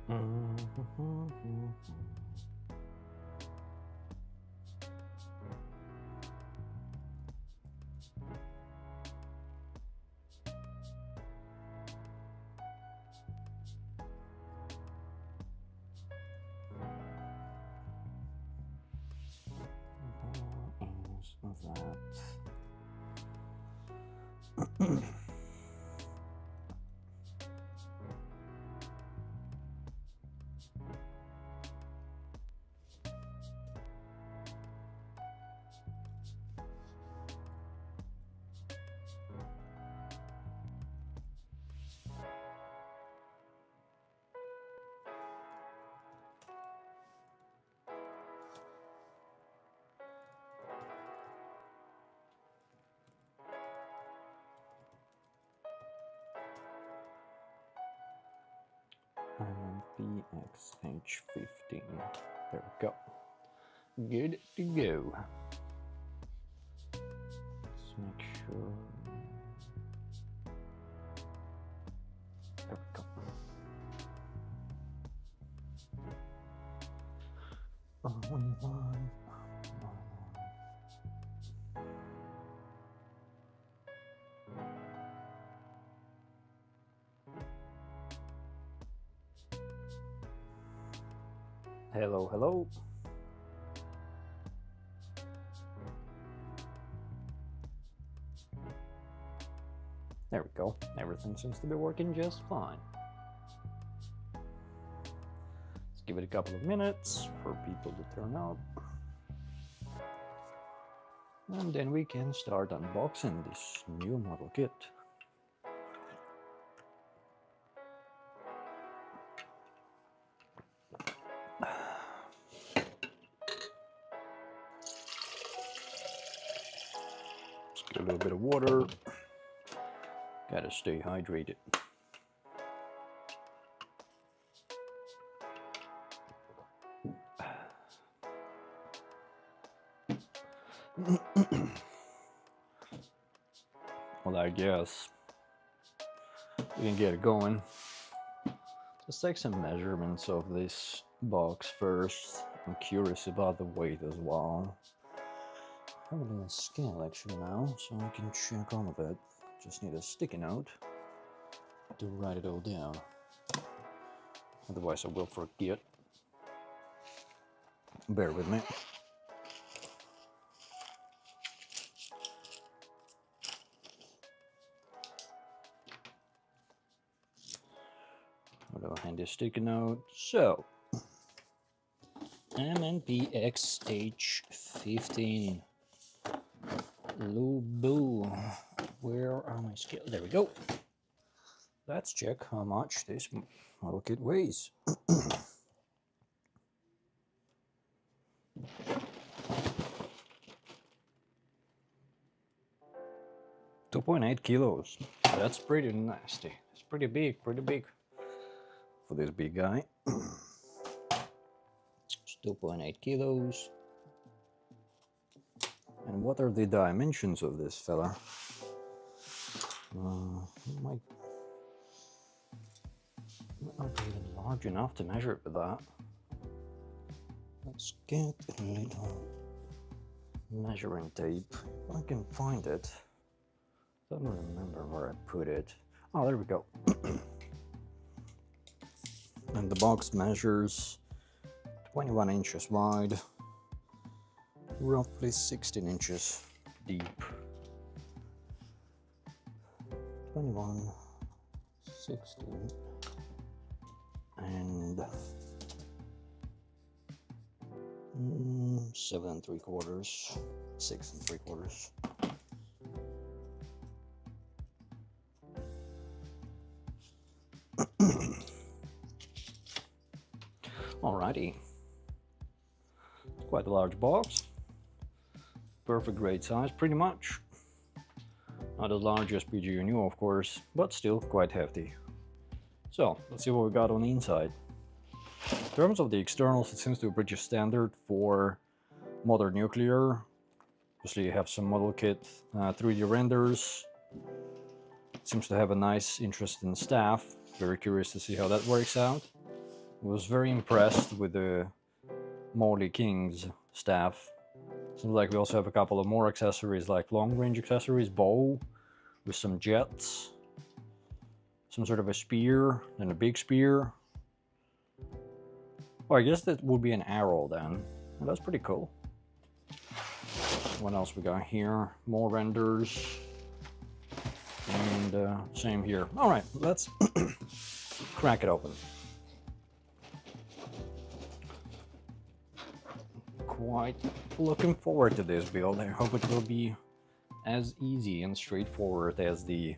That. And XH-15. There we go. Good to go. Let's make sure. There we go. Hello, hello. There we go. Everything seems to be working just fine. Let's give it a couple of minutes for people to turn up. And then we can start unboxing this new model kit. Let's get a little bit of water. Gotta stay hydrated. Well, I guess we can get it going. Let's take some measurements of this box first. I'm curious about the weight as well. I have a little scale actually now, so I can check all of it. Just need a sticky note to write it all down. Otherwise I will forget. Bear with me. A little handy sticky note. So, MNP XH-15. Lubu. Where are my scales? There we go. Let's check how much this model kit weighs. 2.8 kilos. That's pretty nasty. It's pretty big for this big guy. It's 2.8 kilos. And what are the dimensions of this fella? Might not be even large enough to measure it with that. Let's get a little measuring tape, if I can find it. Don't remember where I put it. Oh, there we go. And the box measures 21 inches wide, roughly 16 inches deep. 21, 16, and 7 3/4, 6 3/4. Alrighty, quite a large box, perfect grade size pretty much. Not as large as PGU, of course, but still quite hefty. So let's see what we got on the inside. In terms of the externals, it seems to be pretty standard for modern nuclear. Obviously you have some model kit 3D renders. It seems to have a nice, interesting staff. Very curious to see how that works out. Was very impressed with the Molly King's staff. Seems like we also have a couple of more accessories, like long-range accessories, bow with some jets, some sort of a spear, and a big spear. Oh, I guess that would be an arrow then. Well, that's pretty cool. What else we got here? More renders. And same here. All right, let's crack it open. Quite looking forward to this build. I hope it will be as easy and straightforward as the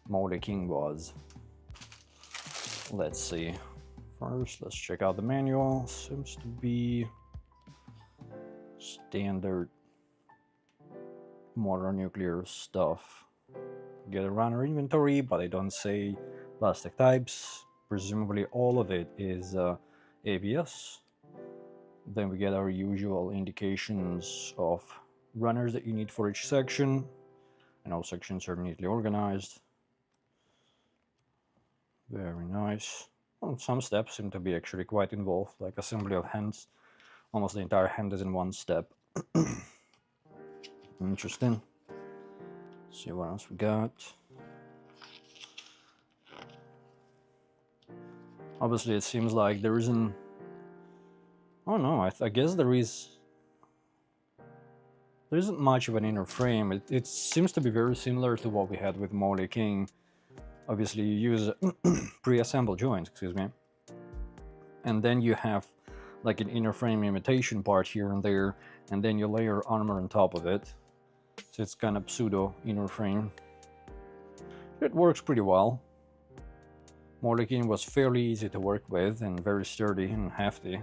Molly King was. Let's see. First, let's check out the manual. Seems to be standard modern nuclear stuff. Get a runner inventory, but they don't say plastic types. Presumably all of it is ABS. Then we get our usual indications of runners that you need for each section, and all sections are neatly organized. Very nice. Well, some steps seem to be actually quite involved, like assembly of hands. Almost the entire hand is in one step. Interesting. Let's see what else we got. Obviously, it seems like there isn't. Oh no, I guess there is. There isn't much of an inner frame. It seems to be very similar to what we had with Molly King. Obviously, you use pre-assembled joints, excuse me, and then you have like an inner frame imitation part here and there, and then you layer armor on top of it. So it's kind of pseudo inner frame. It works pretty well. Molly King was fairly easy to work with and very sturdy and hefty.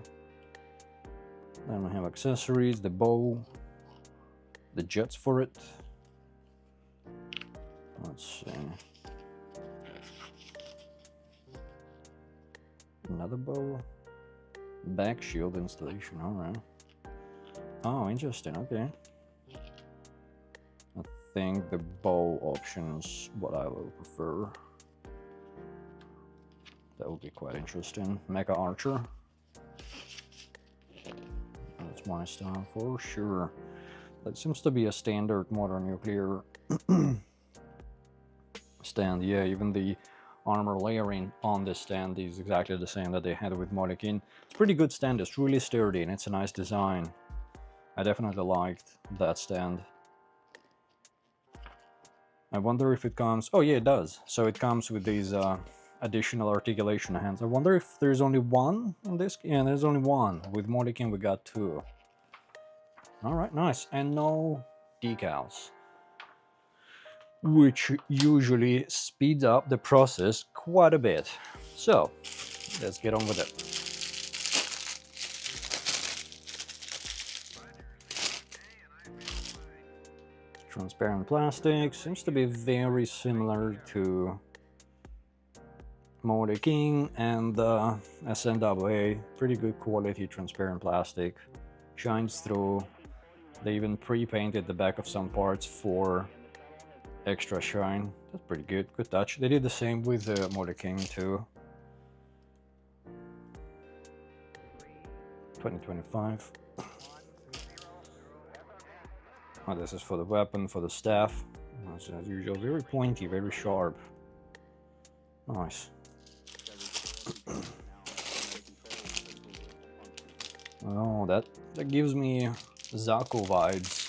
Then we have accessories, the bow, the jets for it. Let's see. Another bow. Back shield installation, alright. Oh, interesting, okay. I think the bow option is what I will prefer. That would be quite interesting. Mecha Archer. That's my style for sure. That seems to be a standard modern nuclear stand. Yeah, even the armor layering on this stand is exactly the same that they had with Molly King. It's a pretty good stand. It's really sturdy and it's a nice design. I definitely liked that stand. I wonder if it comes... Oh yeah, it does. So it comes with these additional articulation hands. I wonder if there's only one in this. Yeah, there's only one. With Molly King we got two. Alright, nice. And no decals, which usually speeds up the process quite a bit. So, let's get on with it. Transparent plastic seems to be very similar to Molly King and SNWA. Pretty good quality transparent plastic. Shines through. They even pre-painted the back of some parts for extra shine. That's pretty good. Good touch. They did the same with the Molly King too. 2025. Oh, this is for the weapon, for the staff. As usual, very pointy, very sharp. Nice. Oh, that gives me Zaku vibes.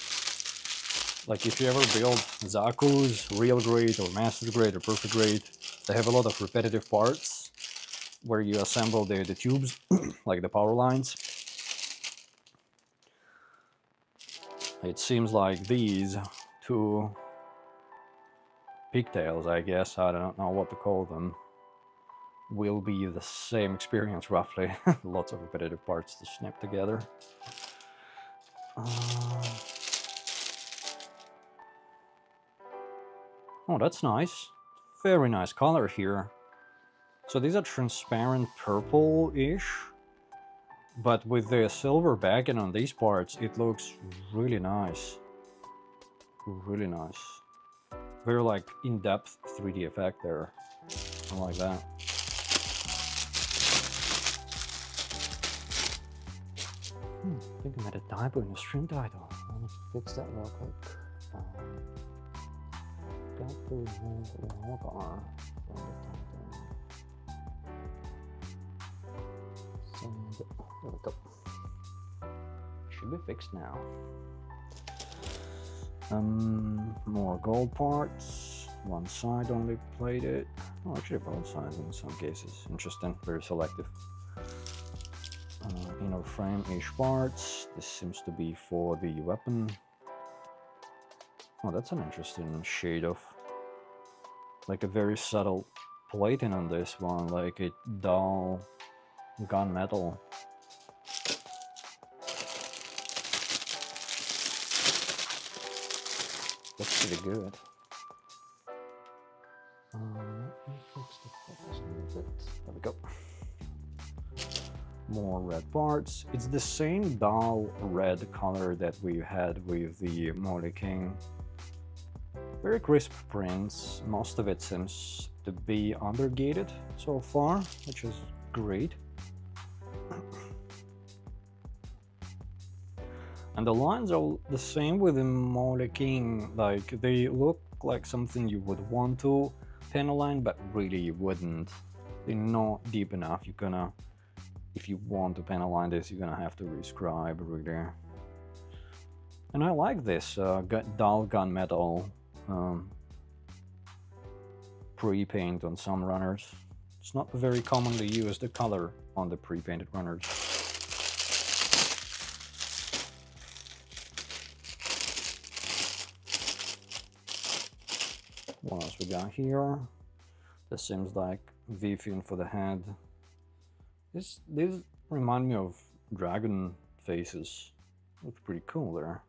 Like if you ever build Zaku's real grade or master grade or perfect grade, they have a lot of repetitive parts where you assemble the tubes, like the power lines. It seems like these two pigtails, I guess, I don't know what to call them, will be the same experience roughly. Lots of repetitive parts to snap together. Oh, that's nice. Very nice color here. So these are transparent purple-ish, but with the silver backing on these parts, it looks really nice. Really nice. Very like in-depth 3D effect there. I like that. I think I made a typo in the stream title. I need to fix that real quick. Got to remove the hotbar from the title. There we go. Should be fixed now. More gold parts. One side only plated. Oh, actually both sides in some cases. Interesting, very selective. Inner frame-ish parts. This seems to be for the weapon. Oh, that's an interesting shade of, like a very subtle plating on this one, like a dull gunmetal. That's pretty good. Let me fix the focus a little bit. There we go. More red parts. It's the same dull red color that we had with the modelkit. Very crisp prints. Most of it seems to be undergated so far, which is great. And the lines are the same with the modelkit. Like, they look like something you would want to pen a line, but really you wouldn't. They're not deep enough. You're gonna, if you want to pen a line this, you're gonna have to rescribe really. And I like this dull gunmetal pre-paint on some runners. It's not very commonly used color on the pre-painted runners. What else we got here? This seems like V-fin for the head. These remind me of dragon faces. Looks pretty cool there.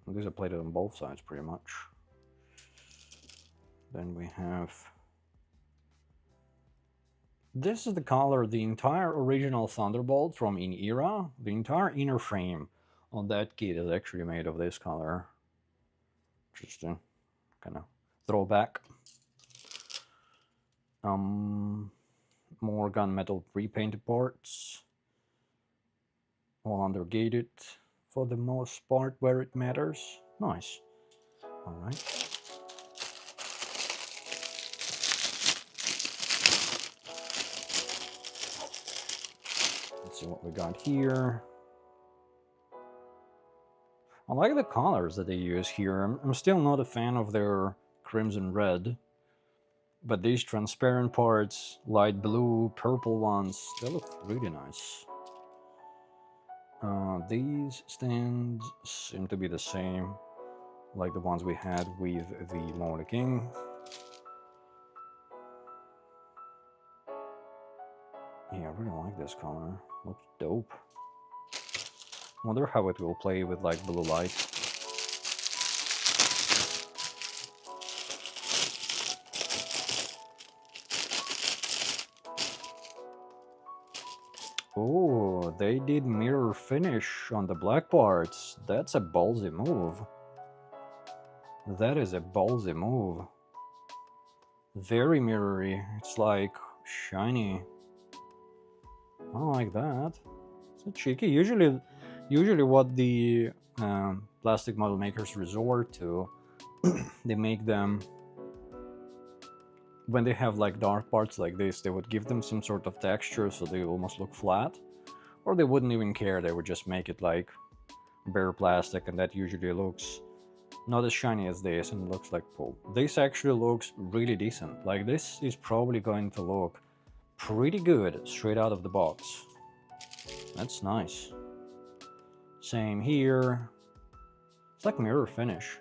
These are plated on both sides pretty much. Then we have... This is the color, the entire original Thunderbolt from In Era. The entire inner frame on that kit is actually made of this color. Interesting. Kind of throwback. More gunmetal pre-painted parts. All undergated for the most part where it matters. Nice. All right. Let's see what we got here. I like the colors that they use here. I'm still not a fan of their crimson red, but these transparent parts, light blue, purple ones, they look really nice. These stands seem to be the same, like the ones we had with the modelkit. Yeah, I really like this color. Looks dope. Wonder how it will play with like blue light. Oh, they did mirror finish on the black parts. That's a ballsy move. That is a ballsy move. Very mirrory. It's like shiny. I like that. It's cheeky. Usually what the plastic model makers resort to, they make them, when they have like dark parts like this, they would give them some sort of texture so they almost look flat, or they wouldn't even care. They would just make it like bare plastic, and that usually looks not as shiny as this, and it looks like pulp. This actually looks really decent. Like, this is probably going to look pretty good straight out of the box. That's nice. Same here. It's like mirror finish.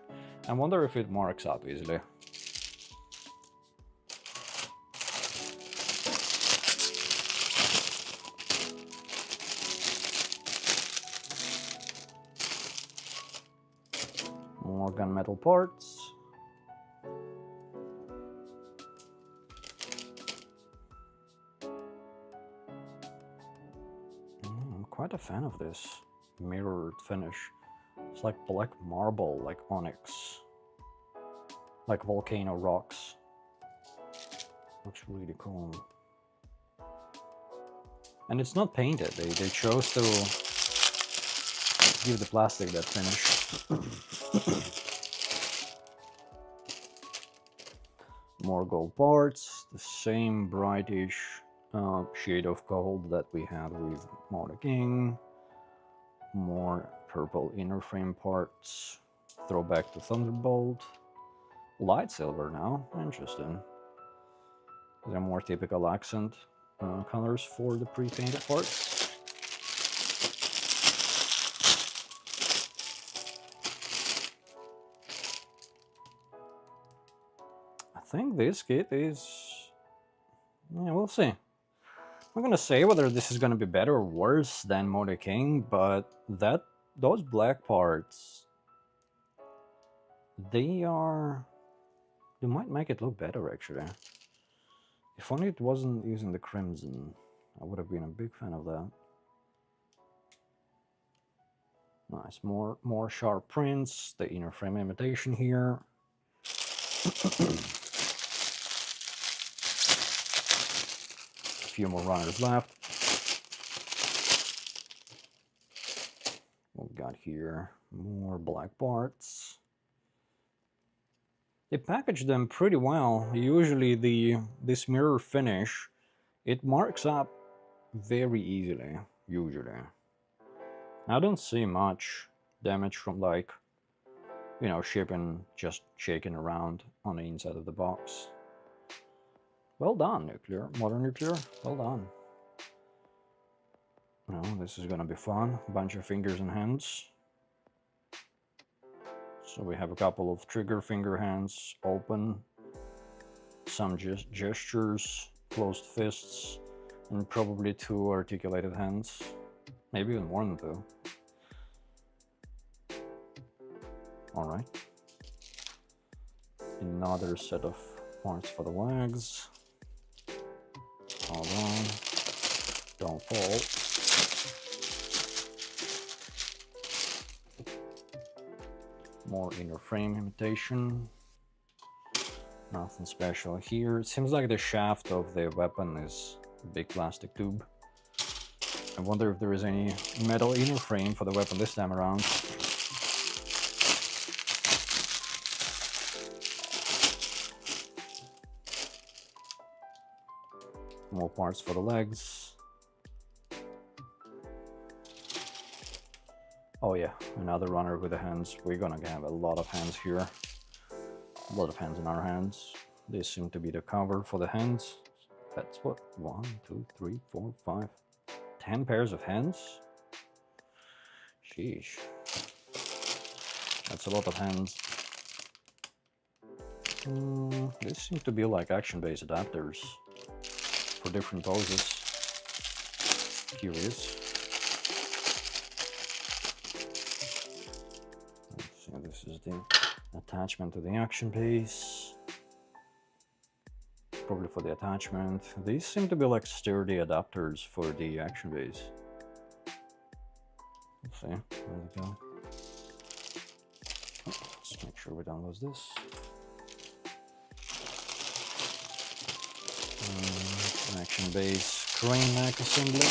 I wonder if it marks up easily. More gunmetal parts. I'm quite a fan of this mirrored finish. It's like black marble, like onyx, like volcano rocks. Looks really cool. And it's not painted. They chose to give the plastic that finish. More gold parts, the same brightish shade of gold that we had with Motor King. More purple inner frame parts. Throwback to Thunderbolt. Light silver now, interesting. They're more typical accent colors for the pre-painted parts. I think this kit is... yeah, we'll see. I'm gonna say whether this is gonna be better or worse than Motor King, but those black parts, they might make it look better actually. If only it wasn't using the crimson, I would have been a big fan of that. Nice, more sharp prints, the inner frame imitation here. A few more runners left. What we got here? More black parts. They package them pretty well. Usually this mirror finish, it marks up very easily, usually. I don't see much damage from, like, you know, shipping just shaking around on the inside of the box. Well done, Nuclear. Modern Nuclear, well done. No, this is gonna be fun. Bunch of fingers and hands. So we have a couple of trigger finger hands open, some gestures, closed fists, and probably 2 articulated hands. Maybe even more than 2. Alright. Another set of parts for the legs. Hold on. Don't fall. More inner frame imitation. Nothing special here. It seems like the shaft of the weapon is a big plastic tube. I wonder if there is any metal inner frame for the weapon this time around. More parts for the legs. Oh yeah, another runner with the hands. We're gonna have a lot of hands here. A lot of hands in our hands. These seem to be the cover for the hands. That's what, 1, 2, 3, 4, 5, 10 pairs of hands? Sheesh. That's a lot of hands. These seem to be like action-based adapters for different poses. Curious. Let's see, this is the attachment to the action base. Probably for the attachment. These seem to be like sturdy adapters for the action base. Let's see, where they go. Oh, let's make sure we don't lose this. Action base crane neck assembly.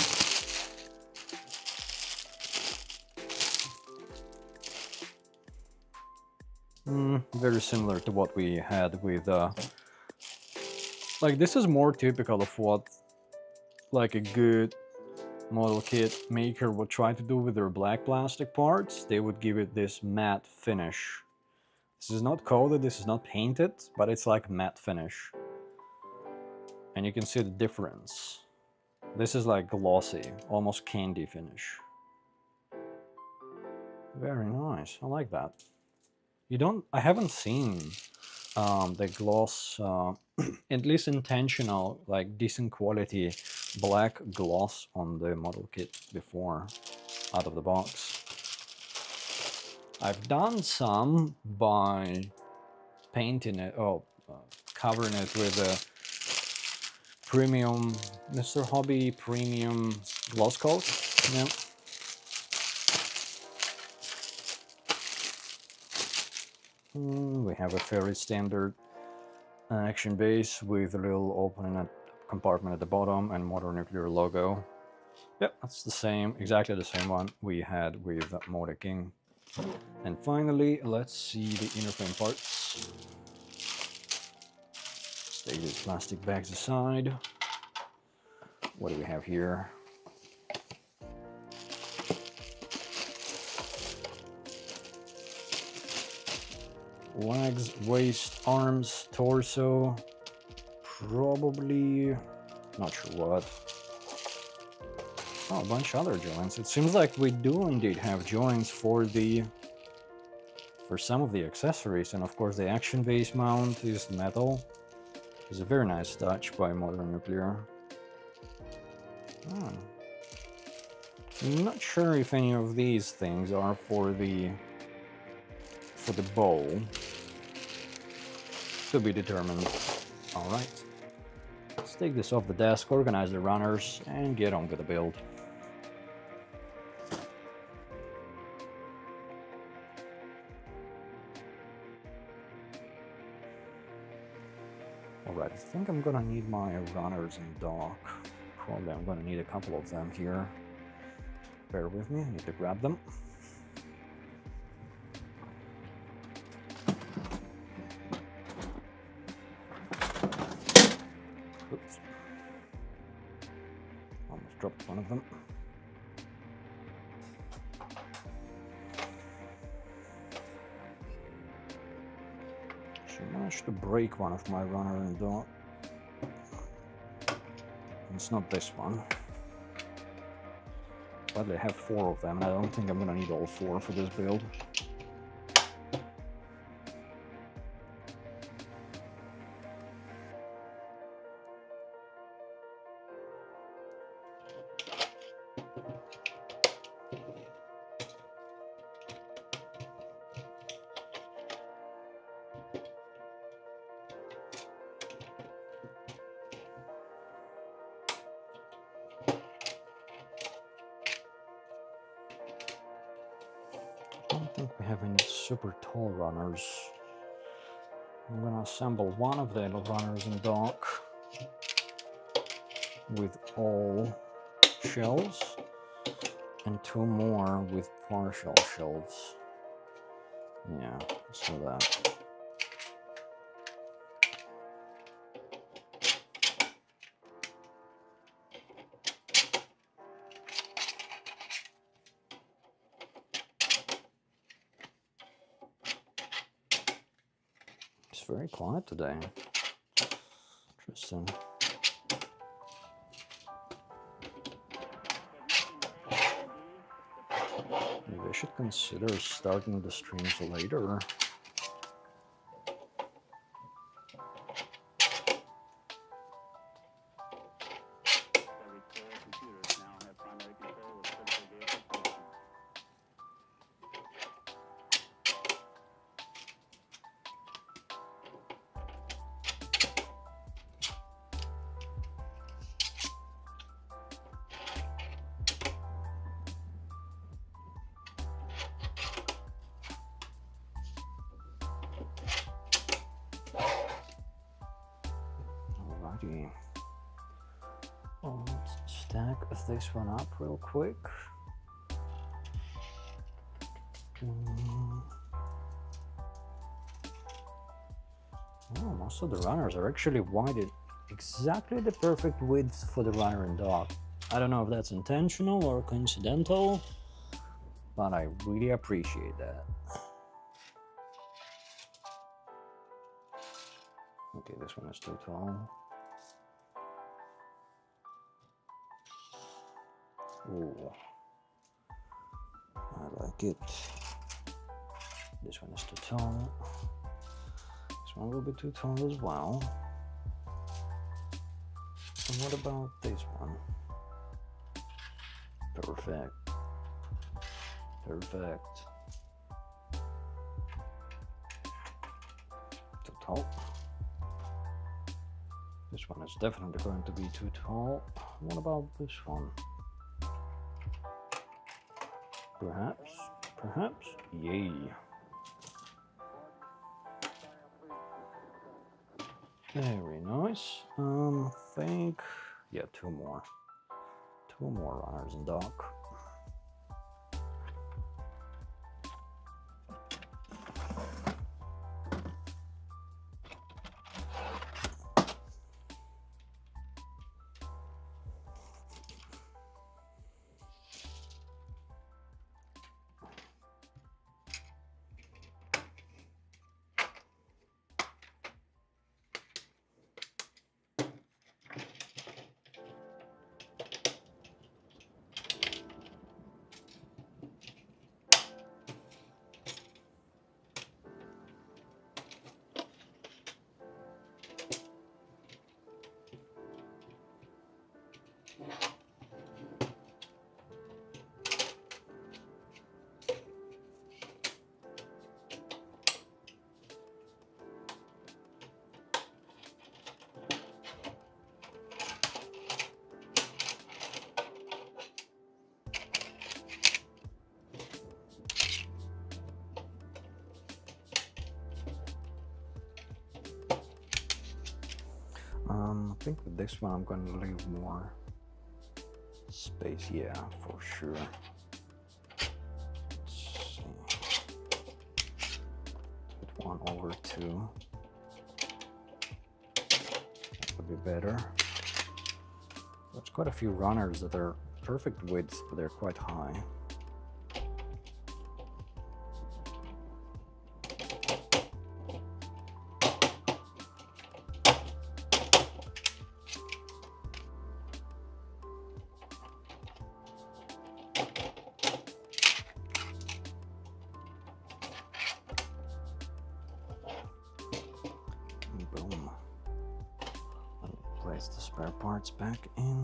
Very similar to what we had with like, this is more typical of what like a good model kit maker would try to do with their black plastic parts. They would give it this matte finish. This is not coated, this is not painted, but it's like matte finish. And you can see the difference. This is like glossy, almost candy finish. Very nice, I like that. I haven't seen the gloss, at least intentional, like decent quality black gloss on the model kit before, out of the box. I've done some by painting it, covering it with a premium, Mr. Hobby premium gloss coat. Yeah. We have a very standard action base with a little opening compartment at the bottom and Motor Nuclear logo. Yep, that's the same, exactly the same one we had with modelkit. And finally, let's see the inner frame parts. Let's take these plastic bags aside. What do we have here? Legs, waist, arms, torso, probably, not sure what. Oh, a bunch of other joints. It seems like we do indeed have joints for some of the accessories, and of course the action base mount is metal. It's a very nice touch by Modern Nuclear. Oh. I'm not sure if any of these things are for the bowl. To be determined. All right. Let's take this off the desk, organize the runners, and get on with the build. Alright, I think I'm gonna need my runners in dock. Probably I'm gonna need a couple of them here. Bear with me, I need to grab them. Oops. Almost dropped one of them. I managed to break one of my runner in dock. It's not this one. But I have 4 of them, and I don't think I'm gonna need all 4 for this build. I don't think we have any super tall runners. I'm gonna assemble one of the runners in dock with all shells and 2 more with partial shells. Yeah, let's do that. It's very quiet today. Interesting. Maybe I should consider starting the streams later. Alrighty. Well, let's stack this one up real quick. Oh, most of the runners are actually wide, exactly the perfect width for the runner in dock. I don't know if that's intentional or coincidental, but I really appreciate that. Okay, this one is too tall. Ooh, I like it. This one is too tall. This one will be too tall as well. And what about this one? Perfect. Perfect. Too tall. This one is definitely going to be too tall. What about this one? Perhaps? Perhaps? Yay. Very nice. I think, yeah, 2 more. 2 more runners in dock. I think with this one I'm going to leave more space, yeah, for sure. Let's see. Put 1 over 2. That would be better. There's quite a few runners that are perfect width, but they're quite high. Boom. Place the spare parts back in.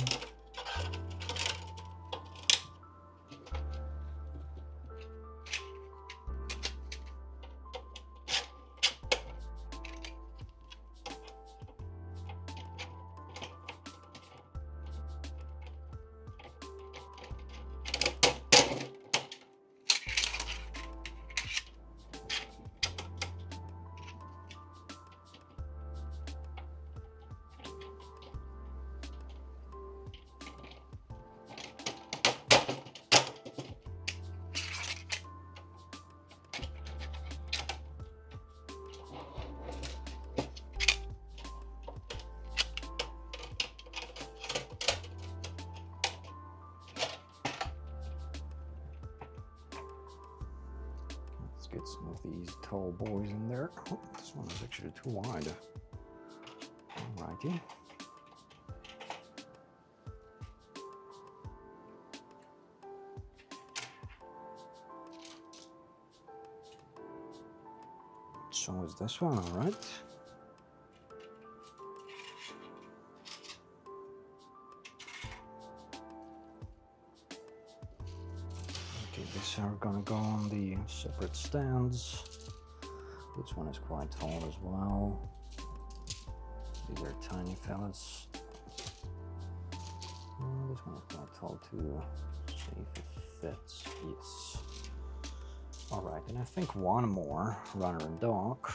Get some of these tall boys in there. Oh, this one is actually too wide. Alrighty. So is this one, alright? These are gonna go on the separate stands. This one is quite tall as well. These are tiny fellas. This one is quite tall too. See if it fits. Yes. Alright, and I think 1 more runner and dock.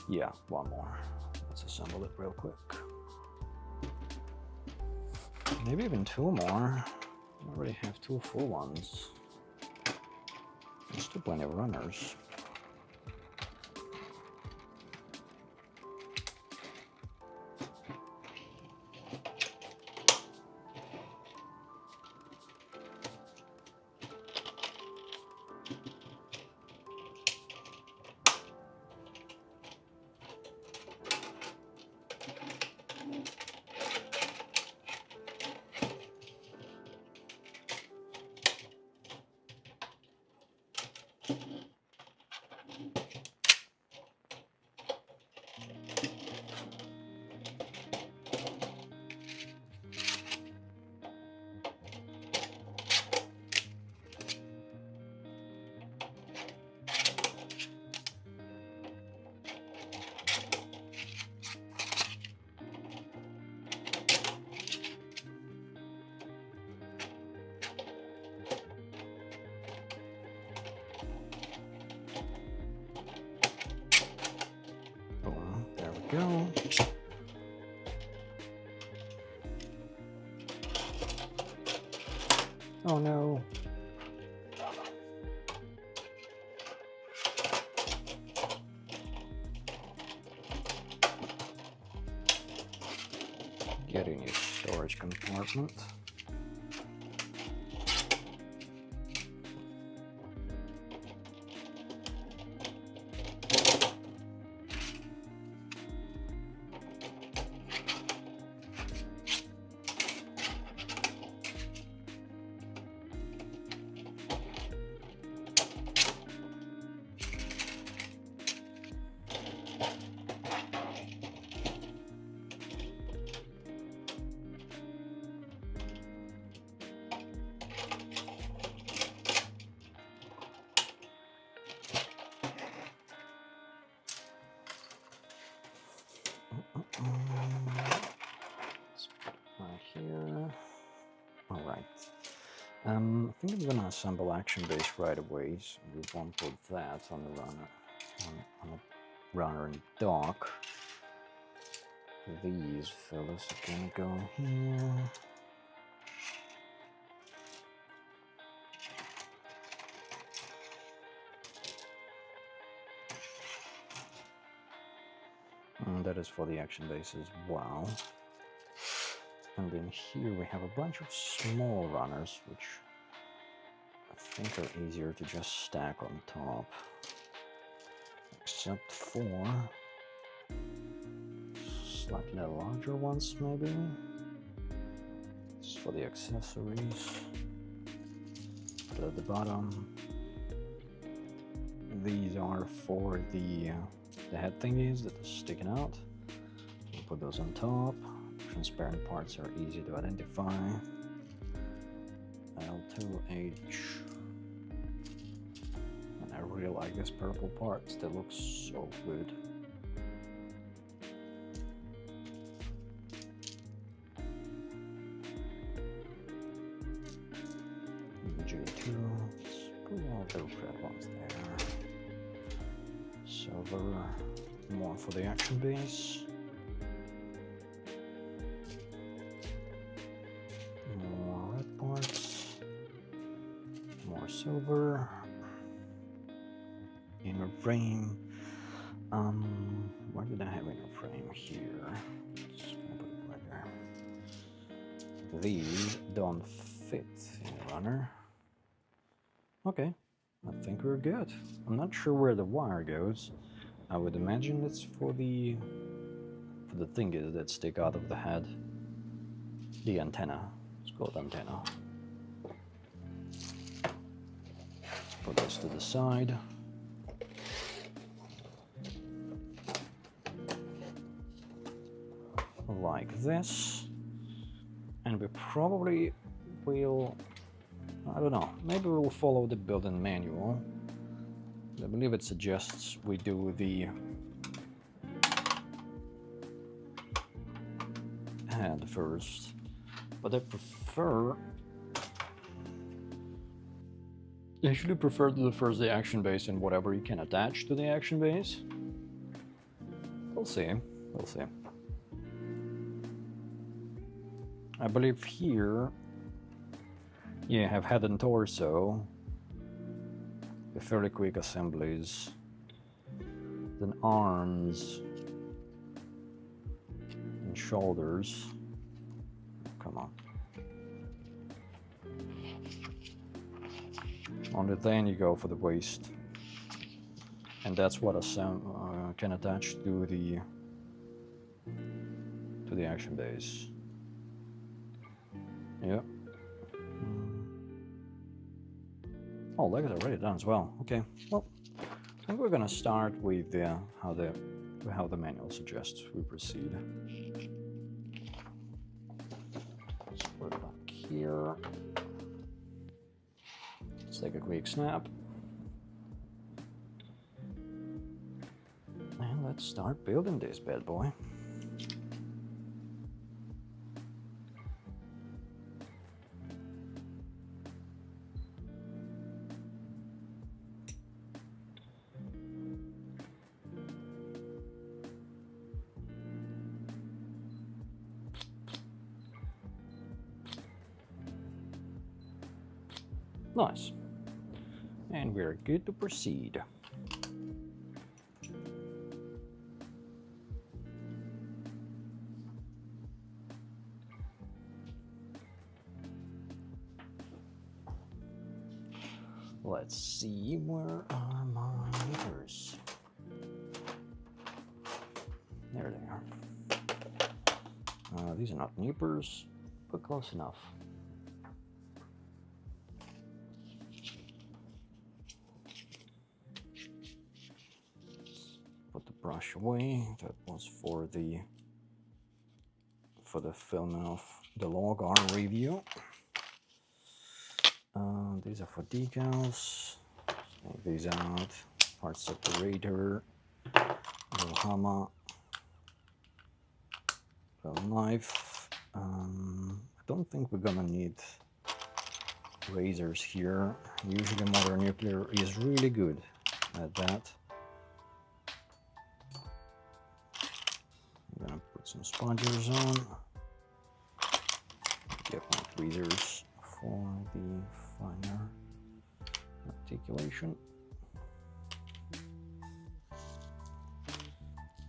Yeah, 1 more. Let's assemble it real quick. Maybe even 2 more. I already have 2 full ones. There's still plenty of runners. Go. Oh no. Get in your storage compartment. Let's put it right here. All right. I think I'm gonna assemble action base right away. So we won't put that on the runner, on a runner and dock. These fellas are gonna go here. And that is for the action base as well. And then here we have a bunch of small runners, which I think are easier to just stack on top. Except for slightly larger ones, maybe. This is for the accessories. Put it at the bottom. These are for the head thingies that are sticking out. We'll put those on top. Transparent parts are easy to identify. L2H. And I really like this purple parts. They look so good. G2. Let's put all the red ones there. Silver. More for the action base. More red parts. More silver. Inner frame. Where did I have inner frame? Here. Just gonna put it right there. These don't fit in the runner. Okay, I think we're good. I'm not sure where the wire goes. I would imagine it's for the thingies that stick out of the head. The antenna. It's called antenna. Let's put this to the side. Like this. And we probably will, I don't know, maybe we'll follow the building manual. I believe it suggests we do the head first, but I usually prefer to do first the action base and whatever you can attach to the action base. We'll see, we'll see. I believe here you have head and torso, the fairly quick assemblies, then arms and shoulders. Come on. Only then you go for the waist, and that's what can attach to the action base. Yep. Oh, legs are already done as well. Okay. Well, I think we're gonna start with how the manual suggests we proceed. Let's put it back here. Let's take a quick snap. And let's start building this bad boy. Nice. And we're good to proceed. Let's see, where are my nippers? There they are. These are not nippers, but close enough. Put the brush away. That was for the filming of the log arm review. These are for decals. Take these out. Part separator. Little hammer. Little knife. I don't think we're gonna need razors here. Usually Modern Nuclear is really good at that. I'm gonna put some spongers on. Get my tweezers for the finer articulation.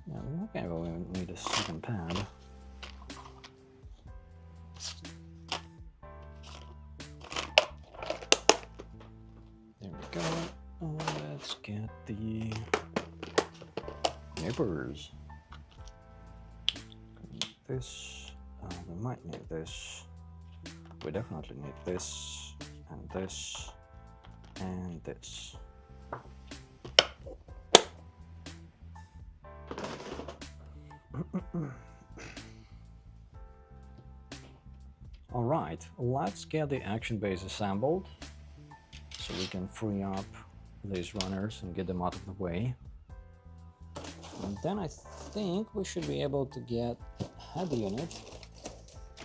Yeah, okay, well, we need a second pad. There we go. Let's get the nippers. Need this. We might need this. We definitely need this, and this, and this. All right, let's get the action base assembled so we can free up these runners and get them out of the way. And then I think we should be able to get the head unit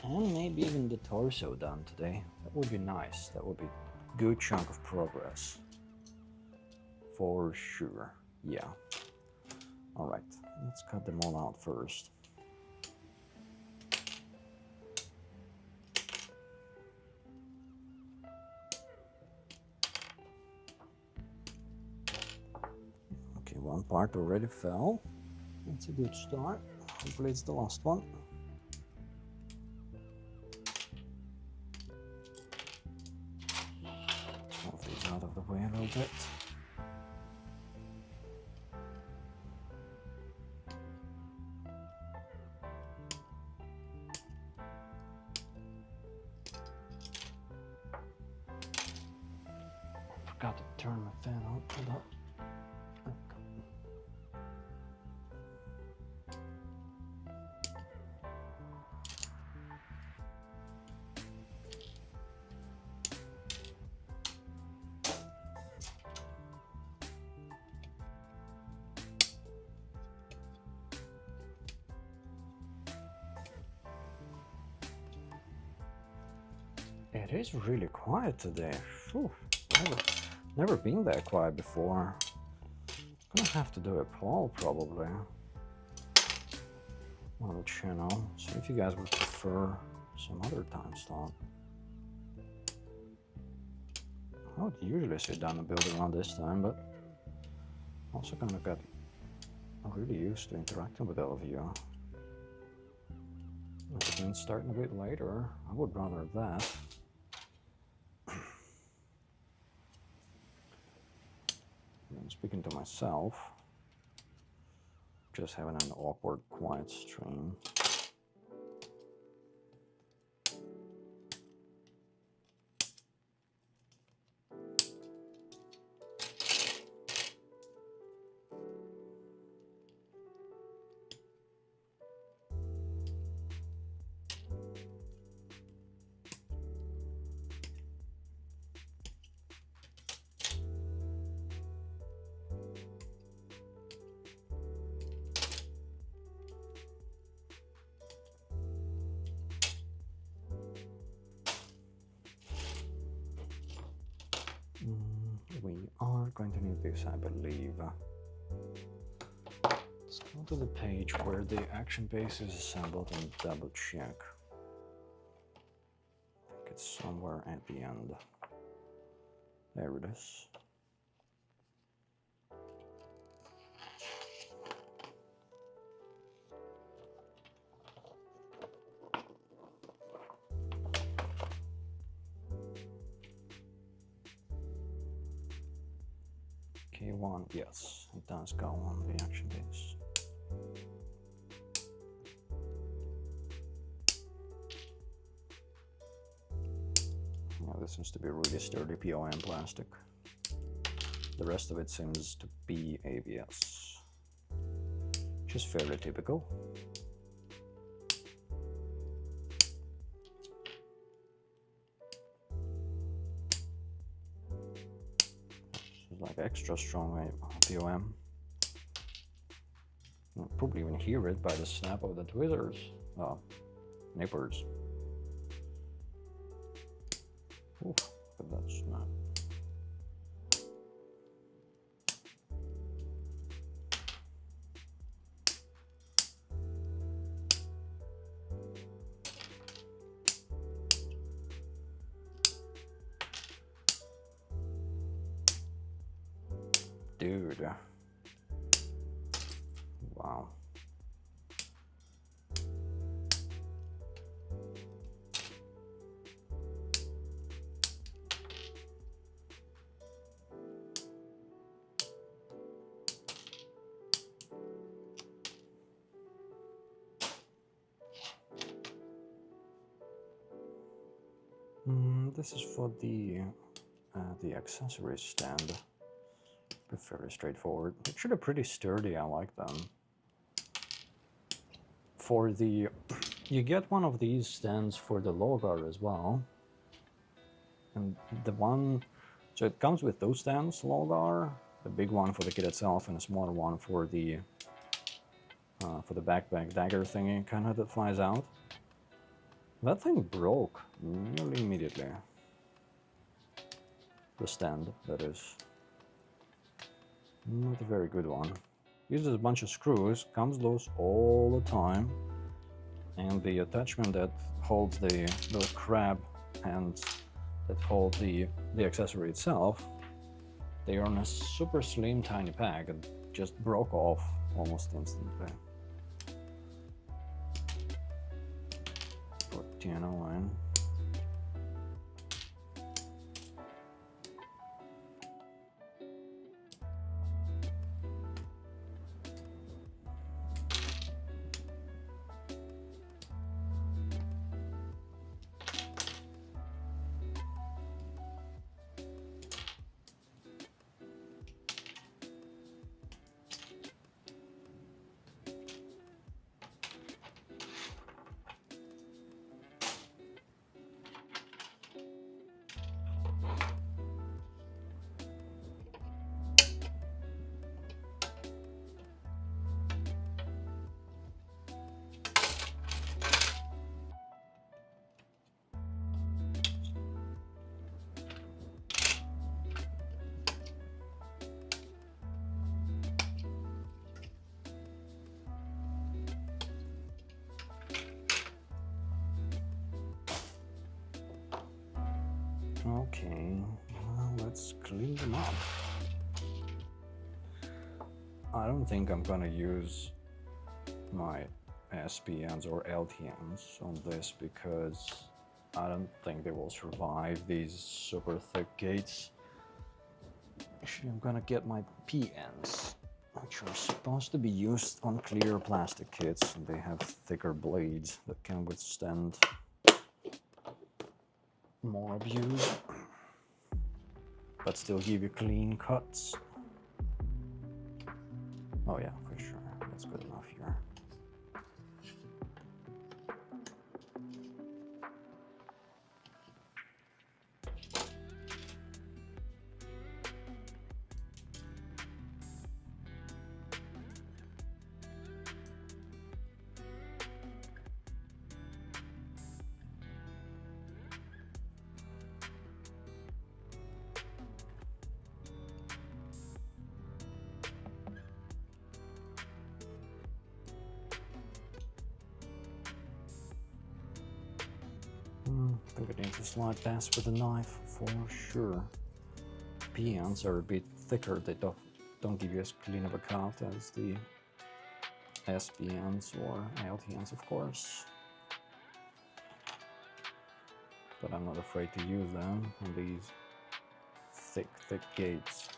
and maybe even the torso done today. That would be nice. That would be a good chunk of progress. For sure. Yeah. All right, let's cut them all out first. Okay, one part already fell. That's a good start. Hopefully it's the last one. Move these out of the way a little bit. Forgot to turn my fan on. Hold up. It is really quiet today. Whew. Never been that quiet before. I'm gonna have to do a poll probably on the channel. See if you guys would prefer some other time slot. I would usually sit down and build around this time, but also kind of got really used to interacting with all of you. If it's starting a bit later, I would rather that. I'm speaking to myself, just having an awkward, quiet stream. We are going to need this, I believe. Let's go to the page where the action base is assembled and double check. I think it's somewhere at the end. There it is. K1, yes, it does go on the action case. Yeah, this seems to be really sturdy POM plastic. The rest of it seems to be ABS, which is fairly typical. It's like extra strong POM. You'll probably even hear it by the snap of the tweezers, nippers. Oof, look at that snap. Dude. Wow. This is for the accessory stand. They're very straightforward. Actually, they're pretty sturdy. I like them. For the, you get one of these stands for the low guard as well. And the one, so it comes with those stands, low guard, the big one for the kit itself, and a smaller one for the backpack dagger thingy, kind of that flies out. That thing broke nearly immediately. The stand, that is. Not a very good one. Uses a bunch of screws, comes loose all the time, and the attachment that holds the crab hands that hold the accessory itself, they are in a super slim tiny pack and just broke off almost instantly. Put TNO in. Okay, well, let's clean them up. I don't think I'm gonna use my SPNs or LTNs on this because I don't think they will survive these super thick gates. Actually, I'm gonna get my PNs, which are supposed to be used on clear plastic kits, and they have thicker blades that can withstand more abuse, but still give you clean cuts. Oh yeah, for sure, that's good enough here. I think I need to slide past with a knife for sure. SP ends are a bit thicker. They don't give you as clean of a cut as the SP ends or LT ends, of course. But I'm not afraid to use them on these thick gates.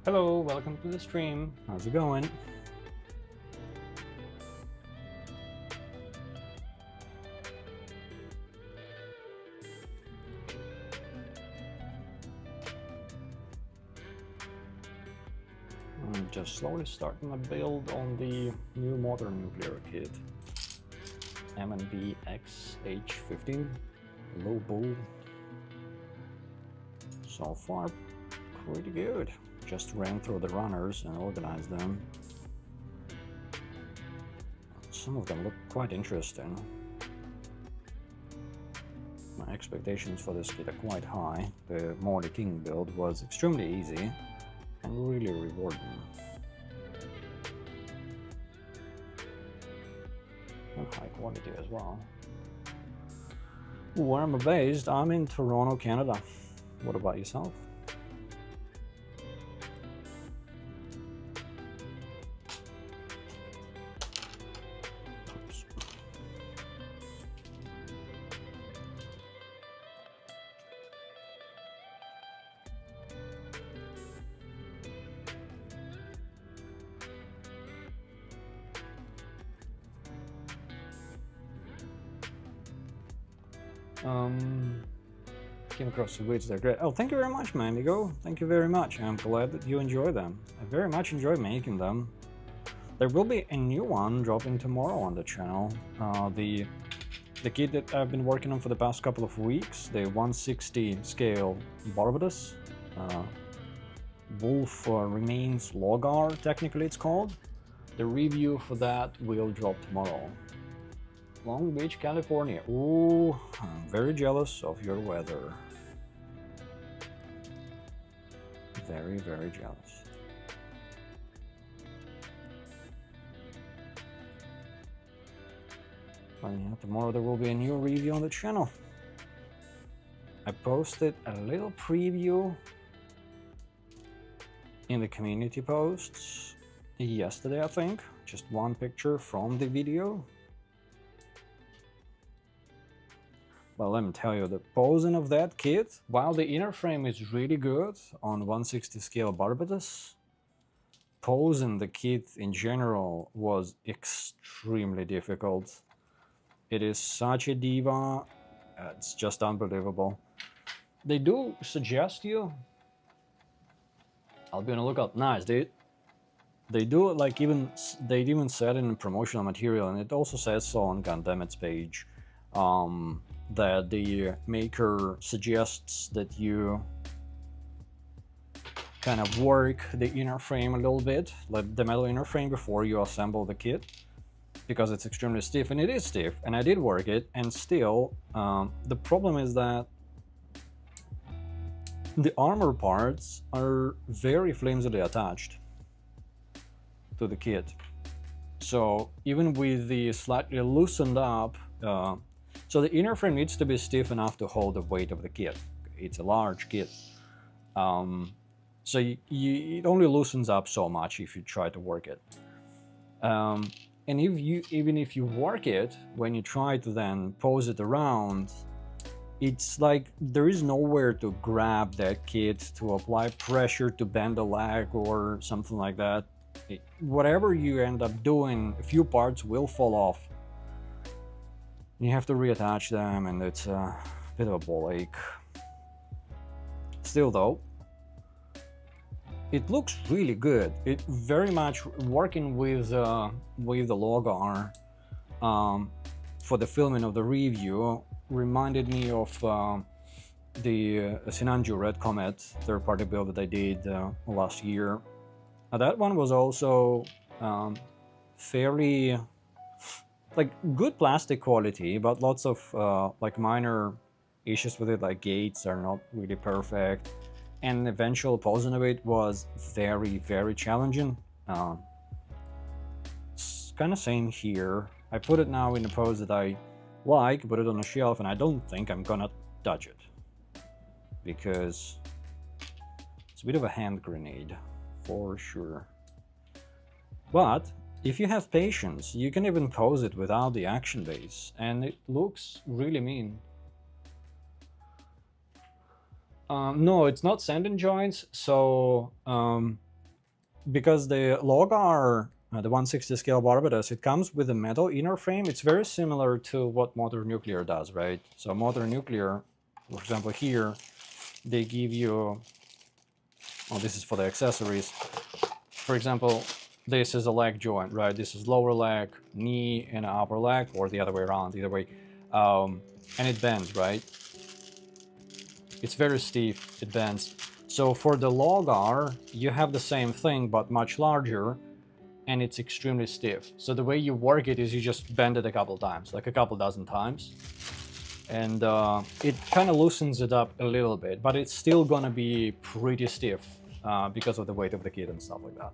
Hello, welcome to the stream. How's it going? I'm just slowly starting my build on the new modern nuclear kit. M&B XH-15 low bull. So far, pretty good. Just ran through the runners and organized them. Some of them look quite interesting. My expectations for this kit are quite high. The Morty King build was extremely easy and really rewarding. And high quality as well. Where am I based? I'm in Toronto, Canada. What about yourself? Came across the weeds, they're great. Oh, thank you very much, Mandigo. Thank you very much. I'm glad that you enjoy them. I very much enjoy making them. There will be a new one dropping tomorrow on the channel. The kit that I've been working on for the past couple of weeks, the 160 scale Barbados. Wolf Remains Logar, technically it's called. The review for that will drop tomorrow. Long Beach, California. Ooh, I'm very jealous of your weather. Very, very jealous. But yeah, tomorrow there will be a new review on the channel. I posted a little preview in the community posts yesterday, I think. Just one picture from the video. Well, let me tell you, the posing of that kit, while the inner frame is really good on 160 scale Barbados, posing the kit in general was extremely difficult. It is such a diva. It's just unbelievable. They do suggest you. I'll be on the lookout. Nice, they do like they even said it in promotional material, and it also says so on Gundam's page, that the maker suggests that you kind of work the inner frame a little bit, like the metal inner frame, before you assemble the kit, because it's extremely stiff, and it is stiff, and I did work it, and still the problem is that the armor parts are very flimsily attached to the kit. So even with the slightly loosened up, so the inner frame needs to be stiff enough to hold the weight of the kit. It's a large kit. So it only loosens up so much if you try to work it. And even if you work it, when you try to then pose it around, it's like there is nowhere to grab that kit, to apply pressure to bend the leg or something like that. Whatever you end up doing, a few parts will fall off. You have to reattach them, and it's a bit of a ball ache. Still though, it looks really good. It very much working with the Logar for the filming of the review reminded me of the Sinanju Red Comet third-party build that I did last year. That one was also fairly like good plastic quality, but lots of like minor issues with it, like gates are not really perfect, and the eventual posing of it was very challenging. It's kind of same here. I put it now in a pose that I like, put it on a shelf, and I don't think I'm gonna touch it because it's a bit of a hand grenade for sure. But if you have patience, you can even pose it without the action base, and it looks really mean. No, it's not sanding joints, so because the Logar, the 1/60 scale Barbados, it comes with a metal inner frame. It's very similar to what Modern Nuclear does, right? So Modern Nuclear, for example, here, they give you, well, this is for the accessories. For example, this is a leg joint, right? This is lower leg, knee, and upper leg, or the other way around, either way. And it bends, right? It's very stiff, it bends. So for the Logar, you have the same thing, but much larger, and it's extremely stiff. So the way you work it is you just bend it a couple times, like a couple dozen times. And it kind of loosens it up a little bit, but it's still gonna be pretty stiff because of the weight of the kit and stuff like that.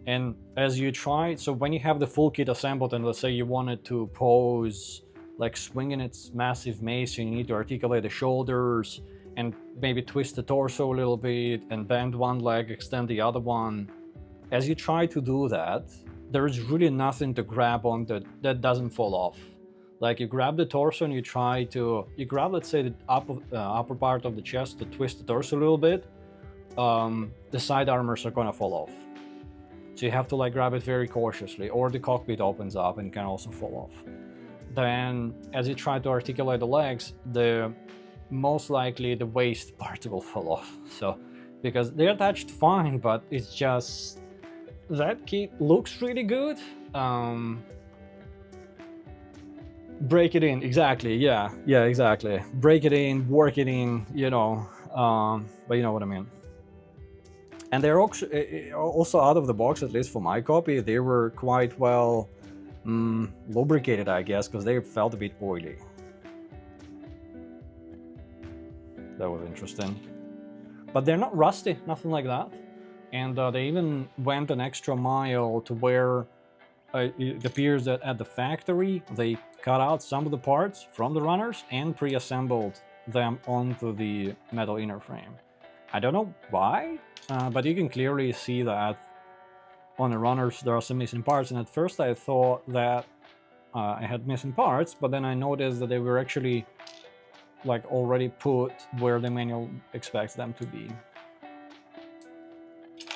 And as you try, so when you have the full kit assembled, and let's say you wanted to pose like swinging its massive mace, you need to articulate the shoulders and maybe twist the torso a little bit and bend one leg, extend the other one. As you try to do that, there is really nothing to grab on that doesn't fall off. Like you grab the torso and you grab, let's say, the upper part of the chest to twist the torso a little bit, the side armors are gonna fall off. So you have to like grab it very cautiously, or the cockpit opens up and can also fall off. Then as you try to articulate the legs, most likely the waist part will fall off. So because they're attached fine, but it's just that kit looks really good. Break it in, exactly. Yeah, exactly. Break it in, work it in, you know, but you know what I mean. And they're also out of the box, at least for my copy, they were quite well lubricated, I guess, because they felt a bit oily. That was interesting. But they're not rusty, nothing like that. And they even went an extra mile to where it appears that at the factory they cut out some of the parts from the runners and pre-assembled them onto the metal inner frame. I don't know why, but you can clearly see that on the runners there are some missing parts, and at first I thought that I had missing parts, but then I noticed that they were actually like already put where the manual expects them to be.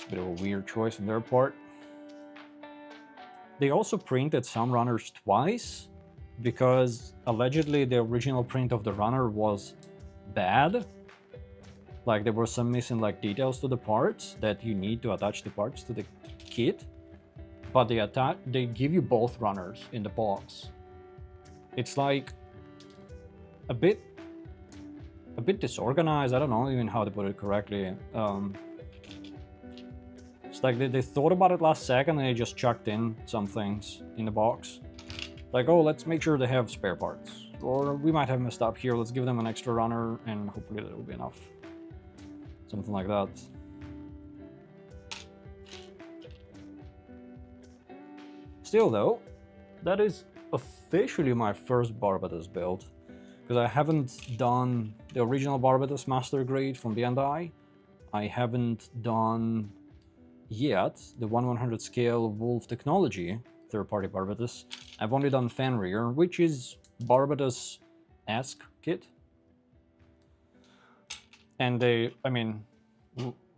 Bit of a weird choice on their part. They also printed some runners twice because allegedly the original print of the runner was bad. Like there were some missing like details to the parts that you need to attach the parts to the kit, but they give you both runners in the box. It's like a bit disorganized. I don't know even how to put it correctly. It's like they thought about it last second and they just chucked in some things in the box. Like, oh, let's make sure they have spare parts. Or we might have messed up here, let's give them an extra runner and hopefully that will be enough. Something like that. Still though, that is officially my first Barbatos build. Because I haven't done the original Barbatos Master Grade from B&I. I haven't done yet the 1/100 scale Wolf Technology third-party Barbatos. I've only done Fenrir, which is Barbatos-esque kit. And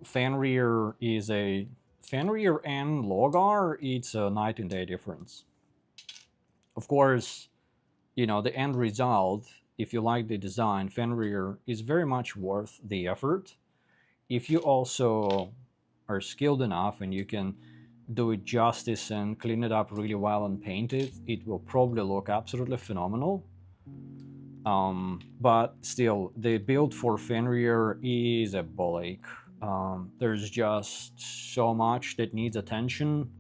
Fenrir is a... Fenrir and Logar, it's a night and day difference. Of course, you know, the end result, if you like the design, Fenrir is very much worth the effort. If you also are skilled enough and you can do it justice and clean it up really well and paint it, it will probably look absolutely phenomenal. But still, the build for Fenrir is a ball ache. There's just so much that needs attention.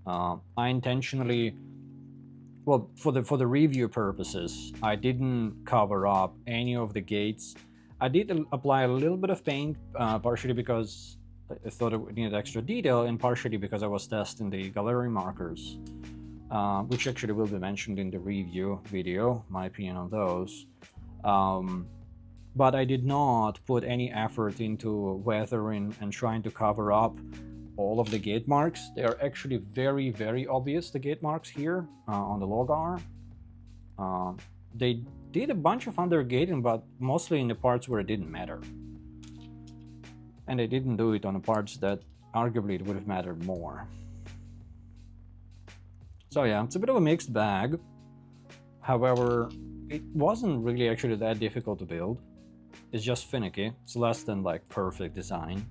I intentionally, well, for the review purposes, I didn't cover up any of the gates. I did apply a little bit of paint, partially because I thought it needed extra detail, and partially because I was testing the gallery markers, which actually will be mentioned in the review video, my opinion on those. But I did not put any effort into weathering and trying to cover up all of the gate marks. They are actually very, very obvious, the gate marks here on the Logar. They did a bunch of undergating, but mostly in the parts where it didn't matter. And they didn't do it on the parts that arguably it would have mattered more. So yeah, it's a bit of a mixed bag. However, it wasn't really actually that difficult to build. It's just finicky. It's less than like perfect design.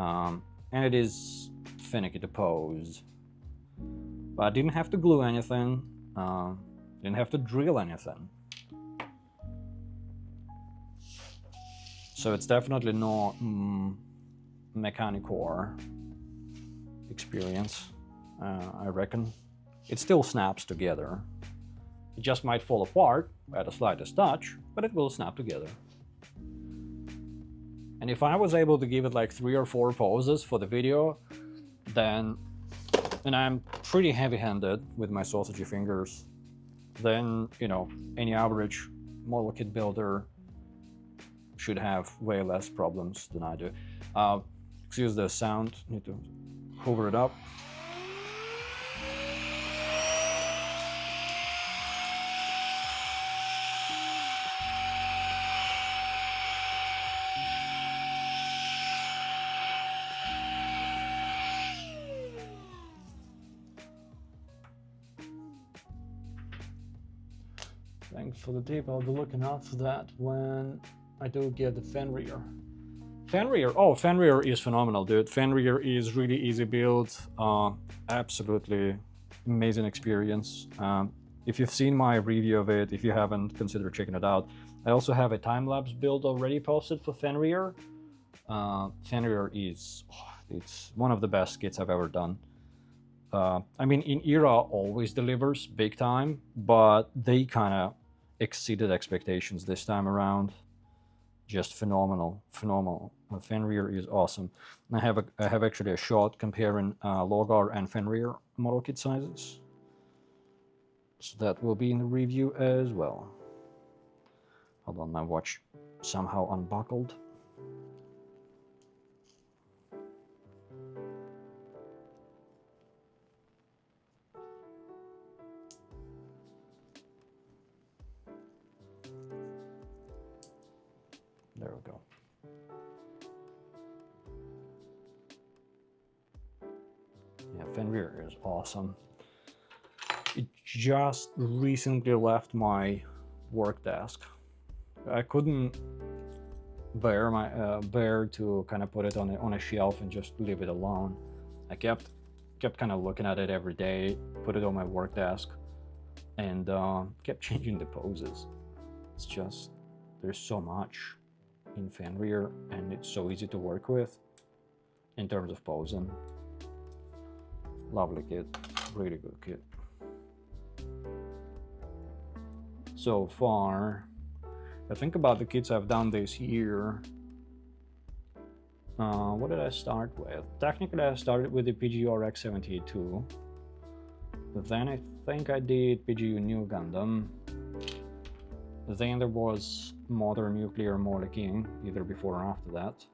And it is finicky to pose. But I didn't have to glue anything. Didn't have to drill anything. So it's definitely not mechanicore experience, I reckon. It still snaps together. It just might fall apart at the slightest touch, but it will snap together. And if I was able to give it like 3 or 4 poses for the video, then, and I'm pretty heavy-handed with my sausagey fingers, then, you know, any average model kit builder should have way less problems than I do. Excuse the sound, need to hover it up. Thanks for the tip. I'll be looking out for that when I do get the Fenrir. Fenrir is phenomenal, dude. Fenrir is really easy build. Absolutely amazing experience. If you've seen my review of it, if you haven't, consider checking it out. I also have a time-lapse build already posted for Fenrir. Fenrir is, it's one of the best kits I've ever done. I mean, in Era always delivers big time, but they kind of exceeded expectations this time around. Just phenomenal. Fenrir is awesome. And I have actually a shot comparing Logar and Fenrir model kit sizes. So that will be in the review as well. Hold on, my watch somehow unbuckled. There we go. Yeah, Fenrir is awesome. It just recently left my work desk. I couldn't bear to kind of put it on a shelf and just leave it alone. I kept kind of looking at it every day, put it on my work desk, and kept changing the poses. It's just, there's so much in Fenrir, and it's so easy to work with in terms of posing. Lovely kit, really good kit. So far, I think about the kits I've done this year. What did I start with? Technically, I started with the PGR X-72. Then I think I did PGU New Gundam. Then there was Modern Nuclear modelkit, either before or after that.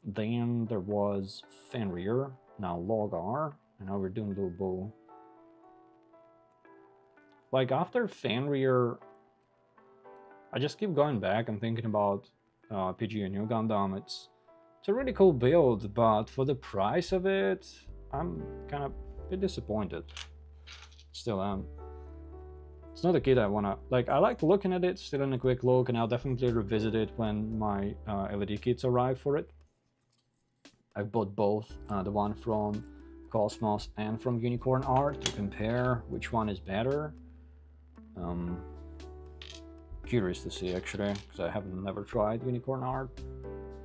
Then there was Fenrir, now Logar, and now we're doing Lubu. Like, after Fenrir, I just keep going back and thinking about PGU New Gundam. It's a really cool build, but for the price of it, I'm kind of a bit disappointed. Still am. It's not a kit I wanna, like, I like looking at it, still in a quick look, and I'll definitely revisit it when my LED kits arrive for it. I've bought both, the one from Cosmos and from Unicorn Art, to compare which one is better. Curious to see, actually, because I have never tried Unicorn Art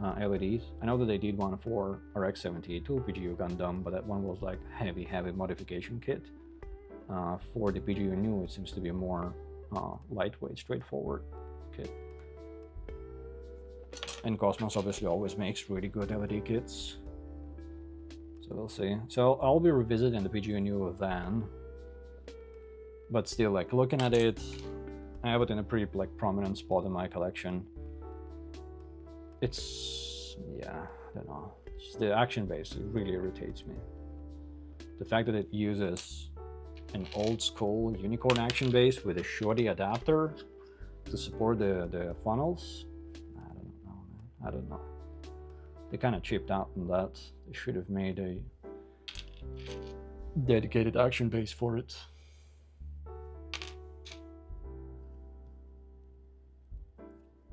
LEDs. I know that they did one for RX-72 PGU Gundam, but that one was like heavy modification kit. For the PGU New, it seems to be a more lightweight, straightforward kit. And Cosmos obviously always makes really good LED kits. So we'll see. So I'll be revisiting the PGU New then. But still, like, looking at it, I have it in a pretty like prominent spot in my collection. It's, yeah, I don't know. Just the action base, it really irritates me. The fact that it uses an old school Unicorn action base with a shorty adapter to support the funnels. I don't know, man. I don't know. They kind of chipped out on that. They should have made a dedicated action base for it.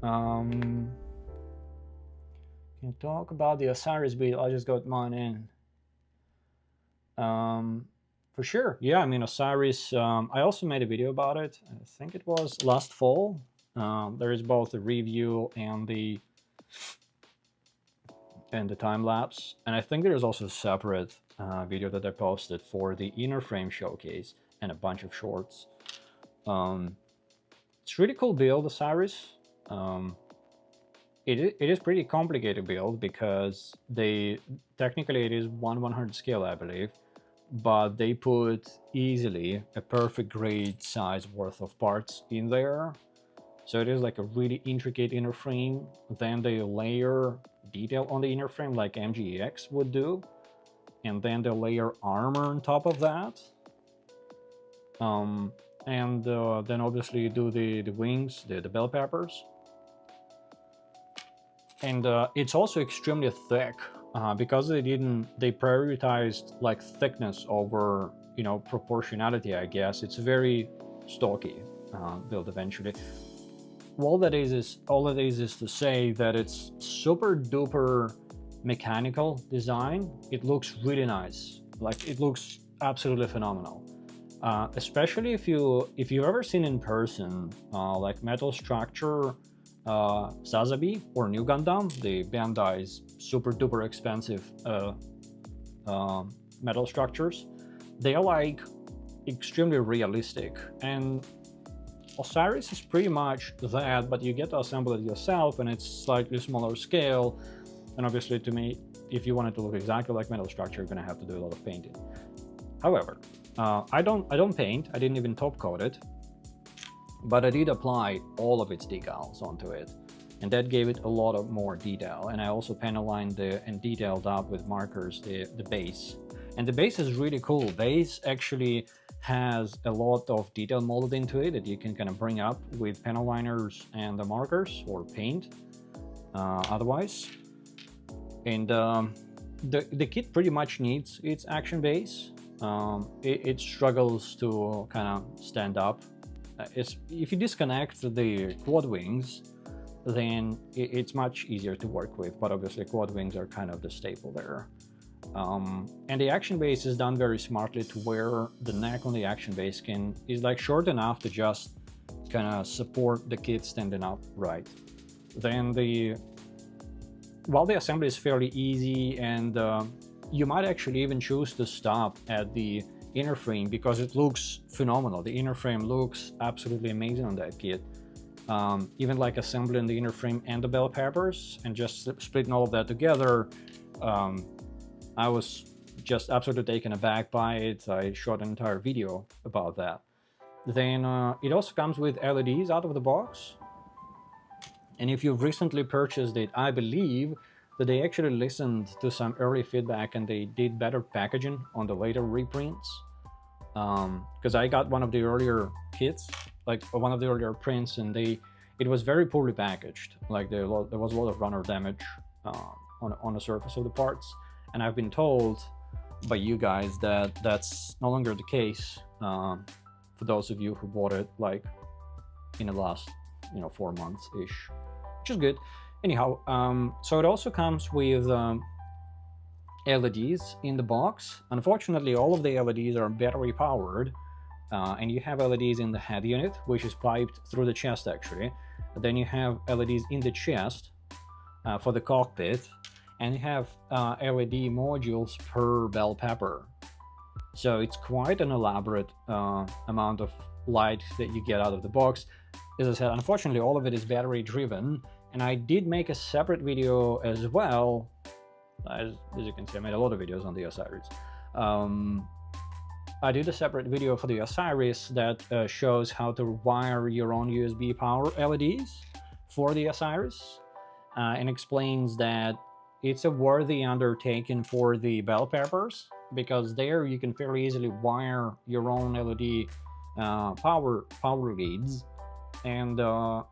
Can you talk about the Osiris build? I just got mine in. For sure, yeah. I mean, Osiris. I also made a video about it. I think it was last fall. There is both the review and the time lapse, and I think there is also a separate video that I posted for the inner frame showcase and a bunch of shorts. It's really cool build, Osiris. It is pretty complicated build because technically it is 1/100 scale, I believe, but they put easily a perfect grade size worth of parts in there. So it is like a really intricate inner frame. Then they layer detail on the inner frame like MGX would do, and then they layer armor on top of that. And then obviously you do the wings, the bell peppers. And it's also extremely thick because they prioritized like thickness over, you know, proportionality, I guess. It's very stocky build eventually. All it is to say that it's super duper mechanical design. It looks really nice. Like, it looks absolutely phenomenal. Especially if you've ever seen in person like Metal Structure Sazabi or New Gundam, the Bandai's super duper expensive metal structures. They are like extremely realistic, and Osiris is pretty much that, but you get to assemble it yourself, and it's slightly smaller scale. And obviously, to me, if you want it to look exactly like metal structure, you're gonna have to do a lot of painting. However, I don't paint. I didn't even top coat it. But I did apply all of its decals onto it, and that gave it a lot of more detail. And I also panel lined and detailed up with markers the base. And the base is really cool. Base actually has a lot of detail molded into it that you can kind of bring up with panel liners and the markers, or paint otherwise. And the kit pretty much needs its action base. it struggles to kind of stand up. If you disconnect the quad wings, then it's much easier to work with, but obviously quad wings are kind of the staple there. And the action base is done very smartly to where the neck on the action base is like short enough to just kind of support the kit standing up right. Then while the assembly is fairly easy, and you might actually even choose to stop at the inner frame because it looks phenomenal. The inner frame looks absolutely amazing on that kit. Even like assembling the inner frame and the bell peppers and just splitting all of that together, I was just absolutely taken aback by it. I shot an entire video about that. Then it also comes with LEDs out of the box. And if you've recently purchased it, I believe that they actually listened to some early feedback and they did better packaging on the later reprints. Because I got one of the earlier kits, like one of the earlier prints, and it was very poorly packaged. Like there was a lot of runner damage on the surface of the parts. And I've been told by you guys that that's no longer the case for those of you who bought it like in the last 4 months ish, which is good. Anyhow, so it also comes with LEDs in the box. Unfortunately, all of the LEDs are battery powered, and you have LEDs in the head unit, which is piped through the chest actually. Then you have LEDs in the chest for the cockpit, and you have LED modules per bell pepper. So it's quite an elaborate amount of light that you get out of the box. As I said, unfortunately, all of it is battery driven, and I did make a separate video as well. As you can see, I made a lot of videos on the Osiris. I did a separate video for the Osiris that shows how to wire your own USB power LEDs for the Osiris, and explains that it's a worthy undertaking for the bell peppers, because there you can fairly easily wire your own LED power leads. And the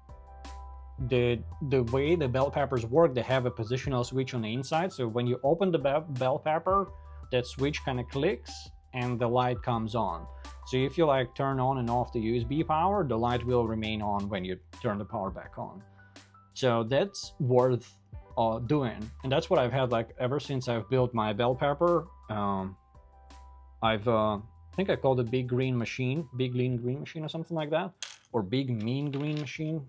way the bell peppers work, they have a positional switch on the inside, so when you open the bell pepper, that switch kind of clicks and the light comes on. So if you like turn on and off the USB power, the light will remain on when you turn the power back on. So that's worth doing, and that's what I've had like ever since I've built my bell pepper. I think I called it Big Green Machine, Big Lean Green Machine or something like that, or Big Mean Green Machine,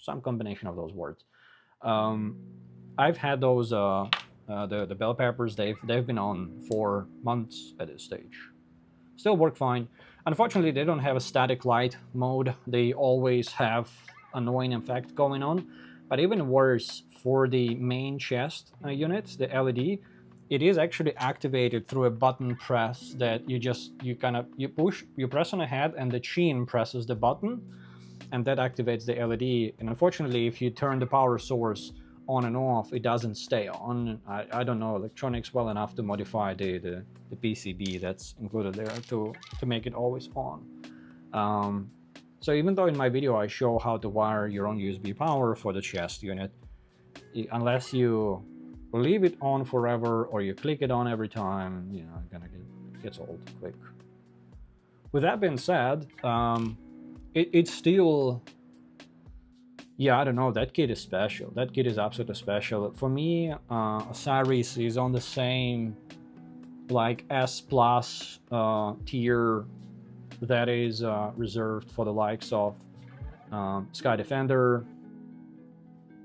some combination of those words. I've had those the bell peppers. They've been on for months at this stage. Still work fine. Unfortunately, they don't have a static light mode. They always have annoying effect going on. But even worse, for the main chest unit, the LED, it is actually activated through a button press that you press on the head and the chin presses the button, and that activates the LED. And unfortunately, if you turn the power source on and off, it doesn't stay on. I don't know electronics well enough to modify the PCB that's included there to make it always on. So even though in my video I show how to wire your own USB power for the chest unit, unless you leave it on forever or you click it on every time, it gets old quick. With that being said, it's still, I don't know, that kit is special. That kit is absolutely special. For me, Osiris is on the same like S+ tier that is reserved for the likes of Sky Defender,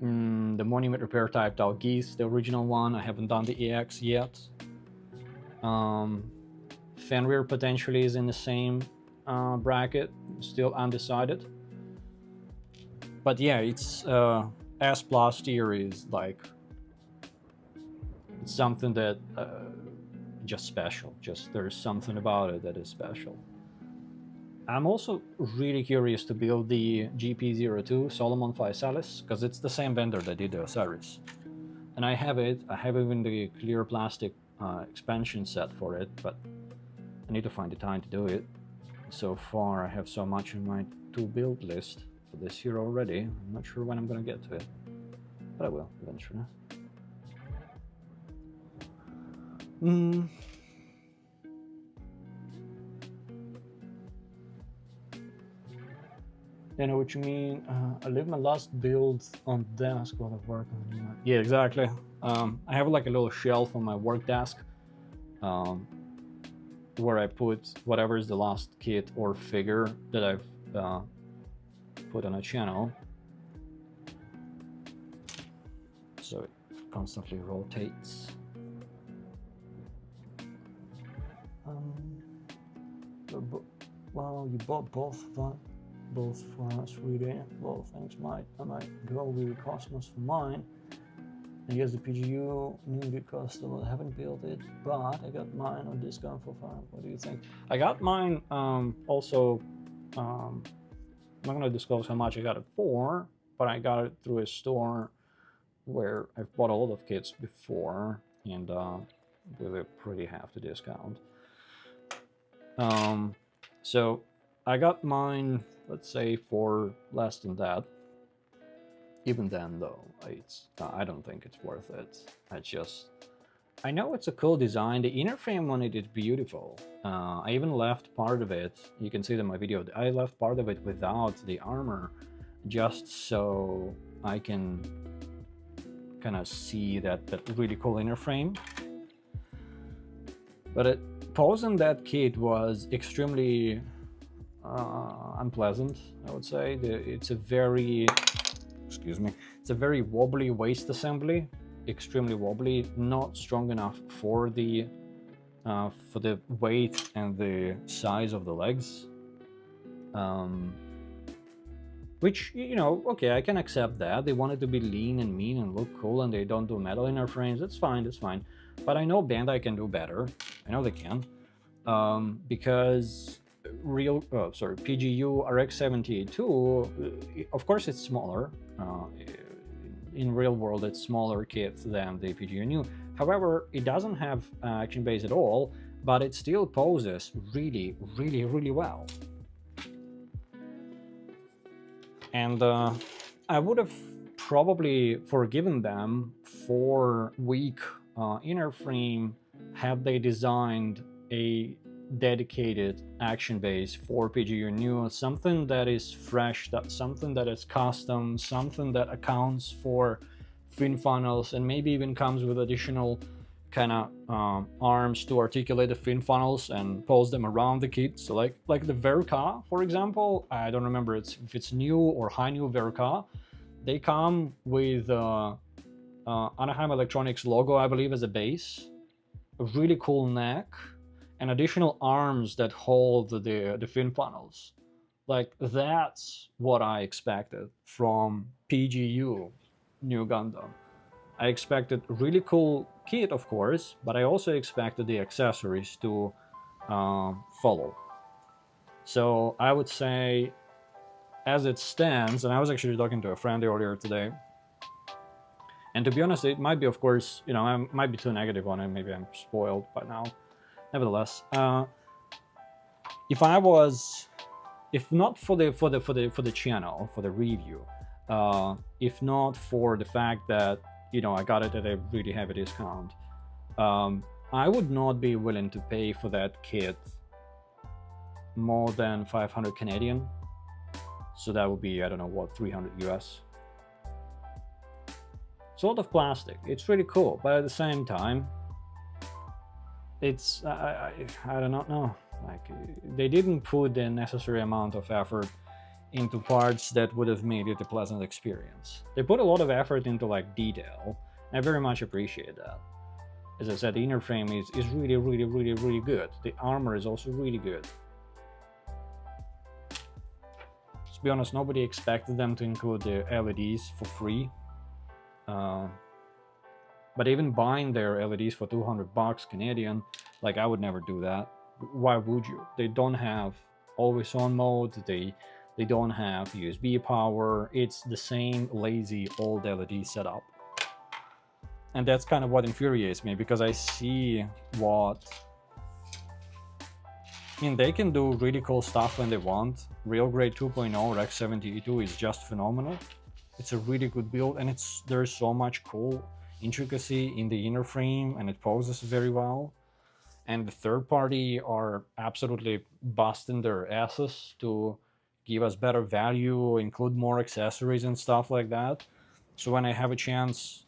the Monument Repair Type Dalgis, the original one. I haven't done the EX yet. Fenrir potentially is in the same bracket, still undecided. But yeah, it's S+ tier is like, it's something that just special. Just there's something about it that is special. I'm also really curious to build the GP02 Solomon Physalis, because it's the same vendor that did the Osiris. And I have it. I have even the clear plastic expansion set for it, but I need to find the time to do it. So far, I have so much in my to-build list for this year already. I'm not sure when I'm going to get to it, but I will eventually. I know what you mean. I leave my last build on desk while I work on it. Yeah, exactly. I have like a little shelf on my work desk where I put whatever is the last kit or figure that I've put on a channel. So it constantly rotates. Well, you bought both for us, really. Well, thanks, Mike. I might go with Cosmos for mine. And yes, the PGU new custom. I haven't built it, but I got mine on discount for fun. What do you think? I got mine also. I'm not gonna disclose how much I got it for, but I got it through a store where I've bought a lot of kits before, and with a pretty hefty discount. So I got mine, let's say, for less than that. Even then, though, I don't think it's worth it. I know it's a cool design. The inner frame on it is beautiful. I even left part of it. You can see it in my video. I left part of it without the armor, just so I can kind of see that really cool inner frame. But posing that kit was extremely unpleasant, I would say. It's a very, excuse me, it's a very wobbly waist assembly, extremely wobbly, not strong enough for the weight and the size of the legs. Which, you know, okay, I can accept that. They want it to be lean and mean and look cool, and they don't do metal inner frames. That's fine, that's fine. But I know Bandai can do better. I know they can. Because PGU RX-78-2, of course it's smaller. In real world, it's smaller kit than the PGU new. However, it doesn't have action base at all, but it still poses really, really, really well. And I would have probably forgiven them for weak inner frame had they designed a dedicated action base for PGU new, something that is fresh, something that is custom, something that accounts for fin funnels and maybe even comes with additional kind of arms to articulate the fin funnels and pose them around the kit. So like the Verka, for example, I don't remember if it's new or high new Verka. They come with Anaheim Electronics logo, I believe, as a base, a really cool neck, and additional arms that hold the fin funnels. Like, that's what I expected from PGU New Gundam. I expected a really cool kit, of course, but I also expected the accessories to follow. So I would say, as it stands, and I was actually talking to a friend earlier today, and to be honest, it might be, of course, you know, I might be too negative on it. Maybe I'm spoiled by now. Nevertheless, if not for the channel, for the review, if not for the fact that, you know, I got it at a really heavy discount, I would not be willing to pay for that kit more than 500 Canadian. So that would be, I don't know what, 300 US. It's a lot of plastic. It's really cool, but at the same time, it's I do not know. Like, they didn't put the necessary amount of effort into parts that would have made it a pleasant experience. They put a lot of effort into like detail, and I very much appreciate that. As I said, the inner frame is really, really, really, really good. The armor is also really good. To be honest, nobody expected them to include the LEDs for free. But even buying their LEDs for 200 bucks Canadian, like, I would never do that. Why would you? They don't have always on mode, they don't have USB power. It's the same lazy old LED setup. And that's kind of what infuriates me, because I see what... I mean, they can do really cool stuff when they want. Real Grade 2.0 X-72 is just phenomenal. It's a really good build, and there's so much cool intricacy in the inner frame, and it poses very well. And the third party are absolutely busting their asses to give us better value, include more accessories and stuff like that. So when I have a chance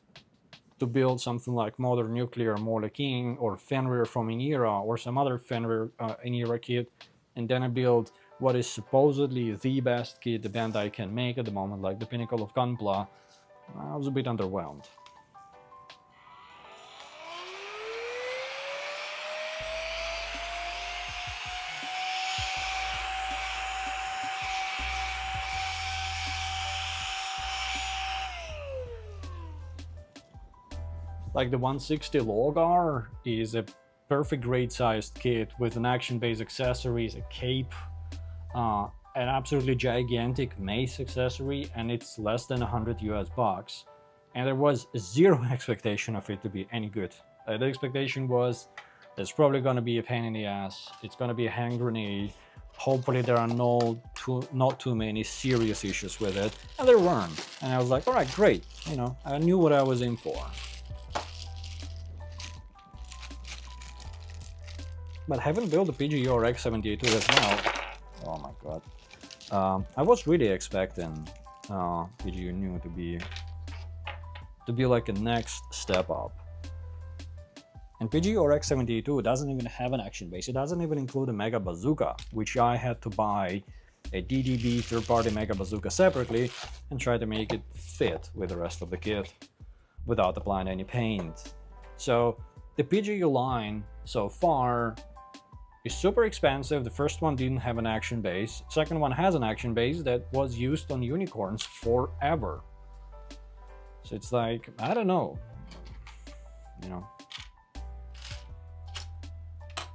to build something like Modern Nuclear, Morley King, or Fenrir from Inera, or some other Fenrir Inera kit, and then I build what is supposedly the best kit the Bandai can make at the moment, like the Pinnacle of Gunpla, I was a bit underwhelmed. Like the 160 Logar is a perfect grade sized kit with an action-based accessories, a cape, an absolutely gigantic mace accessory, and it's less than 100 US bucks. And there was zero expectation of it to be any good. The expectation was it's probably going to be a pain in the ass, it's going to be a hand grenade, hopefully there are not too many serious issues with it, and there weren't. And I was like, all right, great, you know, I knew what I was in for. But having built the PGE or X72 as well, oh my god, I was really expecting PGE New to be like a next step up. And PGE or X72 doesn't even have an action base. It doesn't even include a Mega Bazooka, which I had to buy a DDB third-party Mega Bazooka separately and try to make it fit with the rest of the kit without applying any paint. So the PGE line so far is super expensive. The first one didn't have an action base. Second one has an action base that was used on unicorns forever. So it's like, I don't know, you know.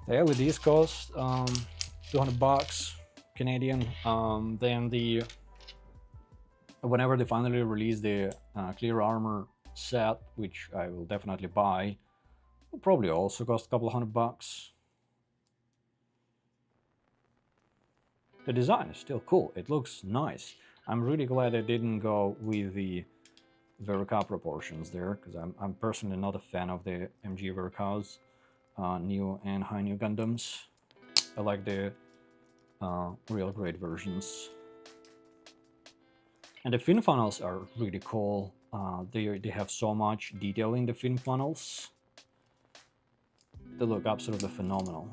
The LEDs cost 200 bucks Canadian. Then whenever they finally release the clear armor set, which I will definitely buy, will probably also cost a couple of $100. The design is still cool. It looks nice. I'm really glad I didn't go with the Verka proportions there, because I'm personally not a fan of the MG Verkas, Neo and High New Gundams. I like the real grade versions. And the fin funnels are really cool. They have so much detail in the fin funnels. They look absolutely phenomenal.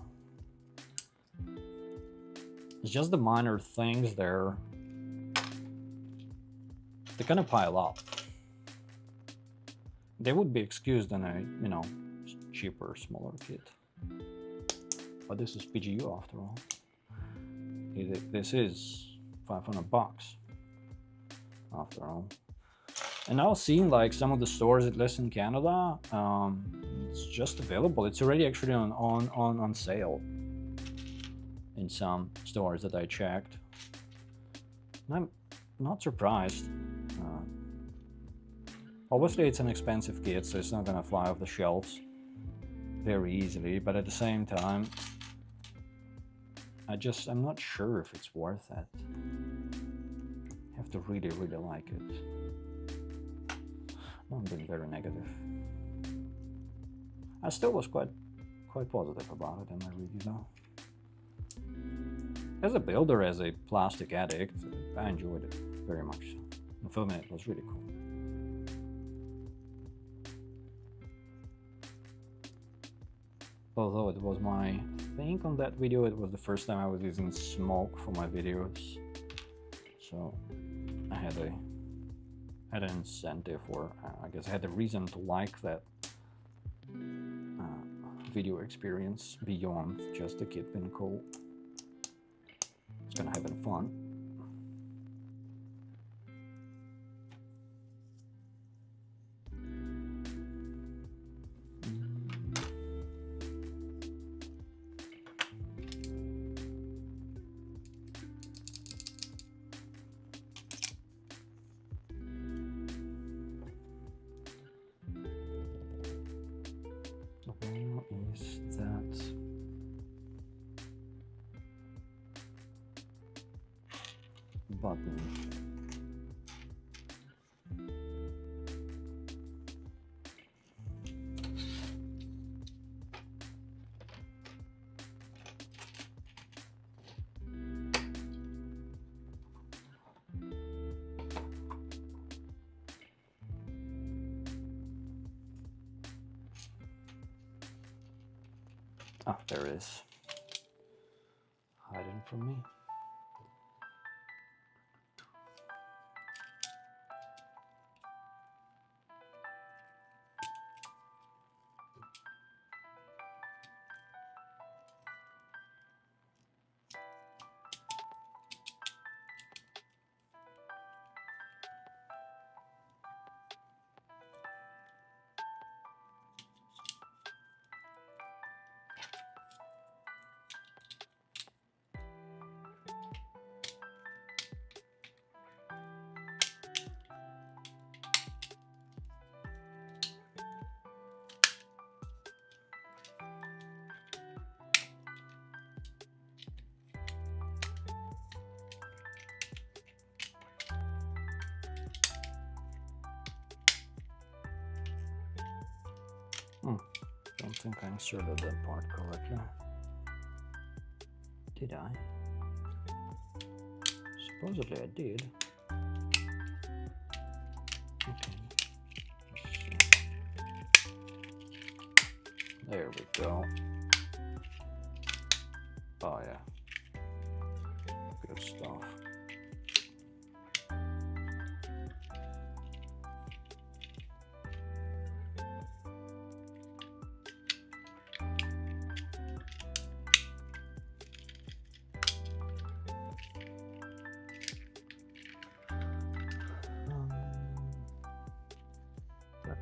It's just the minor things there. They kind of pile up. They would be excused in a, you know, cheaper, smaller kit. But this is PGU after all. This is 500 bucks after all. And now seeing like some of the stores, at least in Canada, it's just available. It's already actually on sale in some stores that I checked. And I'm not surprised. Obviously it's an expensive kit, so it's not gonna fly off the shelves very easily, but at the same time, I'm not sure if it's worth it. I have to really, really like it. I'm being very negative. I still was quite positive about it in my review though. As a builder, as a plastic addict, I enjoyed it very much. And filming it was really cool. Although it was I think on that video, it was the first time I was using smoke for my videos. So I had an incentive, or I guess I had a reason to like that video experience beyond just the kit being cool. It's gonna have been fun. Where is that? Button. Ah, there it is. Hiding from me. Don't think I inserted that part correctly. Did I? Supposedly I did. Okay. Let's see. There we go. Oh yeah. Good stuff.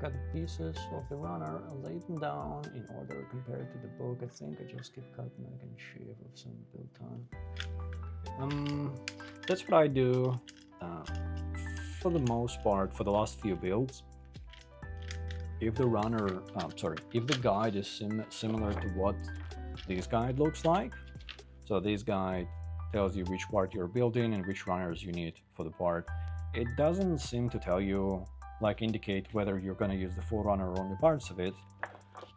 Cut the pieces of the runner and lay them down in order compared to the book. I think I just keep cut, mac and shave of some build time. That's what I do for the most part for the last few builds. If the runner, if the guide is similar to what this guide looks like, so this guide tells you which part you're building and which runners you need for the part. It doesn't seem to tell you, like indicate whether you're going to use the full runner or only parts of it.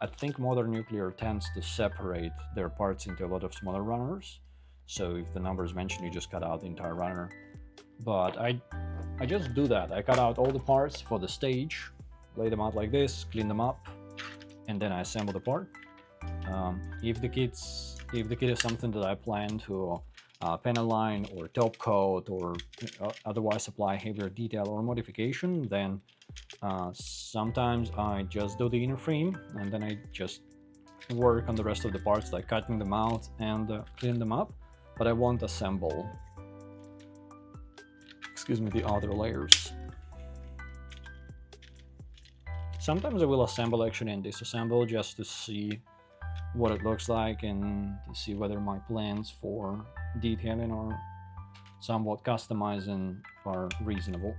I think modern nuclear tends to separate their parts into a lot of smaller runners. So if the number is mentioned, you just cut out the entire runner. But I just do that. I cut out all the parts for the stage, lay them out like this, clean them up, and then I assemble the part. If the kit is something that I plan to pen align or top coat or otherwise apply heavier detail or modification, then sometimes I just do the inner frame and then I just work on the rest of the parts, like cutting them out and clean them up, but I won't assemble, the other layers. Sometimes I will assemble actually and disassemble just to see what it looks like and to see whether my plans for detailing or somewhat customizing are reasonable.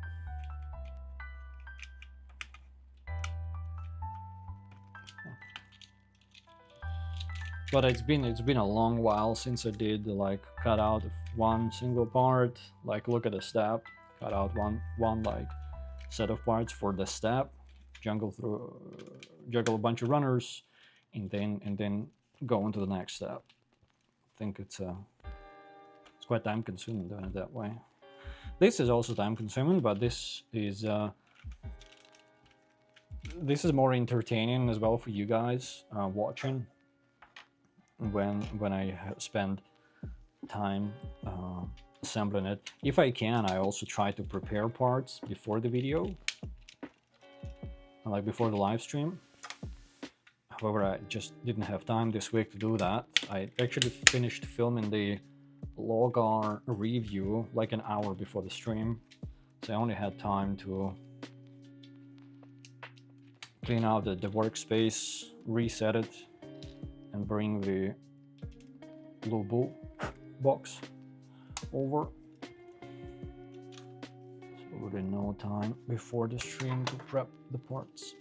But it's been a long while since I did like cut out one single part, like look at the step, cut out one like set of parts for the step, juggle a bunch of runners, and then go into the next step. I think it's quite time consuming doing it that way. This is also time consuming, but this is more entertaining as well for you guys watching when I spend time assembling it. If I can, I also try to prepare parts before the video, like before the live stream. However, I just didn't have time this week to do that. I actually finished filming the Logar review like an hour before the stream, so I only had time to clean out the workspace, reset it, and bring the blue bull box over. So really no time before the stream to prep the parts.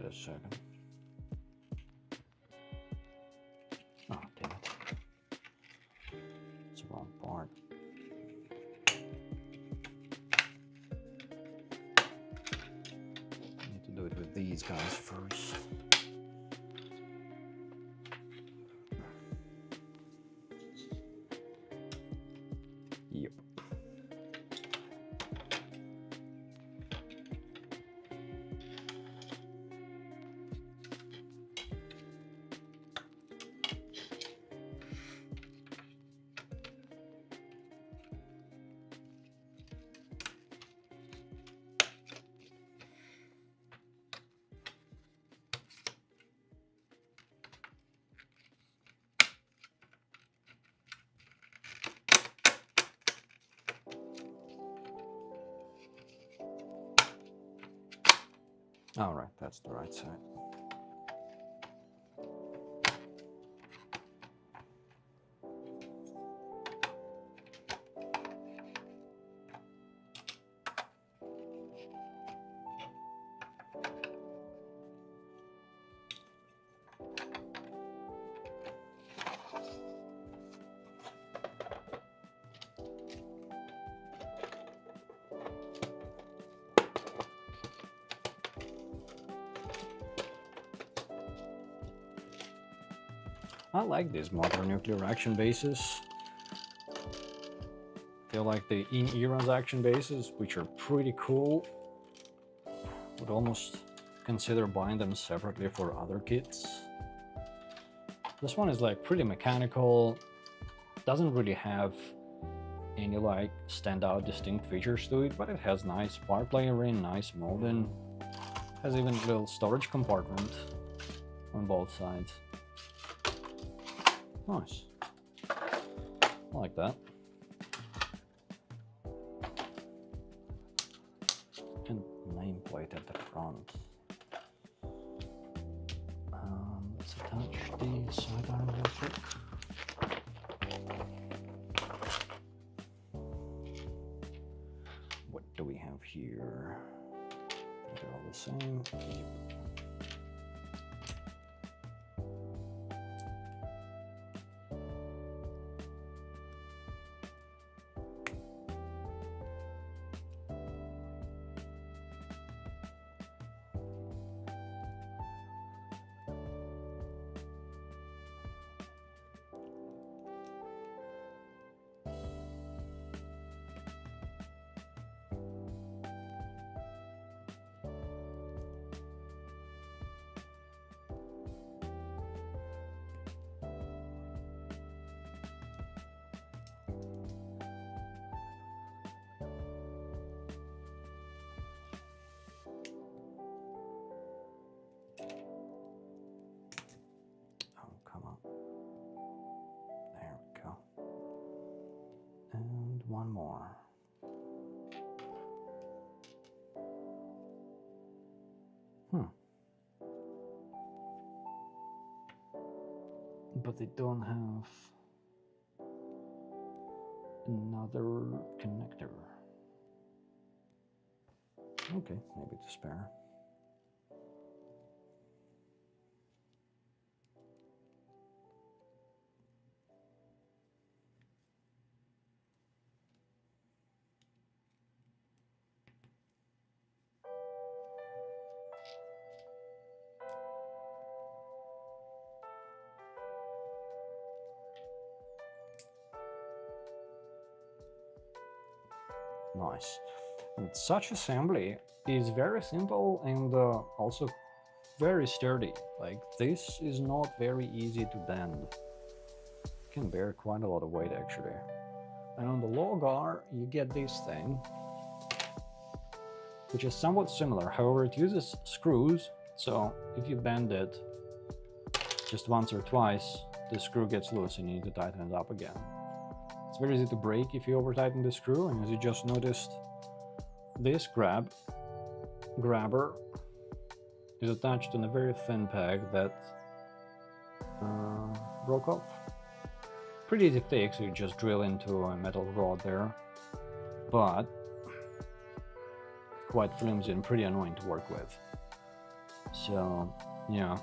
a second. Oh, damn it. It's the wrong part. I need to do it with these guys first. Yep. All right, that's the right side. I like these modern nuclear action bases. Feel like the in-eras action bases, which are pretty cool. Would almost consider buying them separately for other kits. This one is like pretty mechanical, doesn't really have any like standout distinct features to it, but it has nice part layering, nice molding, has even a little storage compartment on both sides. Nice. I like that. And nameplate at the front. Let's attach the sidearm real quick. What do we have here? They're all the same. One more. But they don't have another connector. Okay, maybe to spare. Nice. And such assembly is very simple and also very sturdy. Like, this is not very easy to bend. It can bear quite a lot of weight actually. And on the low guard you get this thing, which is somewhat similar. However, it uses screws, so if you bend it just once or twice, the screw gets loose and you need to tighten it up again. It's very easy to break if you over tighten the screw, and as you just noticed, this grabber is attached on a very thin peg that broke off. Pretty easy fix, you just drill into a metal rod there, but quite flimsy and pretty annoying to work with. So yeah,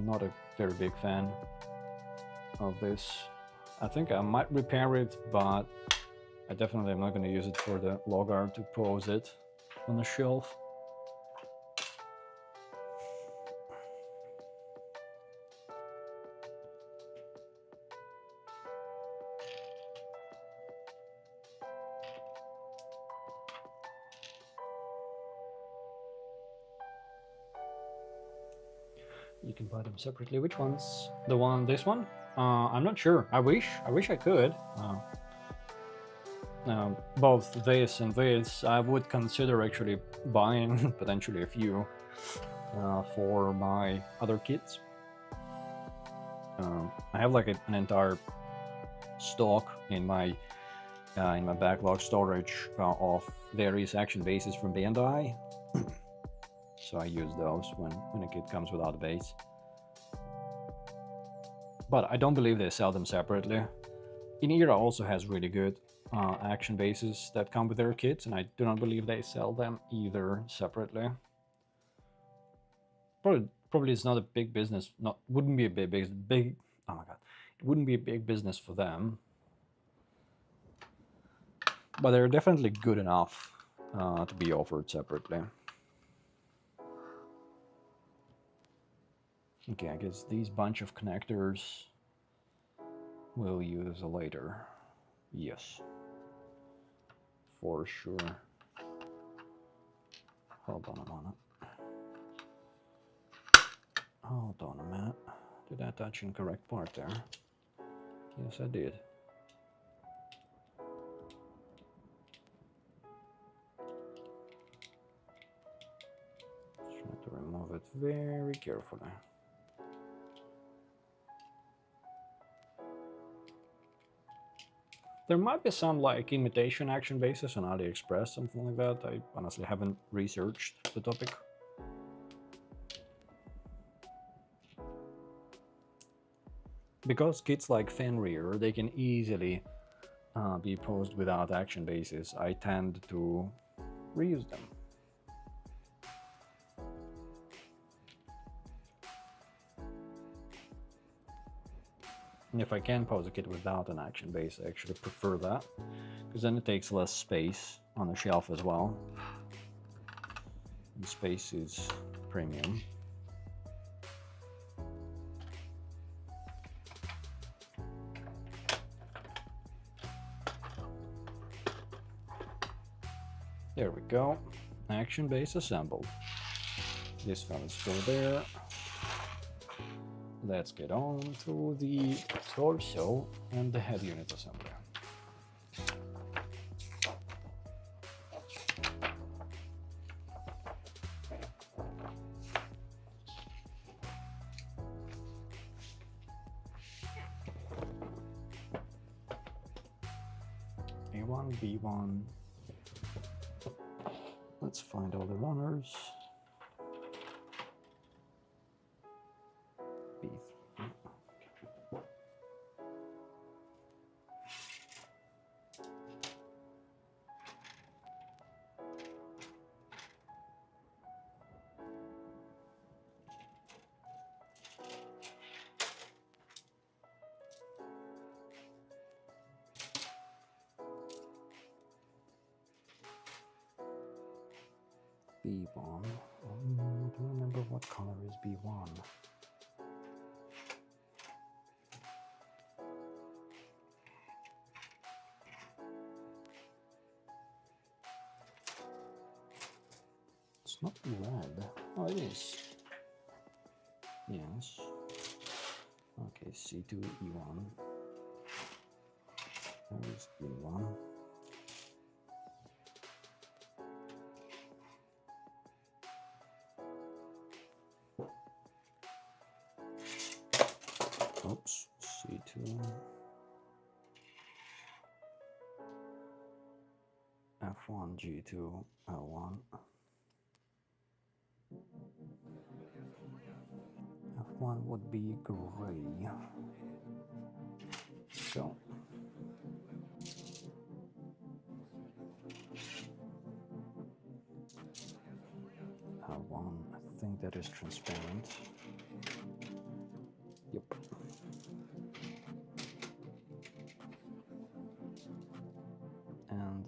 not a very big fan of this. I think I might repair it, but I definitely am not going to use it for the log art to pose it on the shelf. You can buy them separately. Which ones? The one, this one? I'm not sure. I wish I could. Both this and this, I would consider actually buying potentially a few for my other kits. I have like an entire stock in my backlog storage of various action bases from Bandai. So I use those when a kit comes without a base. But I don't believe they sell them separately. Inira also has really good action bases that come with their kits, and I do not believe they sell them either separately. Probably it's not a big business. Wouldn't be a big. Oh my god, it wouldn't be a big business for them. But they're definitely good enough to be offered separately. Okay, I guess these bunch of connectors we'll use later. Yes, for sure. Hold on a minute. Hold on a minute. Did I touch incorrect part there? Yes, I did. Try to remove it very carefully. There might be some like imitation action bases on AliExpress, something like that. I honestly haven't researched the topic. Because kits like Fenrir, they can easily be posed without action bases, I tend to reuse them. And if I can pose a kit without an action base, I actually prefer that, because then it takes less space on the shelf as well. And space is premium. There we go. Action base assembled. This fella's still there. Let's get on to the torso and the head unit assembly. A1, B1. Let's find all the runners. B1. I don't remember what color is B1. It's not red. Oh, it is. Yes. Okay, C2, E1. There is E1. Oops, C2. F1, G2, L1. F1 would be gray. So. L1, think that is transparent. Yep. And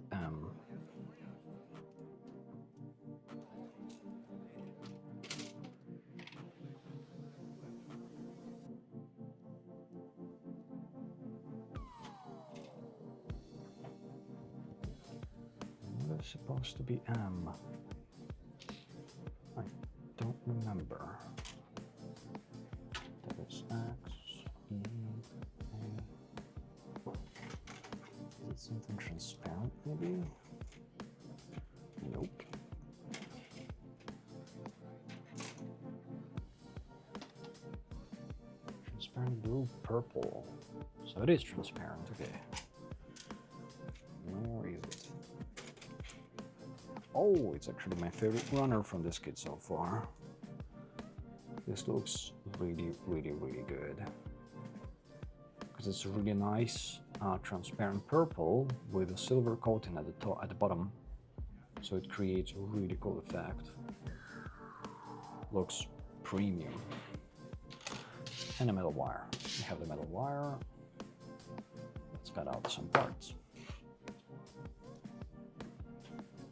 what is supposed to be M? I don't remember. That is X, E, A. Is it something transparent, maybe? Nope. Transparent blue, purple. So it is transparent, okay. Where is it? Oh, it's actually my favorite runner from this kit so far. This looks really, really, really good. Because it's a really nice transparent purple with a silver coating at the top, at the bottom. So it creates a really cool effect. Looks premium. And a metal wire. We have the metal wire. Let's cut out some parts.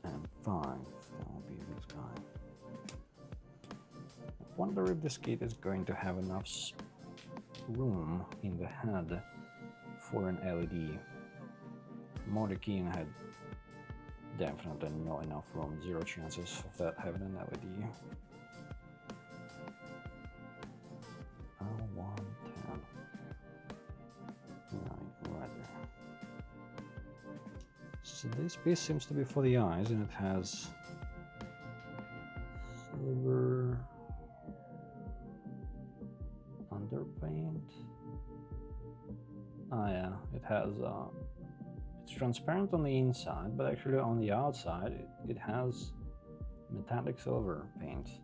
And 5, that will be this guy. I wonder if this kit is going to have enough room in the head for an LED. Modelkit had definitely not enough room, 0 chances of that having an LED. L110. Right there. So this piece seems to be for the eyes, and it has silver underpaint. Ah yeah, it has it's transparent on the inside, but actually on the outside it has metallic silver paint.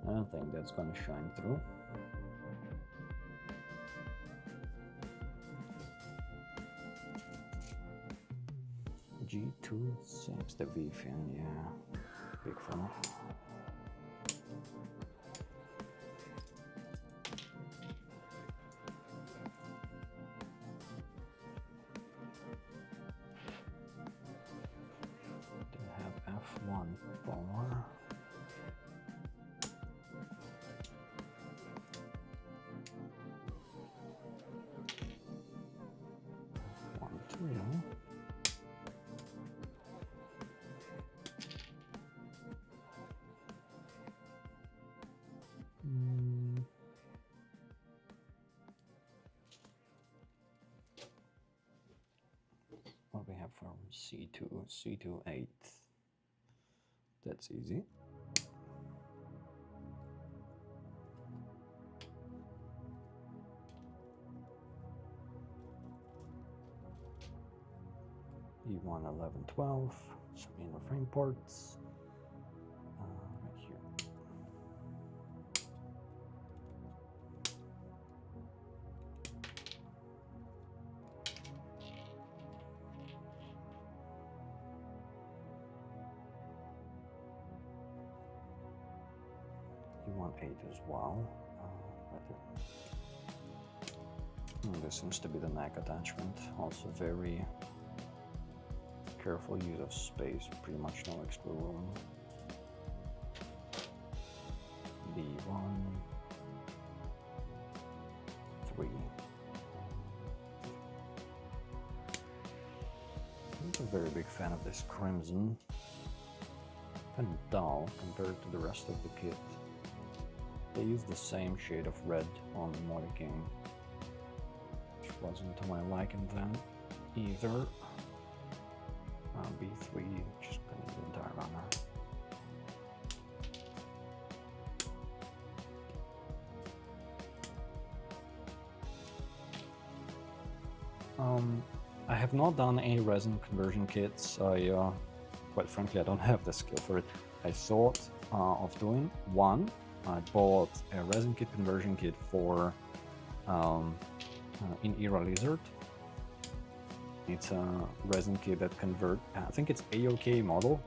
I don't think that's gonna shine through. G26, the V-fin, yeah, big fan. They have F1 4. F1 2. What we have from C2, 8. That's easy. E1, 11, 12. Some inner frame parts. Right here. E1, 8 as well. Right there. And this seems to be the neck attachment. Also very careful use of space, pretty much no extra room. B1, 3. I'm a very big fan of this crimson. Kind of dull compared to the rest of the kit. They use the same shade of red on the modelkit, which wasn't to my liking then either. B3, just gonna use the entire runner. I have not done any resin conversion kits. Quite frankly, I don't have the skill for it. I thought of doing one. I bought a resin kit conversion kit for in Era Lizard. It's a resin kit that convert. I think it's AOK model.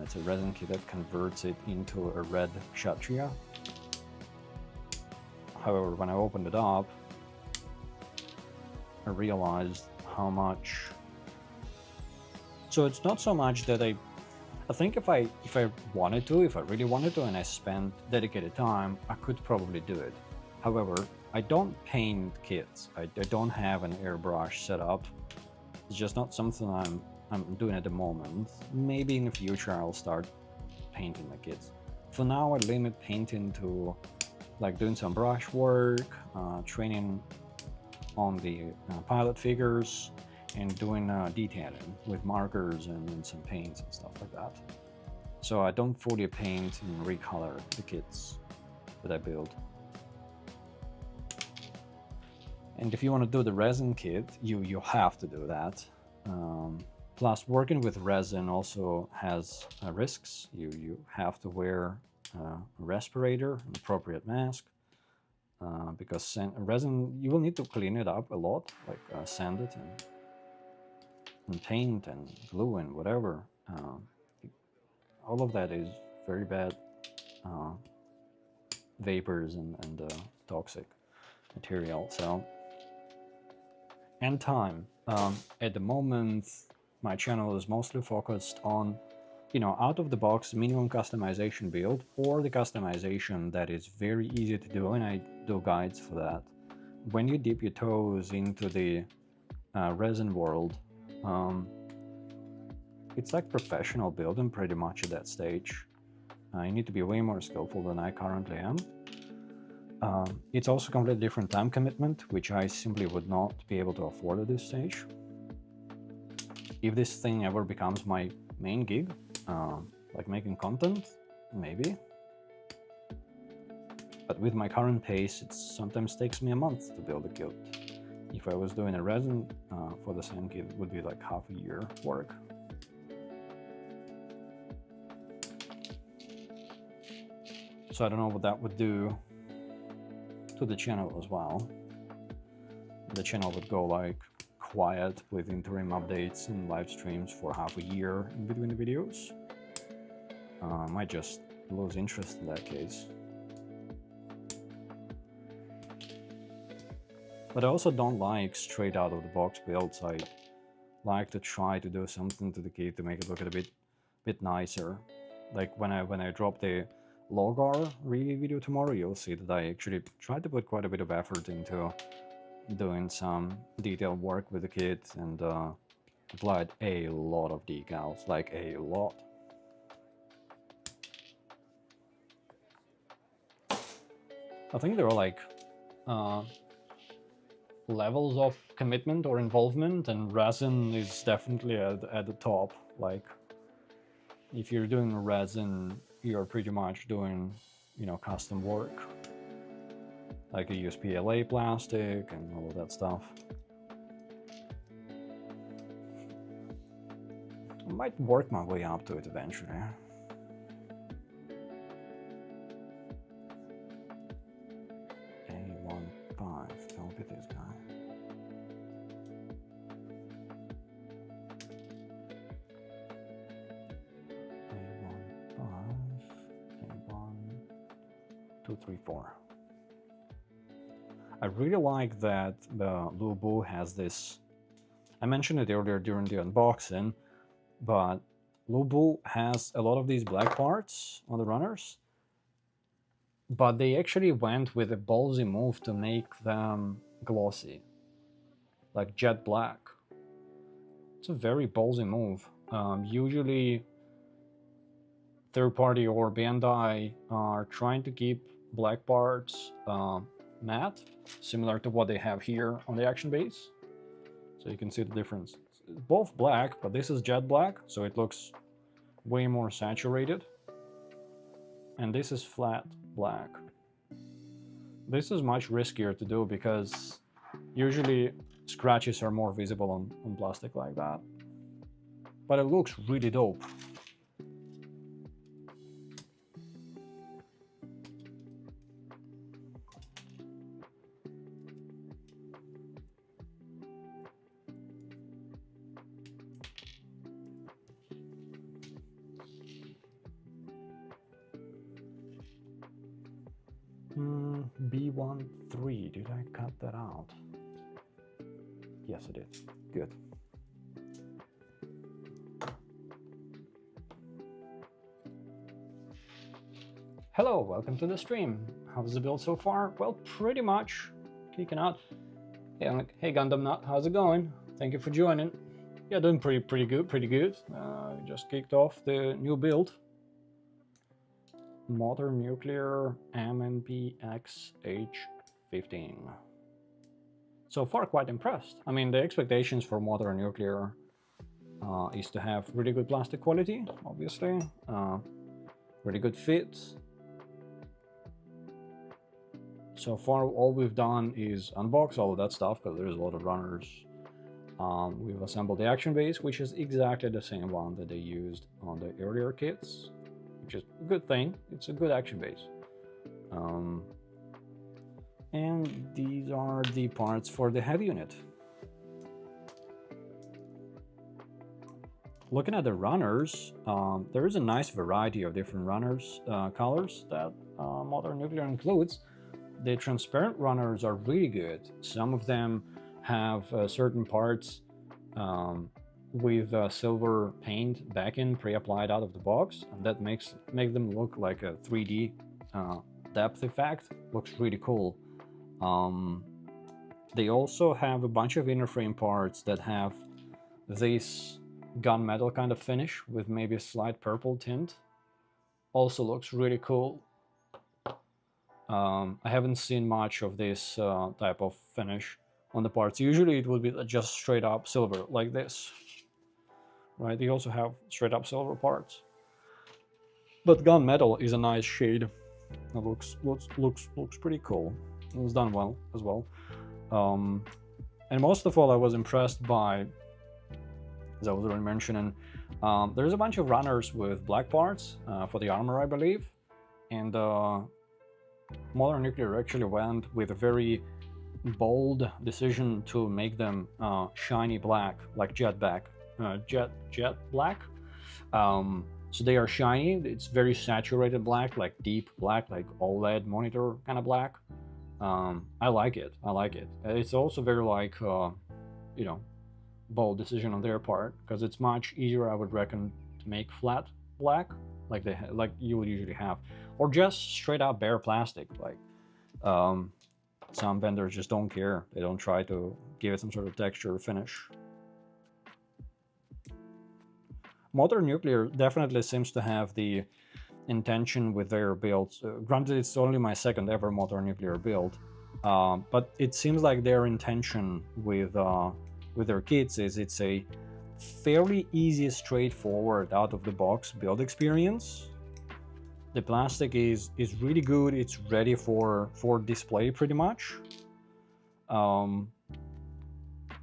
It's a resin kit that converts it into a red Kshatriya. However, when I opened it up, I realized how much. So it's not so much that I think if I wanted to, if I really wanted to, and I spent dedicated time, I could probably do it. However, I don't paint kits. I don't have an airbrush set up. It's just not something I'm doing at the moment. Maybe in the future I'll start painting my kits. For now, I limit painting to like doing some brush work, training on the pilot figures, and doing detailing with markers and some paints and stuff like that. So I don't fully paint and recolor the kits that I build. And if you want to do the resin kit, you have to do that. Plus, working with resin also has risks. You have to wear a respirator, an appropriate mask, because resin, you will need to clean it up a lot, like sand it and paint and glue and whatever. All of that is very bad vapors and toxic material. So, and time. At the moment, my channel is mostly focused on, out of the box minimum customization build, or the customization that is very easy to do, and I do guides for that. When you dip your toes into the resin world, it's like professional building pretty much at that stage. You need to be way more skillful than I currently am. It's also a completely different time commitment, which I simply would not be able to afford at this stage. If this thing ever becomes my main gig, like making content, maybe. But with my current pace, it sometimes takes me a month to build a kit. If I was doing a resin for the same kit, it would be like half a year work. So I don't know what that would do to the channel as well. The channel would go like quiet with interim updates and live streams for half a year in between the videos. I might just lose interest in that case. But I also don't like straight out of the box builds. I like to try to do something to the kit to make it look a bit nicer. Like when I drop the Logar review video tomorrow, you'll see that I actually tried to put quite a bit of effort into doing some detailed work with the kit and applied a lot of decals, like a lot. I think there are like levels of commitment or involvement, and resin is definitely at the top. Like if you're doing resin, you're pretty much doing, custom work. Like I use PLA plastic and all of that stuff. I might work my way up to it eventually. A15, don't be this guy. A15, 234. I really like that the Lubu has this. I mentioned it earlier during the unboxing, but Lubu has a lot of these black parts on the runners, but they actually went with a ballsy move to make them glossy, like jet black. It's a very ballsy move. Usually, third party or Bandai are trying to keep black parts matte, similar to what they have here on the action base. So you can see the difference. It's both black, but this is jet black, so it looks way more saturated. And this is flat black. This is much riskier to do because usually scratches are more visible on plastic like that. But it looks really dope. B13, did I cut that out? Yes, I did. Good. Hello, welcome to the stream. How's the build so far? Well, pretty much kicking out. Hey Gundam Nut, how's it going? Thank you for joining. Yeah, doing pretty good. Just kicked off the new build. Modern Nuclear MNP XH-15. So far, quite impressed. I mean, the expectations for Modern Nuclear is to have really good plastic quality, obviously. Really good fit. So far, all we've done is unbox all of that stuff, because there's a lot of runners. We've assembled the action base, which is exactly the same one that they used on the earlier kits, which is a good thing. It's a good action base. And these are the parts for the head unit. Looking at the runners, there is a nice variety of different runners colors that Modern Nuclear includes. The transparent runners are really good. Some of them have certain parts with silver paint backing pre-applied out of the box, and that make them look like a 3D depth effect. Looks really cool. They also have a bunch of inner frame parts that have this gunmetal kind of finish with maybe a slight purple tint. Also looks really cool. I haven't seen much of this type of finish on the parts. Usually it would be just straight up silver like this, right? They also have straight up silver parts, but gunmetal is a nice shade. It looks pretty cool. It was done well as well. And most of all, I was impressed by, as I was already mentioning, there's a bunch of runners with black parts for the armor, I believe, and Modern Nuclear actually went with a very bold decision to make them shiny black, like jet black. So they are shiny. It's very saturated black, like deep black, like OLED monitor kind of black. I like it. It's also very like you know, bold decision on their part, because it's much easier, I would reckon, to make flat black like you would usually have, or just straight up bare plastic. Like some vendors just don't care. They don't try to give it some sort of texture or finish. Modern Nuclear definitely seems to have the intention with their builds. Granted, it's only my second ever Modern Nuclear build, but it seems like their intention with their kits is it's a fairly easy, straightforward, out-of-the-box build experience. The plastic is really good. It's ready for display pretty much.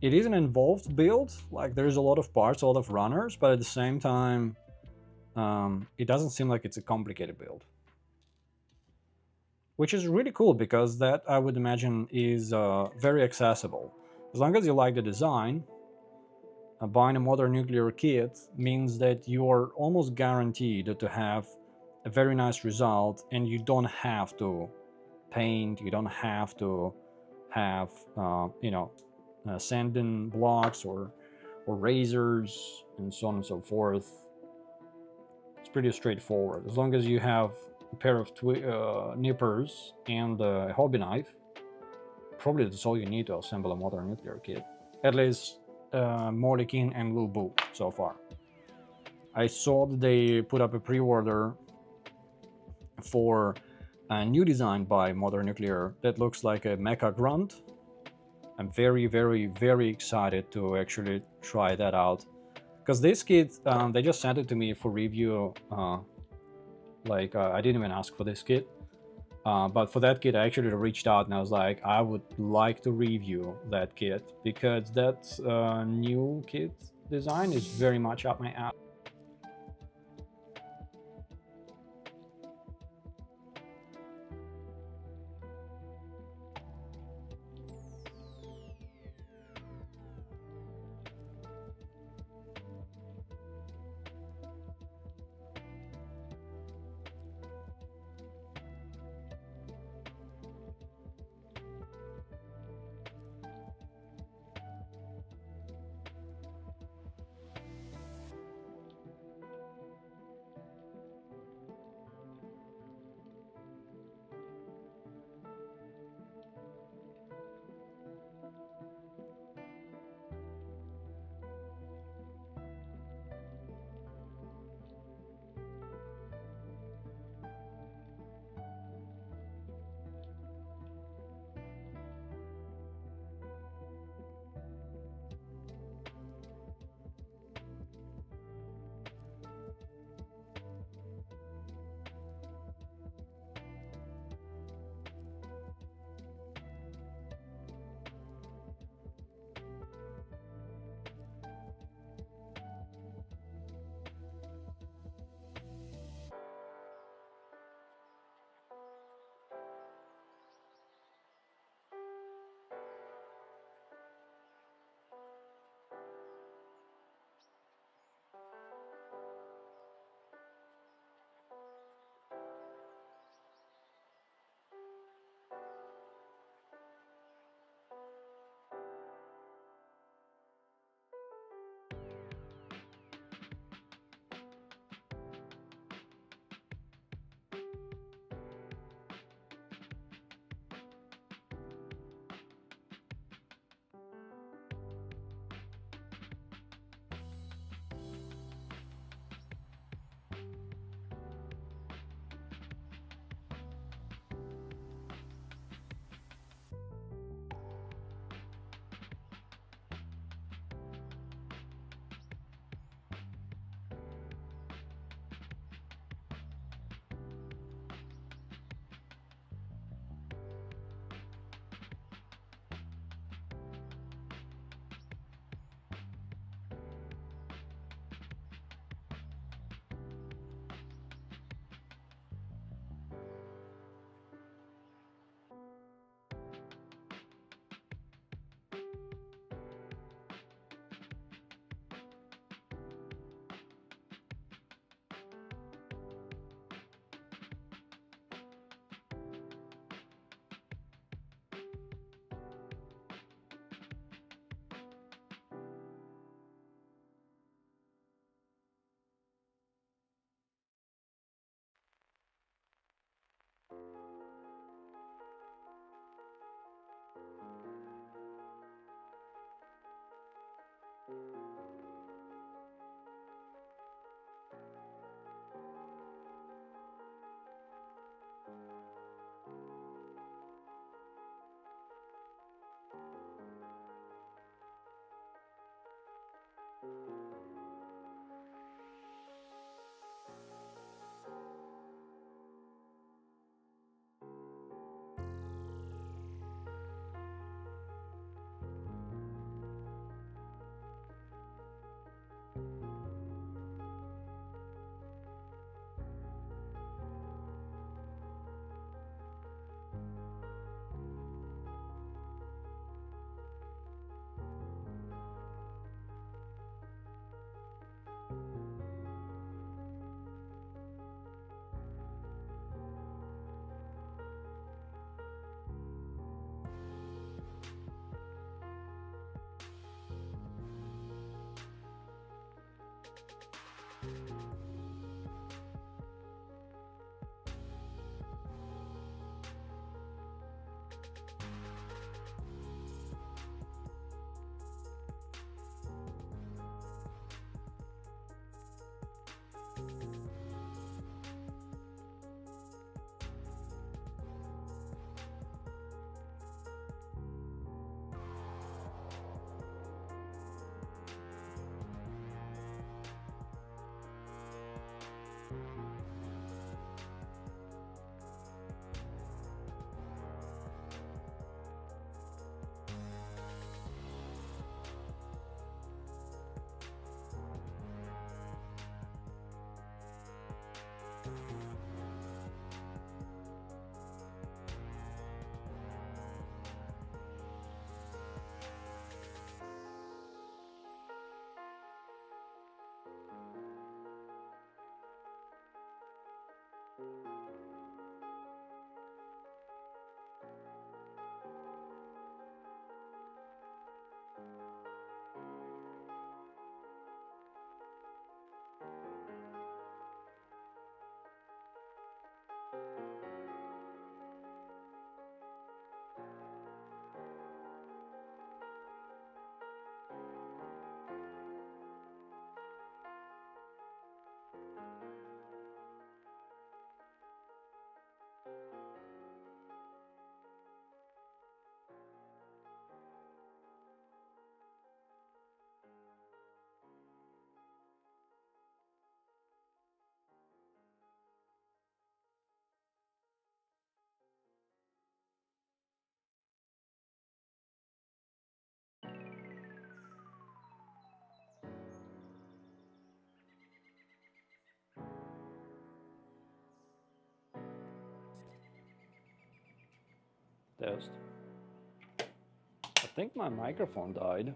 It is an involved build. Like, there's a lot of parts, a lot of runners, but at the same time, it doesn't seem like it's a complicated build, which is really cool, because that, I would imagine, is very accessible. As long as you like the design, buying a Modern Nuclear kit means that you are almost guaranteed to have a very nice result, and you don't have to paint, you don't have to have sanding blocks or razors and so on and so forth. It's pretty straightforward. As long as you have a pair of nippers and a hobby knife, probably that's all you need to assemble a Modern Nuclear kit. At least Modelkit and Lil Boo so far. I saw that they put up a pre-order for a new design by Modern Nuclear that looks like a mecha grunt. I'm very excited to actually try that out, because this kit, they just sent it to me for review. I didn't even ask for this kit, but for that kit I actually reached out and I was like, I would like to review that kit, because that new kit design is very much up my alley. Test. I think my microphone died.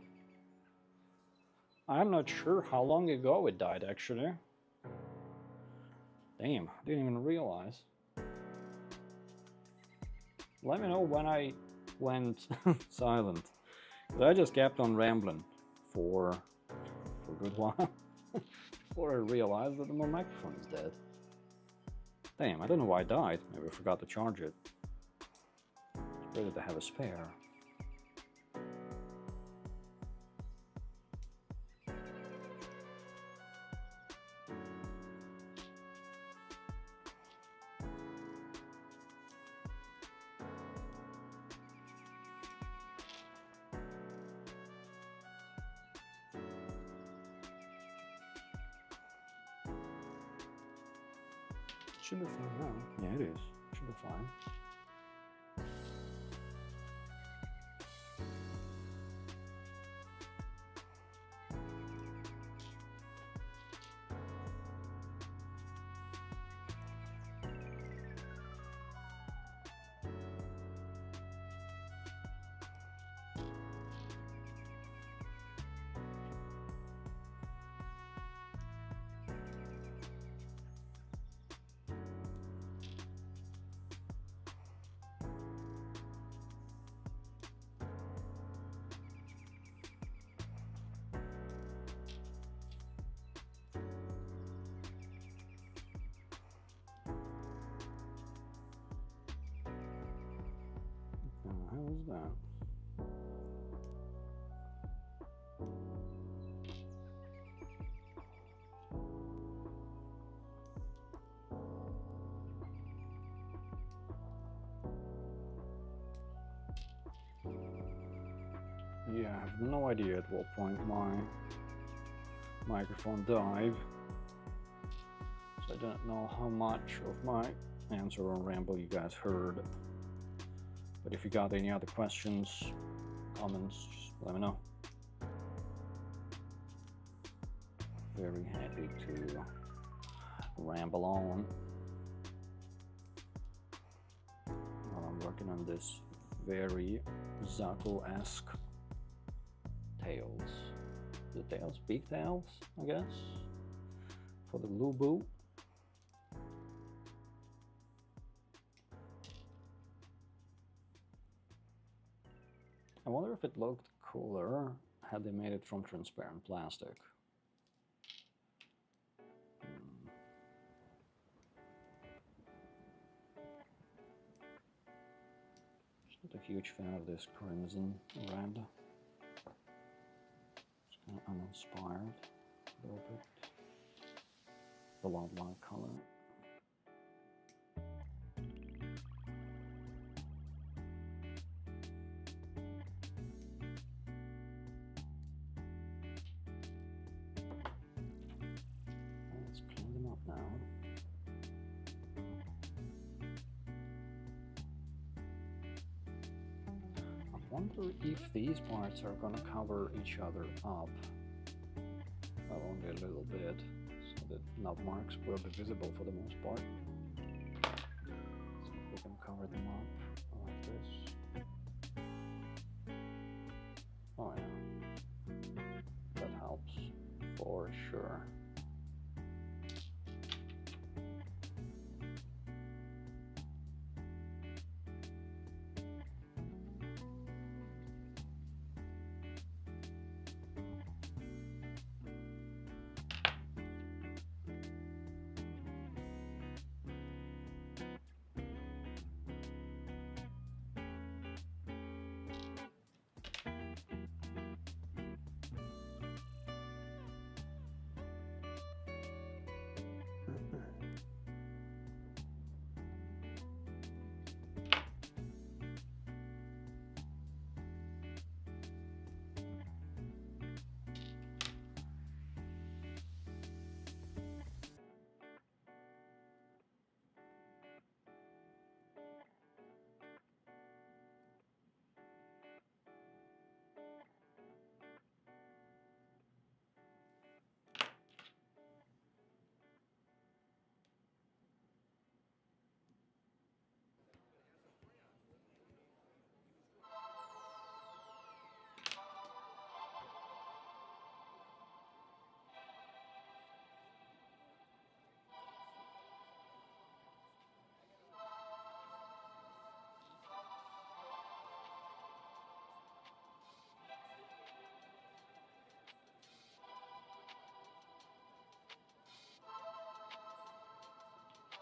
I'm not sure how long ago it died, actually. Damn, I didn't even realize. Let me know when I went silent. But I just kept on rambling for a good while before I realized that my microphone is dead. Damn, I don't know why it died. Maybe I forgot to charge it. It's better to have a spare. Should be fine now. Yeah, it is. Should be fine. How was that? Yeah, I have no idea at what point my microphone died. So I don't know how much of my answer or ramble you guys heard. But if you got any other questions, comments, just let me know. Very happy to ramble on while I'm working on this very Zaku-esque tails. The tails, big tails, I guess, for the Lubu. I wonder if it looked cooler had they made it from transparent plastic. Just not a huge fan of this crimson red. It's kind of uninspired a little bit. The wildlife color. Let's clean them up now. I wonder if these parts are gonna cover each other up. Well, only a little bit, so that knob marks will be visible for the most part. So we can cover them up like this. Oh yeah, that helps for sure.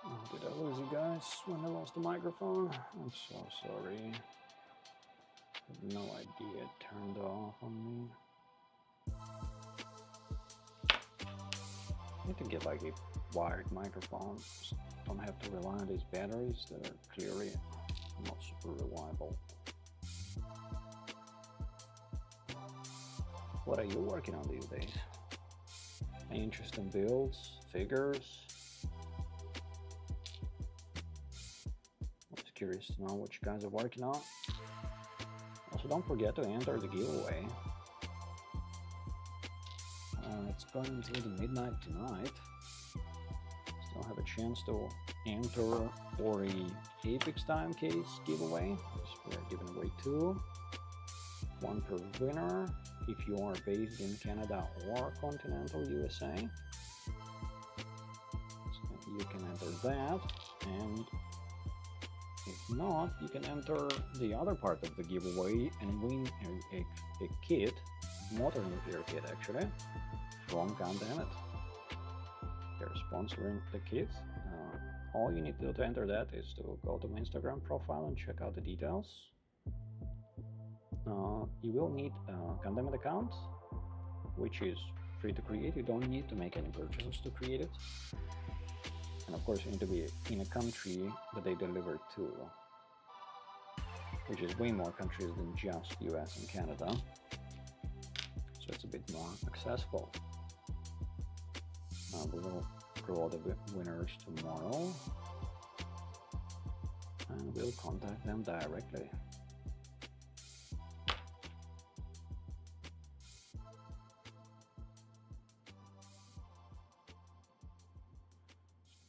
Oh, did I lose you guys when I lost the microphone? I'm so sorry. I have no idea it turned off on me. I need to get like a wired microphone. Don't have to rely on these batteries that are clearly not super reliable. What are you working on these days? Any interesting builds, figures? I'm just curious to know what you guys are working on. Also, don't forget to enter the giveaway. It's going until the midnight tonight. Still have a chance to enter for a Apex Time case giveaway. We're giving away 2, 1 per winner. If you are based in Canada or continental USA, so you can enter that, and if not, you can enter the other part of the giveaway and win a kit, modern nuclear kit actually, from Gundam It. They're sponsoring the kit. All you need to do to enter that is to go to my Instagram profile and check out the details. You will need a Gundam It account, which is free to create. You don't need to make any purchases to create it. And of course, you need to be in a country that they deliver to, which is way more countries than just US and Canada. So it's a bit more accessible. We will draw the winners tomorrow, and we'll contact them directly.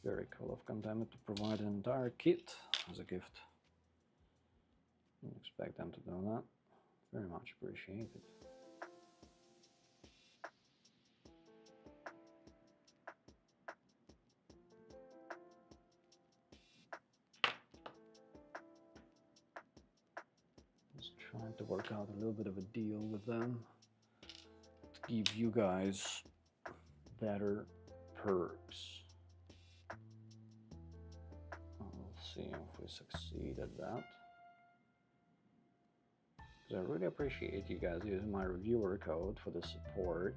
Very cool of Gundam It to provide an entire kit as a gift. Didn't expect them to do that. Very much appreciated. Just trying to work out a little bit of a deal with them to give you guys better perks. See if we succeed at that, because I really appreciate you guys using my reviewer code for the support,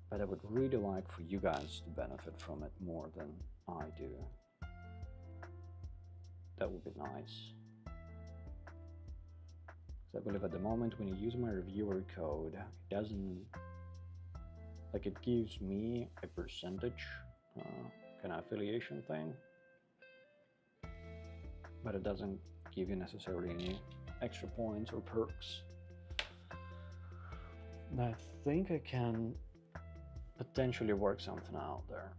but I would really like for you guys to benefit from it more than I do. That would be nice, because I believe at the moment when you use my reviewer code, it doesn't, like, it gives me a percentage kind of affiliation thing, but it doesn't give you necessarily any extra points or perks. And I think I can potentially work something out there.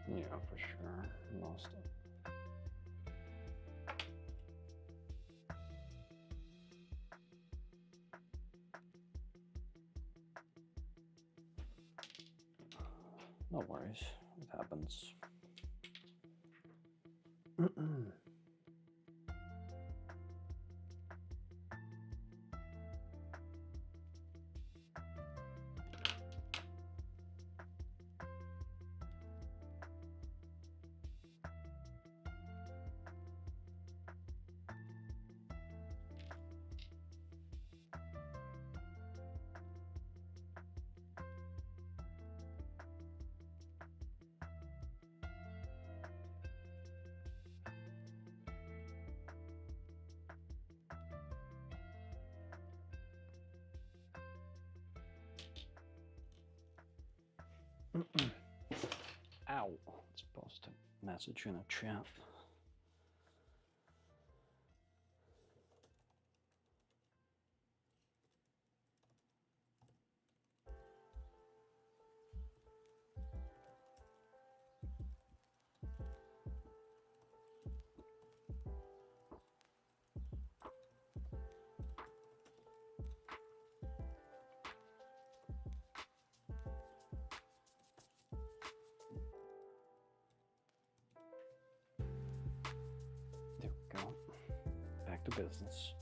Yeah, for sure. Lost it. No worries, it happens. Ow, let's post a message in a chat. to business.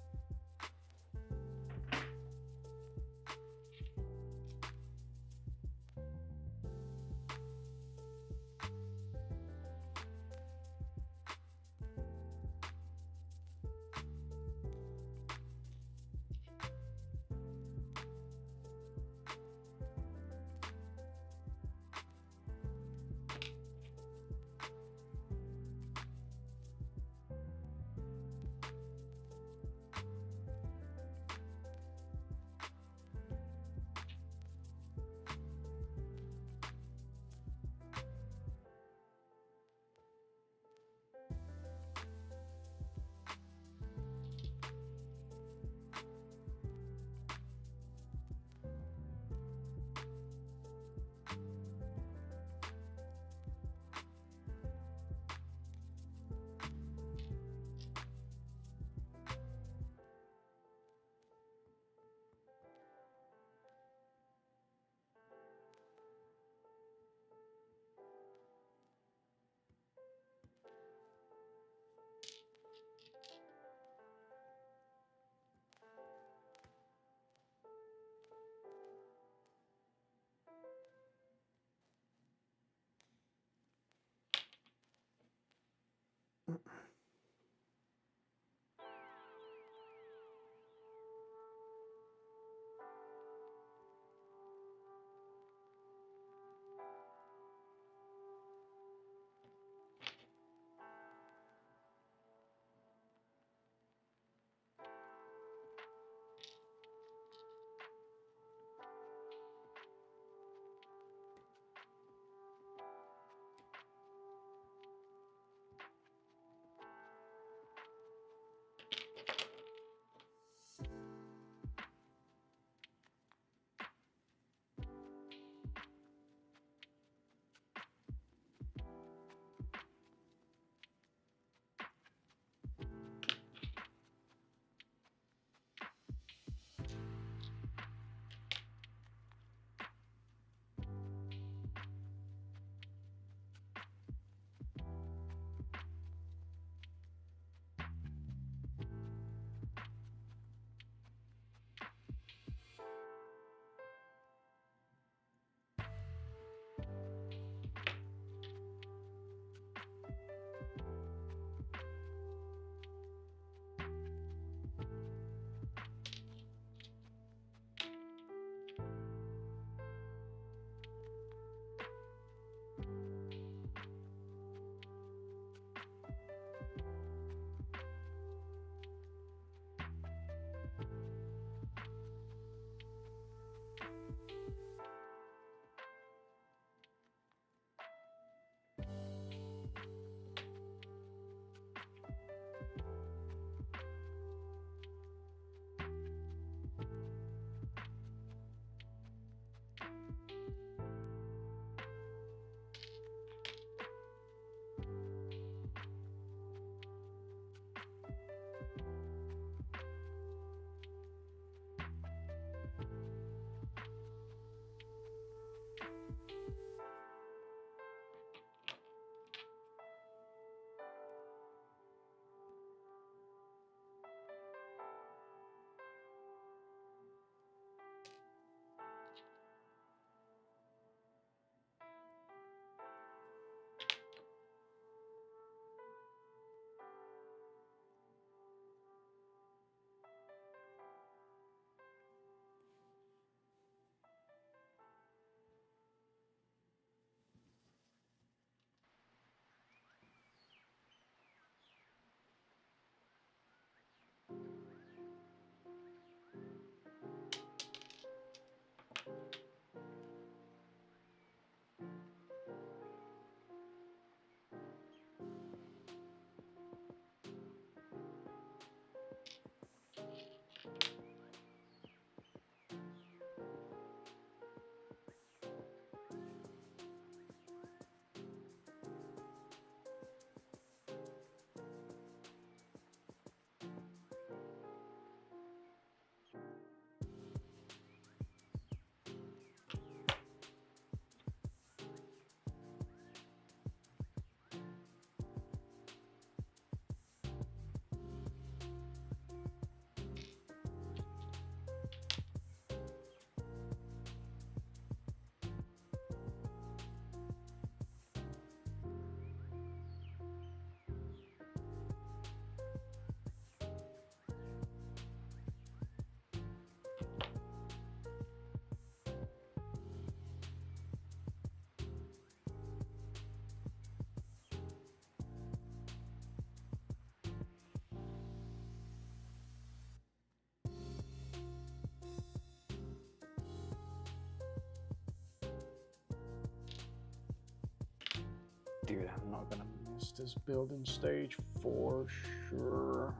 Dude, I'm not gonna miss this building stage for sure.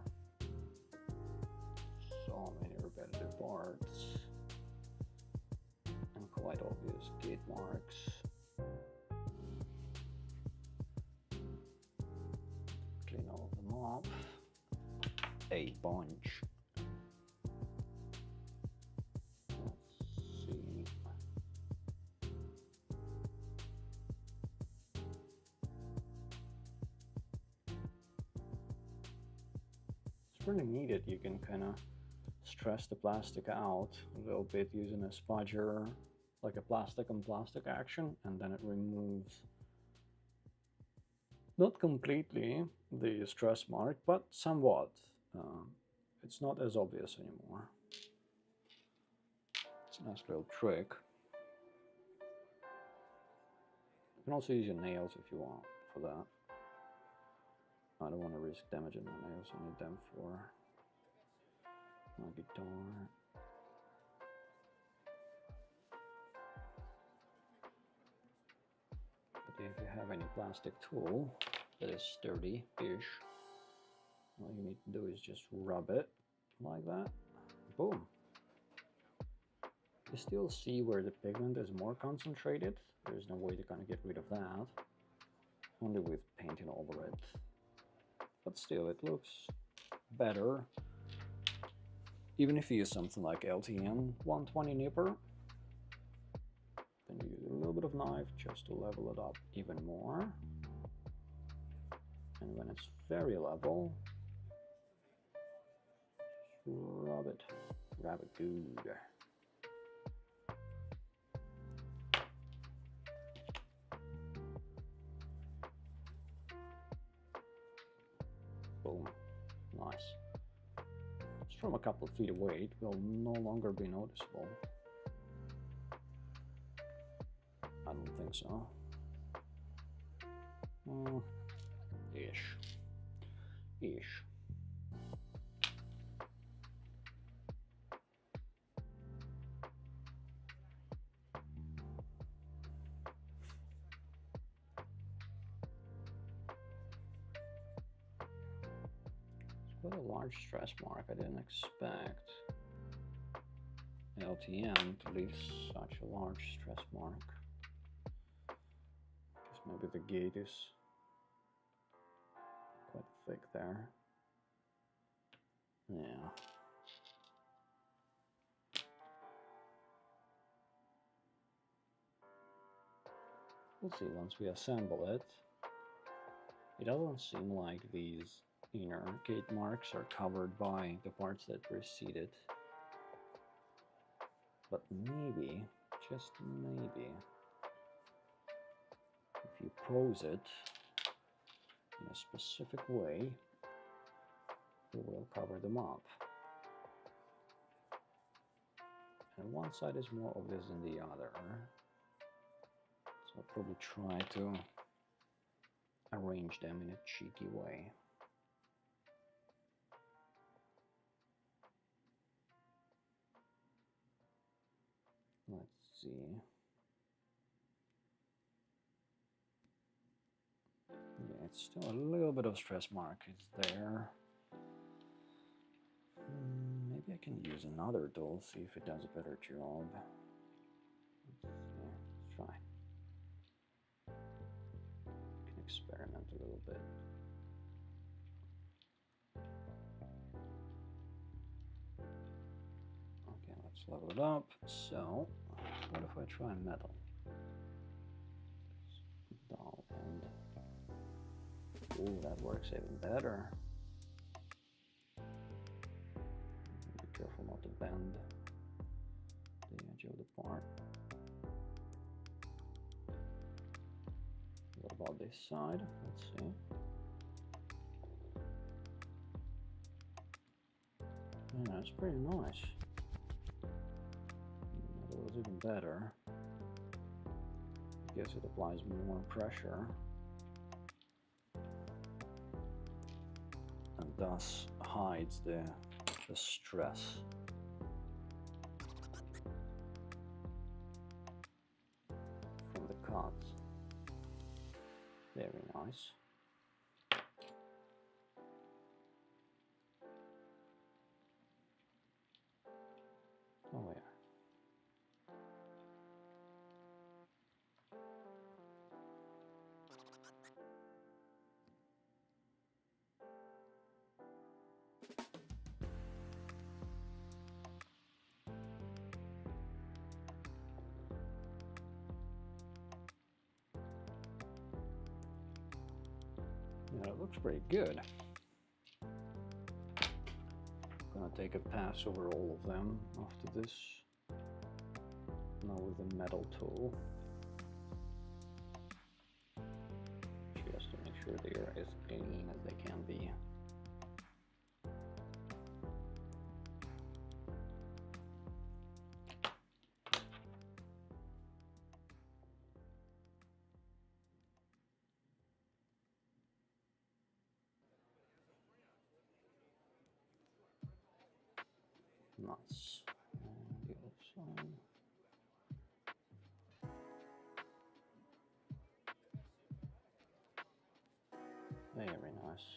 So many repetitive parts and quite obvious gate marks. Clean all of them up. A bunch. Let's see. It's pretty neat that you can kind of stress the plastic out a little bit using a spudger, like a plastic on plastic action, and then it removes not completely the stress mark, but somewhat. It's not as obvious anymore. It's a nice little trick. You can also use your nails if you want for that. I don't want to risk damaging my nails. I need them for my guitar. But if you have any plastic tool that is sturdy-ish, all you need to do is just rub it like that. Boom. You still see where the pigment is more concentrated. There's no way to kind of get rid of that. Only with painting over it. But still, it looks better. Even if you use something like LTM 120 nipper, then you use a little bit of knife just to level it up even more. And when it's very level, just rub it good. Boom, nice. Just from a couple of feet away, it will no longer be noticeable. I don't think so. Ish. It's quite a large stress mark. I didn't expect LTM to leave such a large stress mark. Guess maybe the gate is quite thick there. Yeah. We'll see once we assemble it. It doesn't seem like these inner gate marks are covered by the parts that precede it. But maybe, just maybe, if you pose it in a specific way, it will cover them up. And one side is more obvious than the other. So I'll probably try to arrange them in a cheeky way. Let's see. Yeah, it's still a little bit of stress mark. It's there. Maybe I can use another tool, see if it does a better job. Let's try. I can experiment a little bit. Okay, let's level it up. So, what if I try metal? Dull end. Ooh, that works even better. Be careful not to bend the edge of the part. What about this side? Let's see. Yeah, that's pretty nice. That was even better. I guess it applies more pressure and thus hides the stress. From the cut. Very nice. Oh yeah. Yeah, it looks pretty good. Gonna take a pass over all of them after this. Now with the metal tool. Just to make sure they are as clean as they can be. Nice. And the other side. Very nice.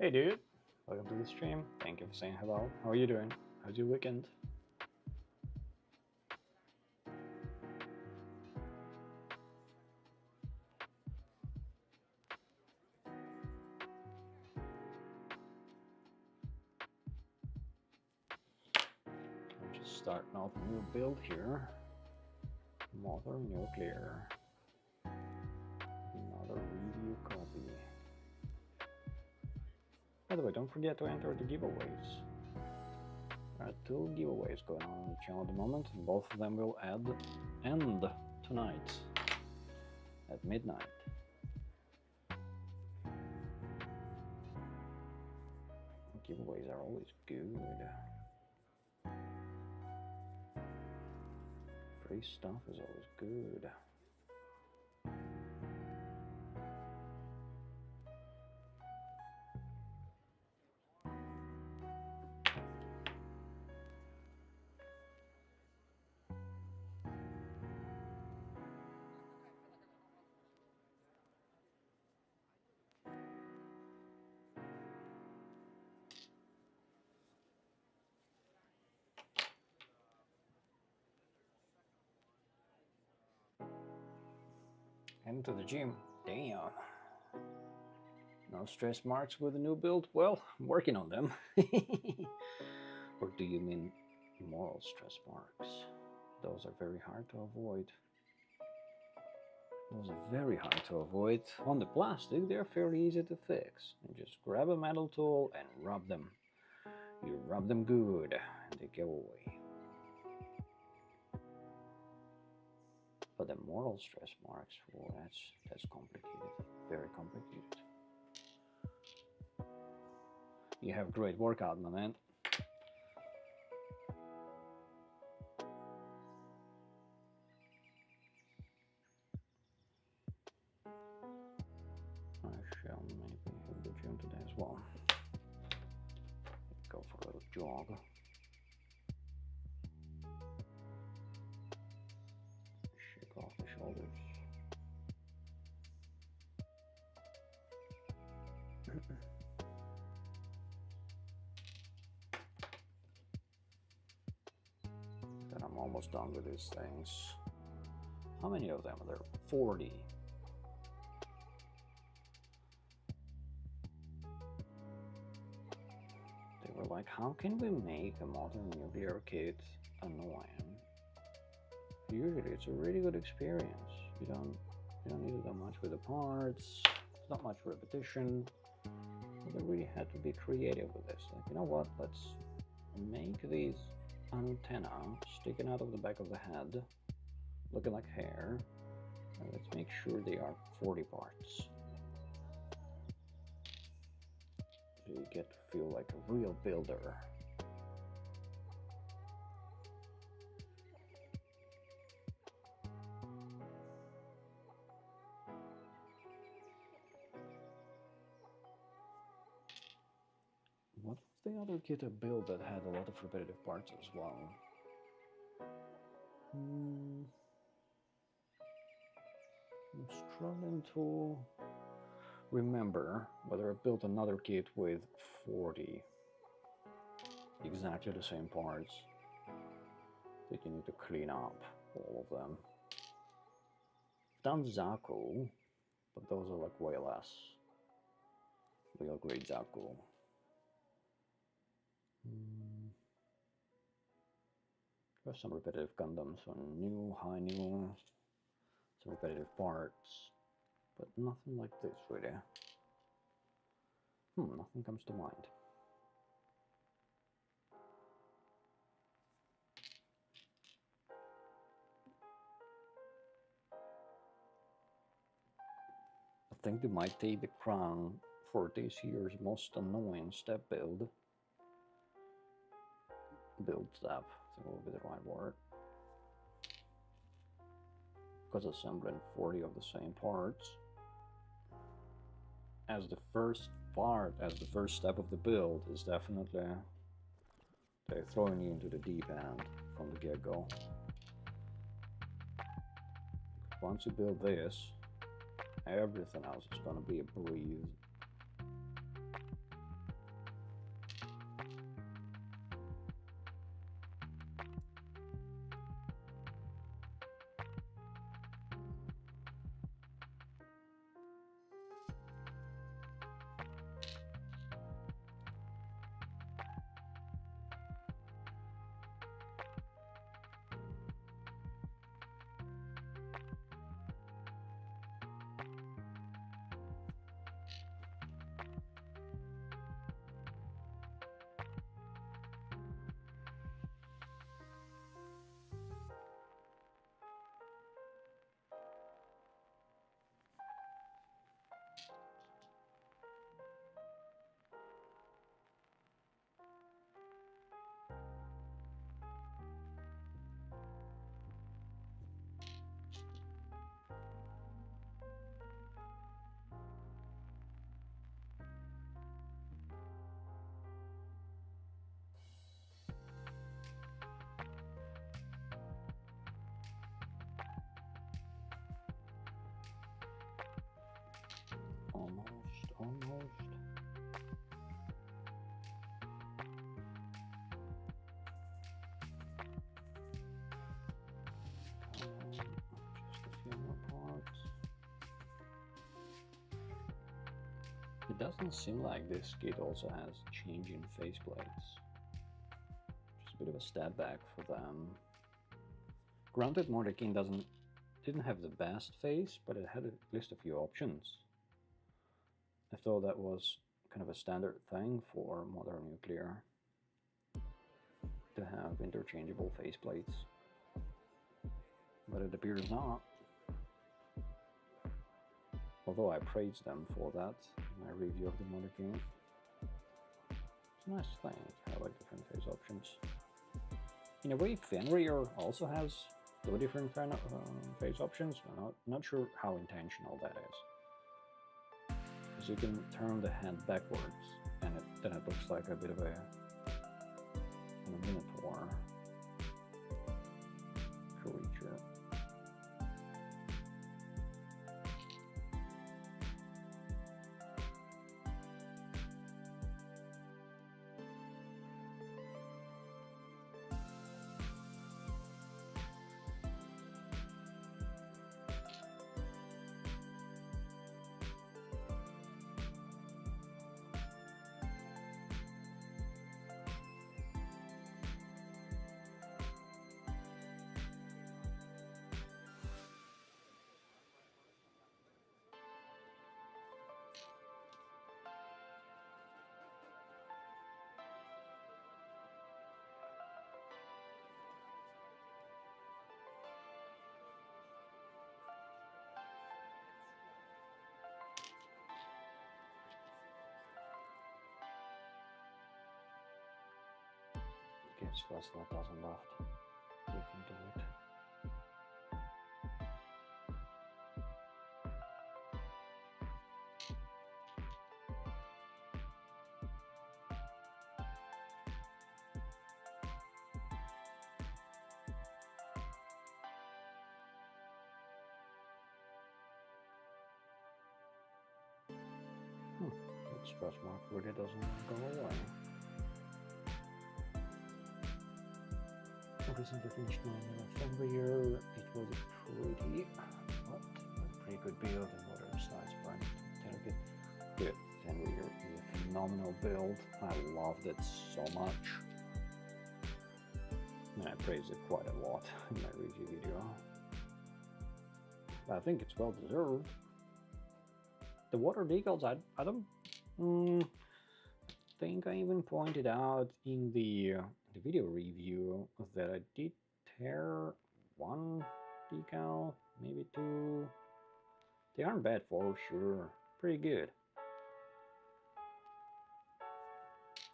Hey dude, welcome to the stream. Thank you for saying hello. How are you doing? How's your weekend? I'm just starting off a new build here. Modern nuclear. Another review copy. By the way, don't forget to enter the giveaways. There are 2 giveaways going on the channel at the moment, and both of them will end tonight at midnight. Giveaways are always good. Free stuff is always good. Heading to the gym. Damn. No stretch marks with the new build? Well, I'm working on them. Or do you mean moral stretch marks? Those are very hard to avoid. Those are very hard to avoid. On the plastic, they're fairly easy to fix. You just grab a metal tool and rub them. You rub them good, and they go away. But the moral stress marks, well, that's complicated, very complicated. You have a great workout, my man. I shall maybe hit the gym today as well. Go for a little jog. Shake off the shoulders. almost done with these things. How many of them are there? 40. They were like, how can we make a modern nuclear kit annoying? Usually it's a really good experience. You don't need to do much with the parts. It's not much repetition. But they really had to be creative with this. Like, you know what? Let's make these antenna sticking out of the back of the head, looking like hair. And let's make sure they are 40 parts. So you get to feel like a real builder. What was the other kit I built that had a lot of repetitive parts as well? I'm struggling to remember whether I built another kit with 40 exactly the same parts that you need to clean up all of them. I've done Zaku, but those are like way less. Real great Zaku. There's some repetitive Gundams on new, high new, some repetitive parts, but nothing like this really. Nothing comes to mind. I think they might take the crown for this year's most annoying step build. Build step, I think will be the right word. Because assembling 40 of the same parts as the first part, as the first step of the build, is definitely they're throwing you into the deep end from the get-go. Once you build this, everything else is going to be a breeze. Almost. Just a few more parts. It doesn't seem like this kit also has changing faceplates. Just a bit of a step back for them. Granted, modelkit didn't have the best face, but it had at least a few options. I thought that was kind of a standard thing for modern nuclear to have interchangeable faceplates, but it appears not. Although I praised them for that in my review of the modelkit. It's a nice thing to have like different face options. In a way, Fenrir also has 2 different face options. I'm not sure how intentional that is. Because you can turn the head backwards, and then it looks like a bit of a minotaur creature. it's less than 1,000 left. We can do it. That stretch mark really doesn't go away. Recently finished my assembly year. It was a pretty good build, and water size point 10 bit. 10 year is a phenomenal build. I loved it so much, and I praised it quite a lot in my review video. But I think it's well deserved. The water decals, I don't think I even pointed out in the video review that I did tear one decal, maybe two. They aren't bad for sure, pretty good.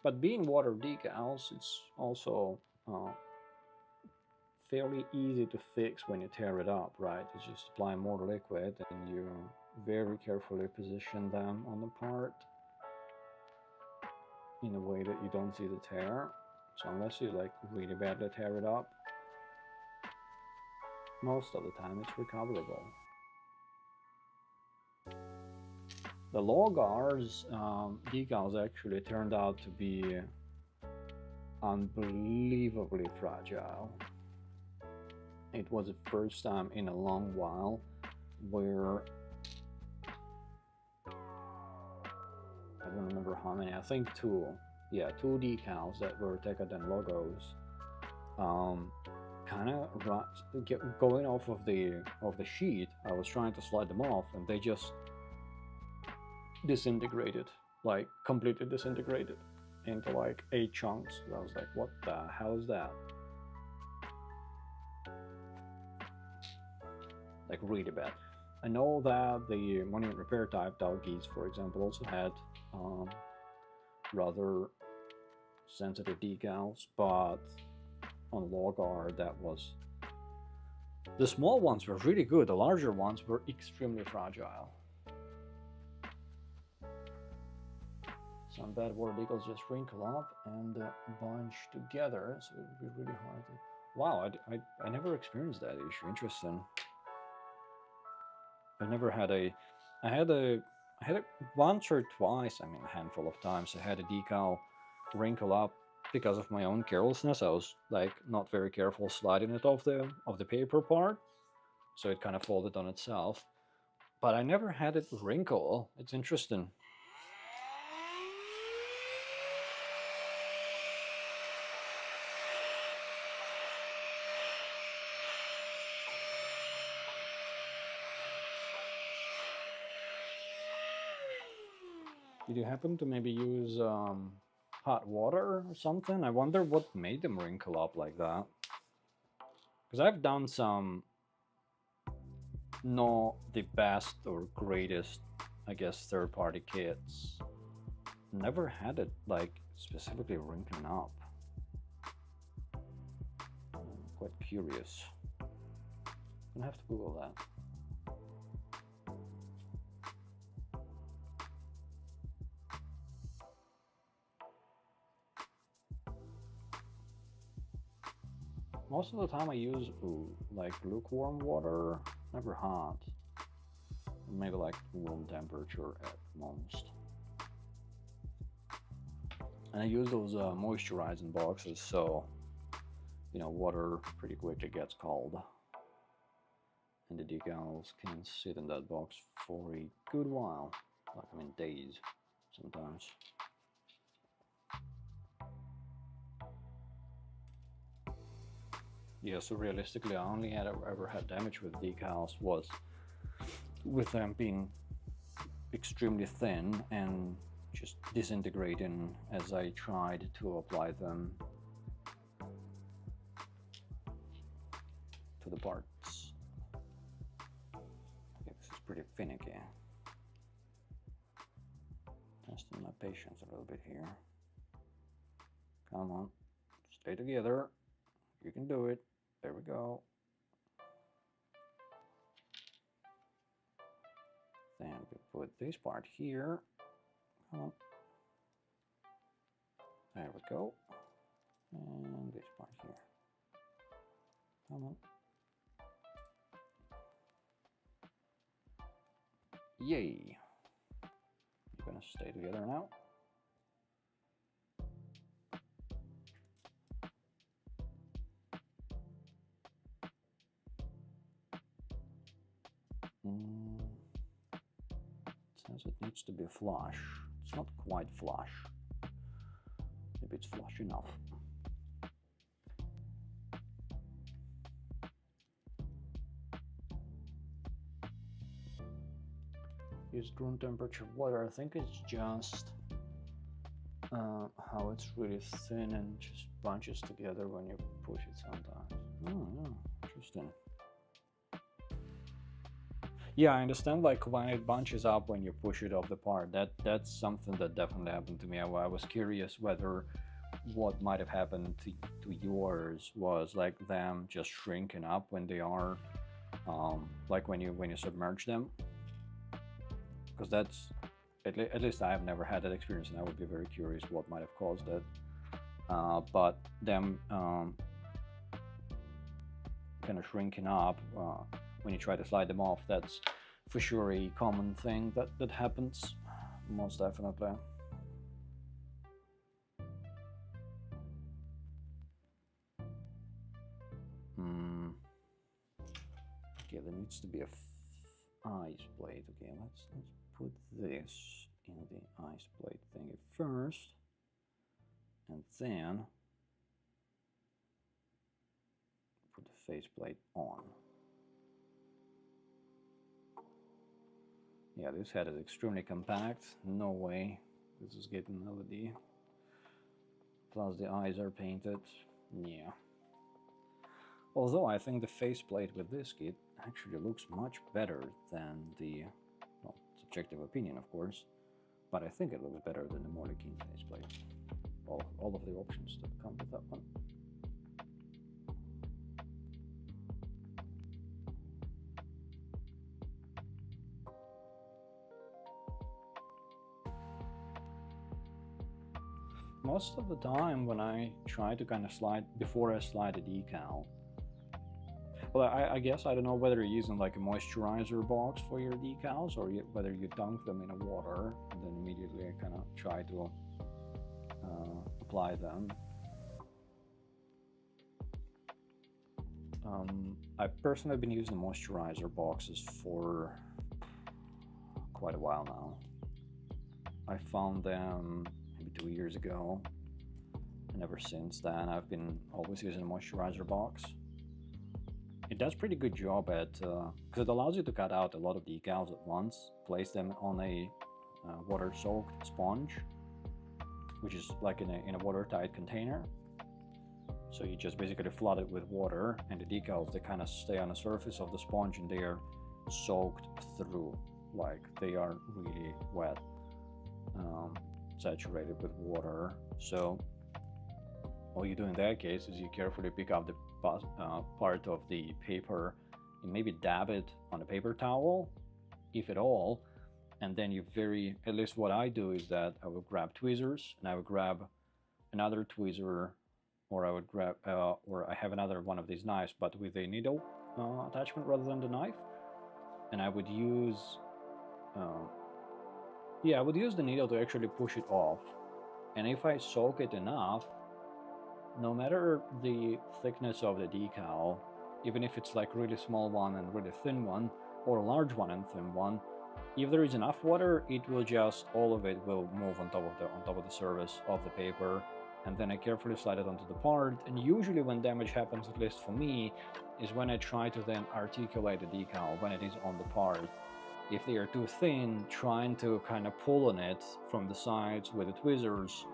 But being water decals, it's also fairly easy to fix when you tear it up, right? You just apply more liquid and you very carefully position them on the part in a way that you don't see the tear. So unless you like really badly tear it up, most of the time it's recoverable. The Logars decals actually turned out to be unbelievably fragile. It was the first time in a long while where I don't remember how many, I think two decals that were Tekaden logos kind of going off of the sheet. I was trying to slide them off and they just disintegrated, like completely disintegrated into like 8 chunks. I was like, what the hell is that? Like really bad. I know that the monument repair type Dalgis, for example, also had rather sensitive decals, but on Logar that was... The small ones were really good, the larger ones were extremely fragile. Some bad water decals just wrinkle up and bunch together, so it would be really hard to... Wow, I never experienced that issue. Interesting. I never had a... I had it once or twice, I mean a handful of times, I had a decal wrinkle up because of my own carelessness. I was like not very careful sliding it off the paper part, so it kind of folded on itself. But I never had it wrinkle. It's interesting. Did you happen to maybe use hot water or something? I wonder what made them wrinkle up like that. Because I've done some not the best or greatest, I guess, third-party kits. Never had it like specifically wrinkling up. I'm quite curious. I'm gonna have to Google that. Most of the time I use like lukewarm water, never hot. Maybe like room temperature at most. And I use those moisturizing boxes, so you know water pretty quickly gets cold. And the decals can sit in that box for a good while, like I mean days sometimes. Yeah, so realistically, I only ever had damage with decals was with them being extremely thin and just disintegrating as I tried to apply them to the parts. Okay, this is pretty finicky. Testing my patience a little bit here. Come on, just Stay together. You can do it. There we go. Then we put this part here. Come on. There we go. And this part here. Come on. Yay. You're gonna stay together now. It says it needs to be flush. It's not quite flush. Maybe it's flush enough. Use room temperature water. I think it's just how it's really thin and just bunches together when you push it sometimes. Oh, yeah. Interesting. Yeah, I understand, like when it bunches up when you push it off the part. That's something that definitely happened to me. I was curious whether what might have happened to yours was like them just shrinking up when they are like when you submerge them, because that's at least I have never had that experience, and I would be very curious what might have caused it. But them kind of shrinking up when you try to slide them off, that's for sure a common thing that happens, most definitely. Okay, there needs to be a ice plate. Okay, let's put this in the ice plate thingy first, and then put the faceplate on. Yeah, this head is extremely compact. No way this is getting LED. Plus the eyes are painted. Yeah. Although I think the faceplate with this kit actually looks much better than the, well, subjective opinion of course, but I think it looks better than the modelkit faceplate. All of the options that come with that one. Most of the time when I try to kind of slide, before I slide a decal, well, I guess I don't know whether you're using like a moisturizer box for your decals, or whether you dunk them in water and then immediately kind of try to apply them. I personally have been using moisturizer boxes for quite a while now. I found them maybe 2 years ago, and ever since then I've been always using a moisturizer box. It does pretty good job at, because it allows you to cut out a lot of decals at once, place them on a water-soaked sponge, which is like in a watertight container. So you just basically flood it with water, and the decals, they kind of stay on the surface of the sponge and they are soaked through, like they are really wet, saturated with water. So all you do in that case is you carefully pick up the part of the paper and maybe dab it on a paper towel, if at all, and then you at least what I do is that I will grab tweezers, and I would grab another tweezer, or I would grab or I have another one of these knives but with a needle attachment rather than the knife, and I would use I would use the needle to actually push it off, and if I soak it enough, no matter the thickness of the decal, even if it's like really small one and really thin one, or a large one and thin one, if there is enough water, it will just, all of it will move on top of the surface of the paper, and then I carefully slide it onto the part. And usually when damage happens, at least for me, is when I try to then articulate the decal when it is on the part. If they are too thin, trying to kind of pull on it from the sides with the tweezers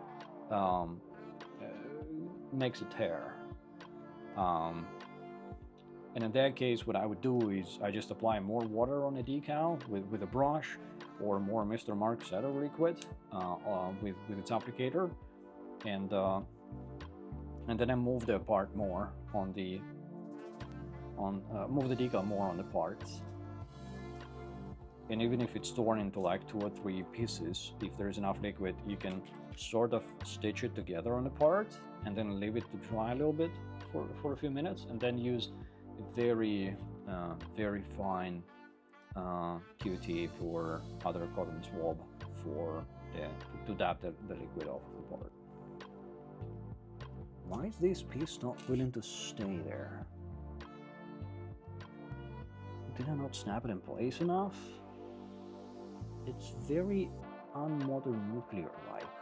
makes a tear. And in that case, what I would do is I just apply more water on the decal with a brush, or more Mr. Mark Setter liquid with its applicator, and and then I move the part more on the move the decal more on the parts. And even if it's torn into like 2 or 3 pieces, if there's enough liquid, you can sort of stitch it together on the part and then leave it to dry a little bit for a few minutes, and then use a very very fine QT for other cotton swab for to dab the liquid off of the part. Why is this piece not willing to stay there? Did I not snap it in place enough? It's very unmodern nuclear-like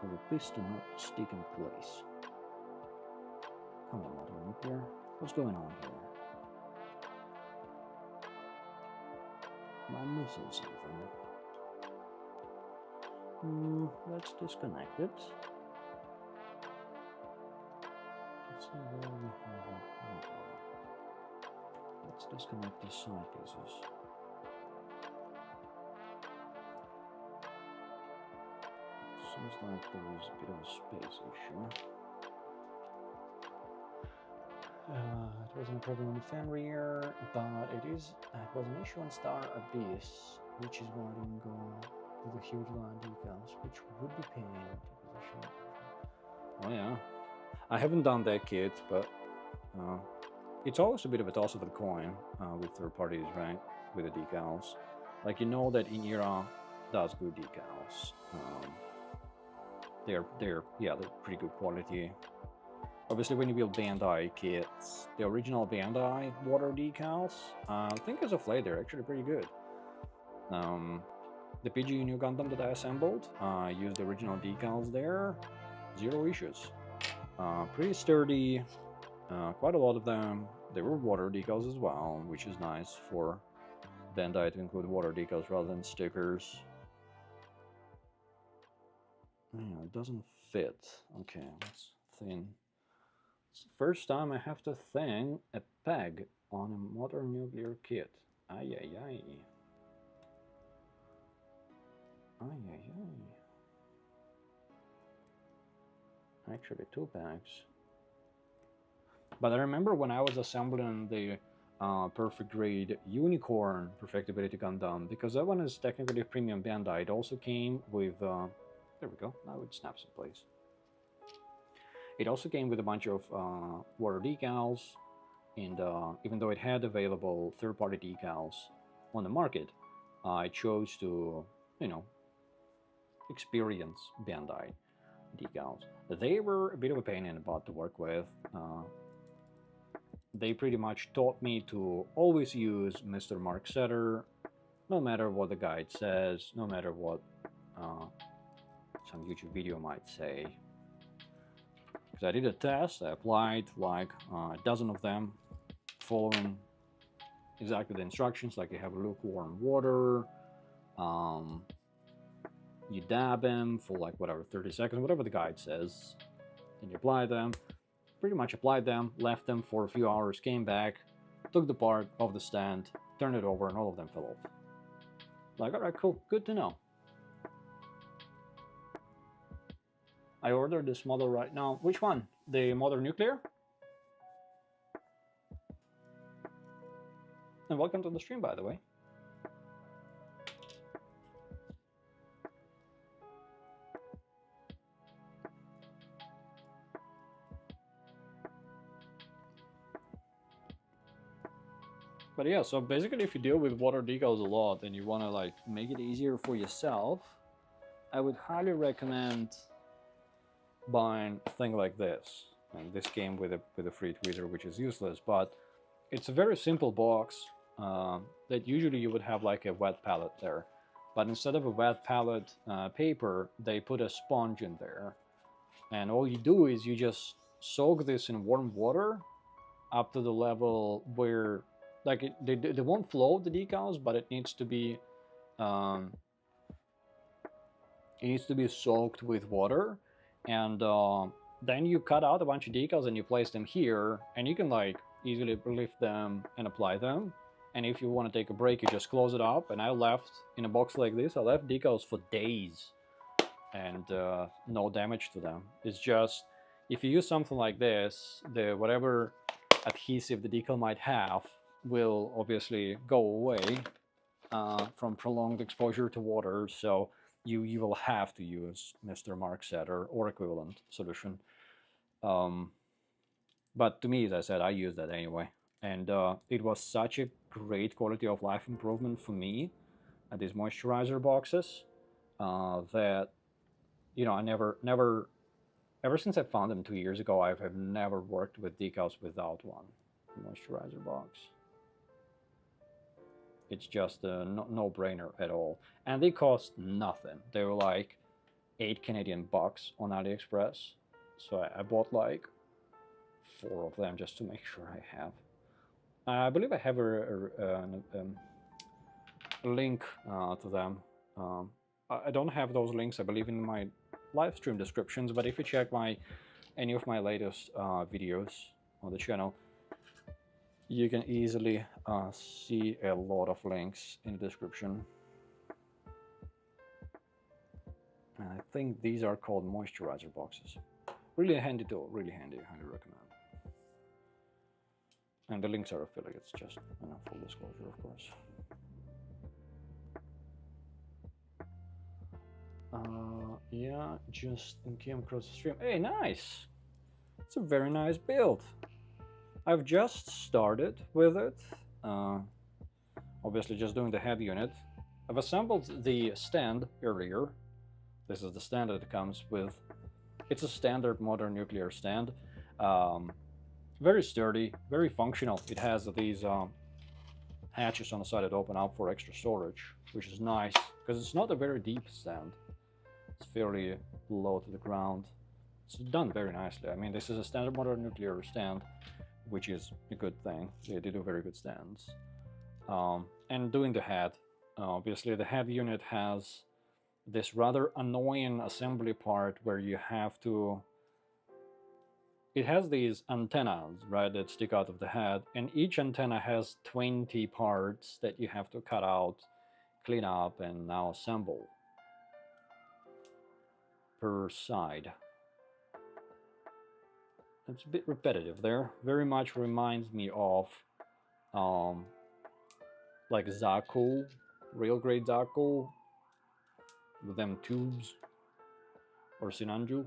for the piece to not stick in place. Come on, modern nuclear. What's going on here? Am I missing something? Let's disconnect it. Let's see where we have it. Let's disconnect these side pieces. Seems like there is a bit of a space issue. It wasn't a problem on the fan rear, but it was an issue on Star Abyss, which is why I didn't go with the huge line decals, which would be pain to position. Oh yeah, I haven't done that kit, but it's always a bit of a toss of the coin with third parties, right? With the decals, like you know that In-Era does good decals. They're pretty good quality. Obviously, when you build Bandai kits, the original Bandai water decals, I think as of late they're actually pretty good. The PG New Gundam that I assembled, I used the original decals there, 0 issues. Pretty sturdy, quite a lot of them. They were water decals as well, which is nice for Bandai to include water decals rather than stickers. It doesn't fit. Okay, let's thin. It's the first time I have to thin a peg on a modern nuclear kit. Ay ay ay. Ay ay ay. Actually 2 pegs. But I remember when I was assembling the perfect grade Unicorn Perfectibility Gundam, because that one is technically a premium Bandai. It also came with there we go, now it snaps in place. It also came with a bunch of water decals, and even though it had available third-party decals on the market, I chose to, you know, experience Bandai decals. They were a bit of a pain in the butt to work with. They pretty much taught me to always use Mr. Mark Setter, no matter what the guide says, no matter what some YouTube video might say. Because I did a test, I applied like a dozen of them, following exactly the instructions, like you have lukewarm water, you dab them for like whatever, 30 seconds, whatever the guide says, then you apply them. Pretty much applied them, left them for a few hours, came back, took the part off the stand, turned it over, and all of them fell off. Like, alright, cool, good to know. I ordered this model right now. Which one? The Modern Nuclear? And welcome to the stream, by the way. But yeah, so basically if you deal with water decals a lot and you want to like make it easier for yourself, I would highly recommend buying a thing like this. And this came with a free tweezer, which is useless, but it's a very simple box that usually you would have like a wet palette there. But instead of a wet palette paper, they put a sponge in there. And all you do is you just soak this in warm water up to the level where like they won't float the decals, but it needs to be soaked with water, and then you cut out a bunch of decals and you place them here, and you can like easily lift them and apply them. And if you want to take a break, you just close it up. And I left in a box like this, I left decals for days. and no damage to them. It's just if you use something like this, the whatever adhesive the decal might have will obviously go away from prolonged exposure to water. So you will have to use Mr. Mark said or equivalent solution. But to me, as I said, I use that anyway, and it was such a great quality of life improvement for me at these moisturizer boxes that I never ever since I found them 2 years ago, I have never worked with decals without one moisturizer box. It's just a no-brainer at all, and they cost nothing. They were like 8 Canadian bucks on AliExpress, so I bought like 4 of them just to make sure I have. I believe I have a link to them. I don't have those links, I believe, in my live stream descriptions, but if you check any of my latest videos on the channel, you can easily see a lot of links in the description. And I think these are called moisturizer boxes. Really handy tool, really handy, highly recommend. And the links are affiliates, just full disclosure, of course. Yeah, just came across the stream. Hey, nice! It's a very nice build. I've just started with it. Obviously just doing the head unit. I've assembled the stand earlier. This is the stand that it comes with. It's a standard modern nuclear stand. Very sturdy, very functional. It has these hatches on the side that open up for extra storage, which is nice, because it's not a very deep stand. It's fairly low to the ground. It's done very nicely. I mean, this is a standard modern nuclear stand, which is a good thing. They do very good stands. And doing the head, obviously the head unit has this rather annoying assembly part where you have to... It has these antennas, right, that stick out of the head, and each antenna has 20 parts that you have to cut out, clean up, and now assemble per side. It's a bit repetitive there. Very much reminds me of like Zaku, real grade Zaku, with them tubes, or Sinanju.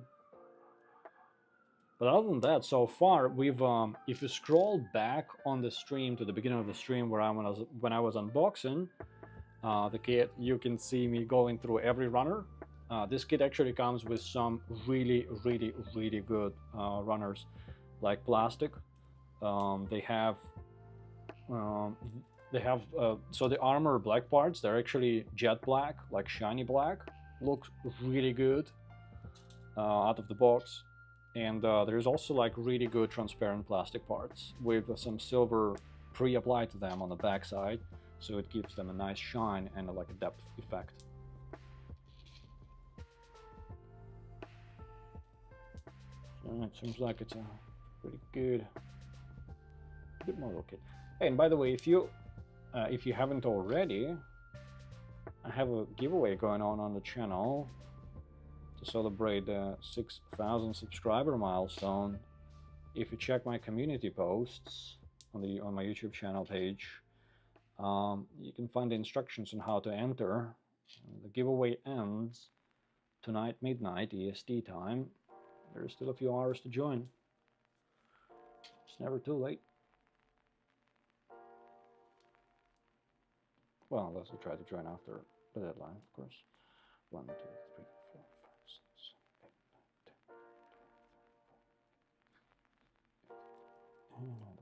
But other than that, so far we've if you scroll back on the stream to the beginning of the stream when I was unboxing the kit, you can see me going through every runner. This kit actually comes with some really good runners, like plastic. They have so the armor black parts, they're actually jet black, like shiny black. Looks really good out of the box. And there's also like really good transparent plastic parts with some silver pre-applied to them on the back side, so it gives them a nice shine and like a depth effect. So it seems like it's a pretty good model kit. Hey, and by the way, if you haven't already, I have a giveaway going on the channel to celebrate the 6,000 subscriber milestone. If you check my community posts on my YouTube channel page, you can find the instructions on how to enter. The giveaway ends tonight midnight EST time. There's still a few hours to join. It's never too late. Well, unless you try to join after the deadline, of course. 1, 2, 3, 4, 5, 6, 7, 8, 9, 10, 11.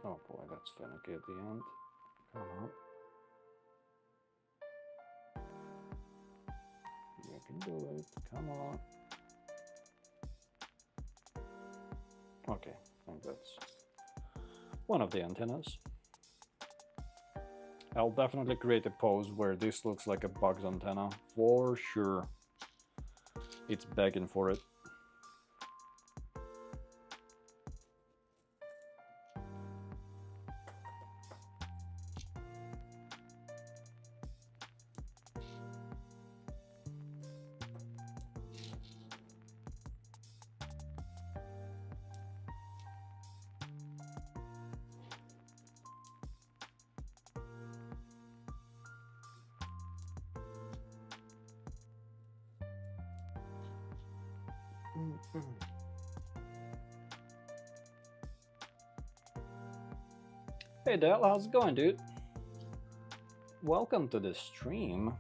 Oh boy, that's finicky at the end. Come on. You can do it. Come on. Okay, I think one of the antennas. I'll definitely create a pose where this looks like a bug's antenna, for sure. It's begging for it. Hey Dale, how's it going, dude? Welcome to the stream.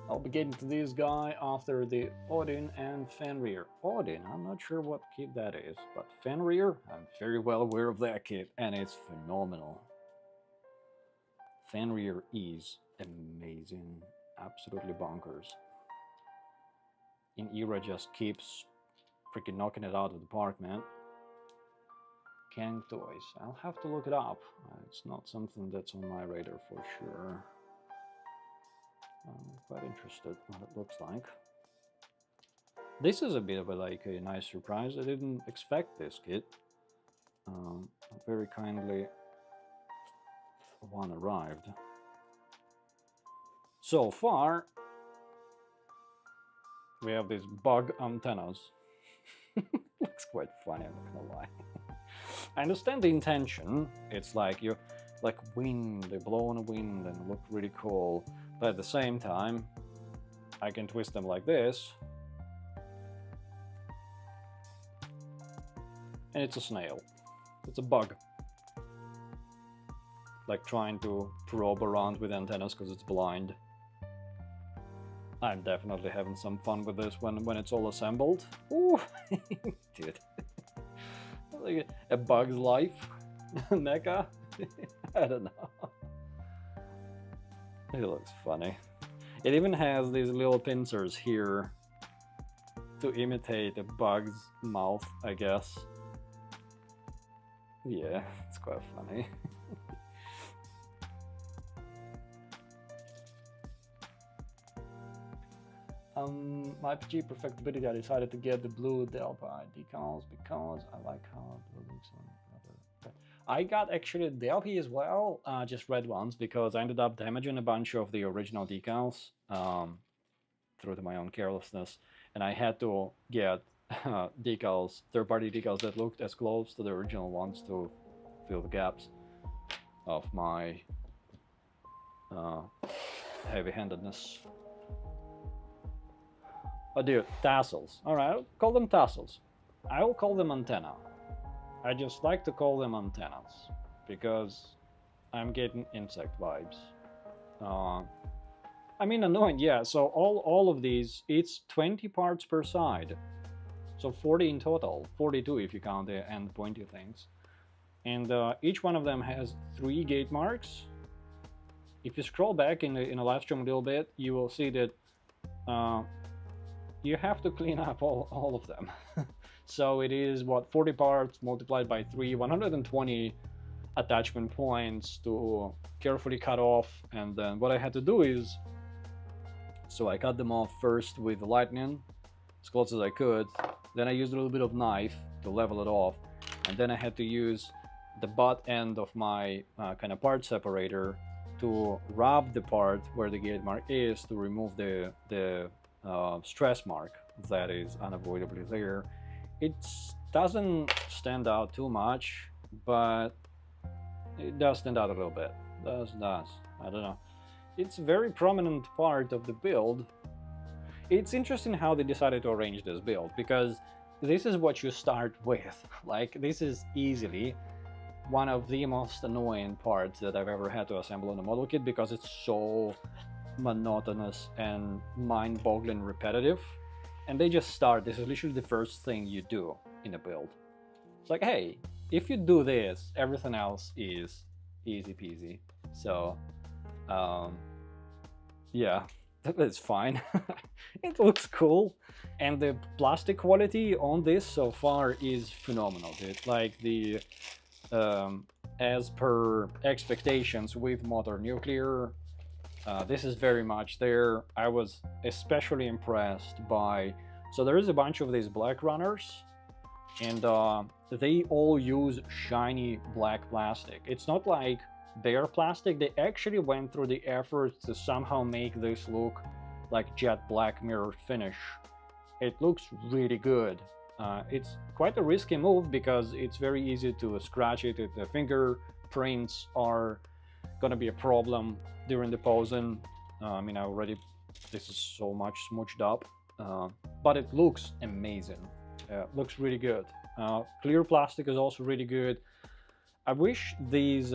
I'll be getting to this guy after the Odin and Fenrir. Odin, I'm not sure what kit that is, but Fenrir, I'm very well aware of that kit, and it's phenomenal. Fenrir is amazing, absolutely bonkers. In Era just keeps freaking knocking it out of the park, man. Kang toys, I'll have to look it up. It's not something that's on my radar for sure. I'm quite interested what it looks like. This is a bit of a nice surprise. I didn't expect this kit. Very kindly, one arrived. So far, we have these bug antennas. Looks quite funny, I'm not gonna lie. I understand the intention. It's like you're like wind, they blow on a wind and look really cool. But at the same time, I can twist them like this. And it's a snail. It's a bug. Like trying to probe around with antennas because it's blind. I'm definitely having some fun with this when it's all assembled. Ooh, dude. Like a bug's life mecha. I don't know. It looks funny. It even has these little pincers here to imitate a bug's mouth, I guess. Yeah, it's quite funny. My PG perfectibility, I decided to get the blue Delphi decals because I like how it looks on other. I got actually Delphi as well, just red ones, because I ended up damaging a bunch of the original decals through to my own carelessness, and I had to get decals, third-party decals that looked as close to the original ones to fill the gaps of my heavy-handedness. Oh dude, tassels. Alright, I'll call them tassels. I will call them antenna. I just like to call them antennas because I'm getting insect vibes. I mean, annoying, yeah. So all of these, it's 20 parts per side. So 40 in total, 42 if you count the end pointy things. And each one of them has 3 gate marks. If you scroll back in the live stream a little bit, you will see that you have to clean up all of them. So it is, what, 40 parts multiplied by 3, 120 attachment points to carefully cut off. And then what I had to do is, so I cut them off first with the lightning, as close as I could. Then I used a little bit of knife to level it off. And then I had to use the butt end of my kind of part separator to rub the part where the gate mark is to remove the stress mark that is unavoidably there. It doesn't stand out too much, but it does stand out a little bit. Does. I don't know. It's a very prominent part of the build. It's interesting how they decided to arrange this build, because this is what you start with. Like, this is easily one of the most annoying parts that I've ever had to assemble in a model kit, because it's so monotonous and mind-boggling repetitive. And they just start, this is literally the first thing you do in a build. It's like, hey, if you do this, everything else is easy peasy. So, yeah, That's fine. It looks cool, and the plastic quality on this so far is phenomenal, dude. Like the as per expectations with Modern Nuclear, this is very much there. I was especially impressed by, so there is a bunch of these black runners, and they all use shiny black plastic. It's not like bare plastic. They actually went through the effort to somehow make this look like jet black mirror finish. It looks really good. It's quite a risky move because it's very easy to scratch it. The fingerprints are gonna be a problem during the posing. I mean, this is so much smooched up, but it looks amazing. Looks really good. Clear plastic is also really good. I wish these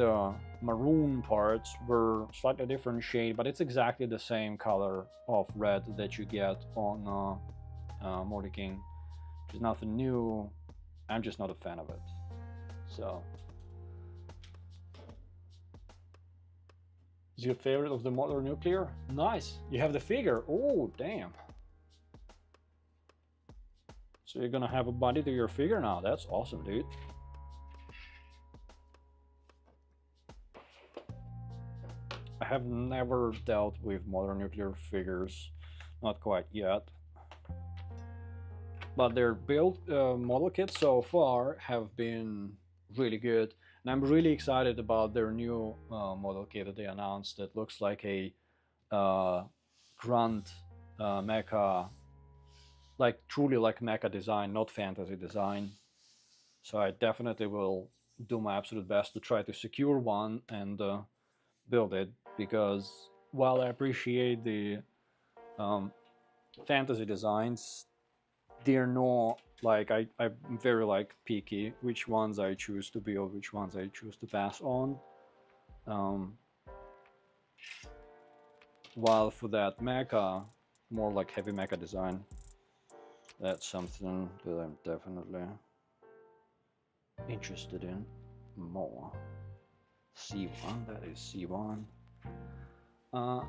maroon parts were slightly different shade, but it's exactly the same color of red that you get on modelkit. There's nothing new. I'm just not a fan of it. So, is your favorite of the Modern Nuclear? Nice. You have the figure. Oh, damn. So you're gonna have a body to your figure now. That's awesome, dude. I have never dealt with Modern Nuclear figures, not quite yet. But their build model kits so far have been really good, and I'm really excited about their new model kit that they announced that looks like a Grunt mecha, like truly like mecha design, not fantasy design. So I definitely will do my absolute best to try to secure one and build it, because while I appreciate the fantasy designs, they're not like I'm very like picky which ones I choose to build, which ones I choose to pass on. While for that mecha, more like heavy mecha design, that's something that I'm definitely interested in more. C1, that is C1.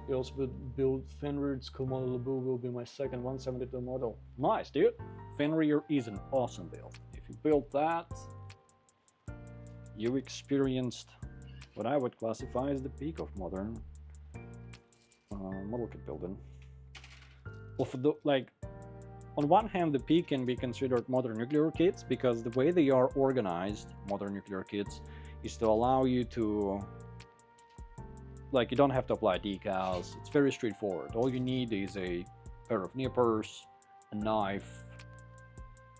We also would build Fenrir's cool model. Labu will be my second 172 model. Nice, dude. Fenrir is an awesome build. If you build that, you experienced what I would classify as the peak of modern model kit building. Well, for the, like, on one hand, the peak can be considered Modern Nuclear kits, because the way they are organized, Modern Nuclear kits, is to allow you to, like, you don't have to apply decals. It's very straightforward. All you need is a pair of nippers, a knife,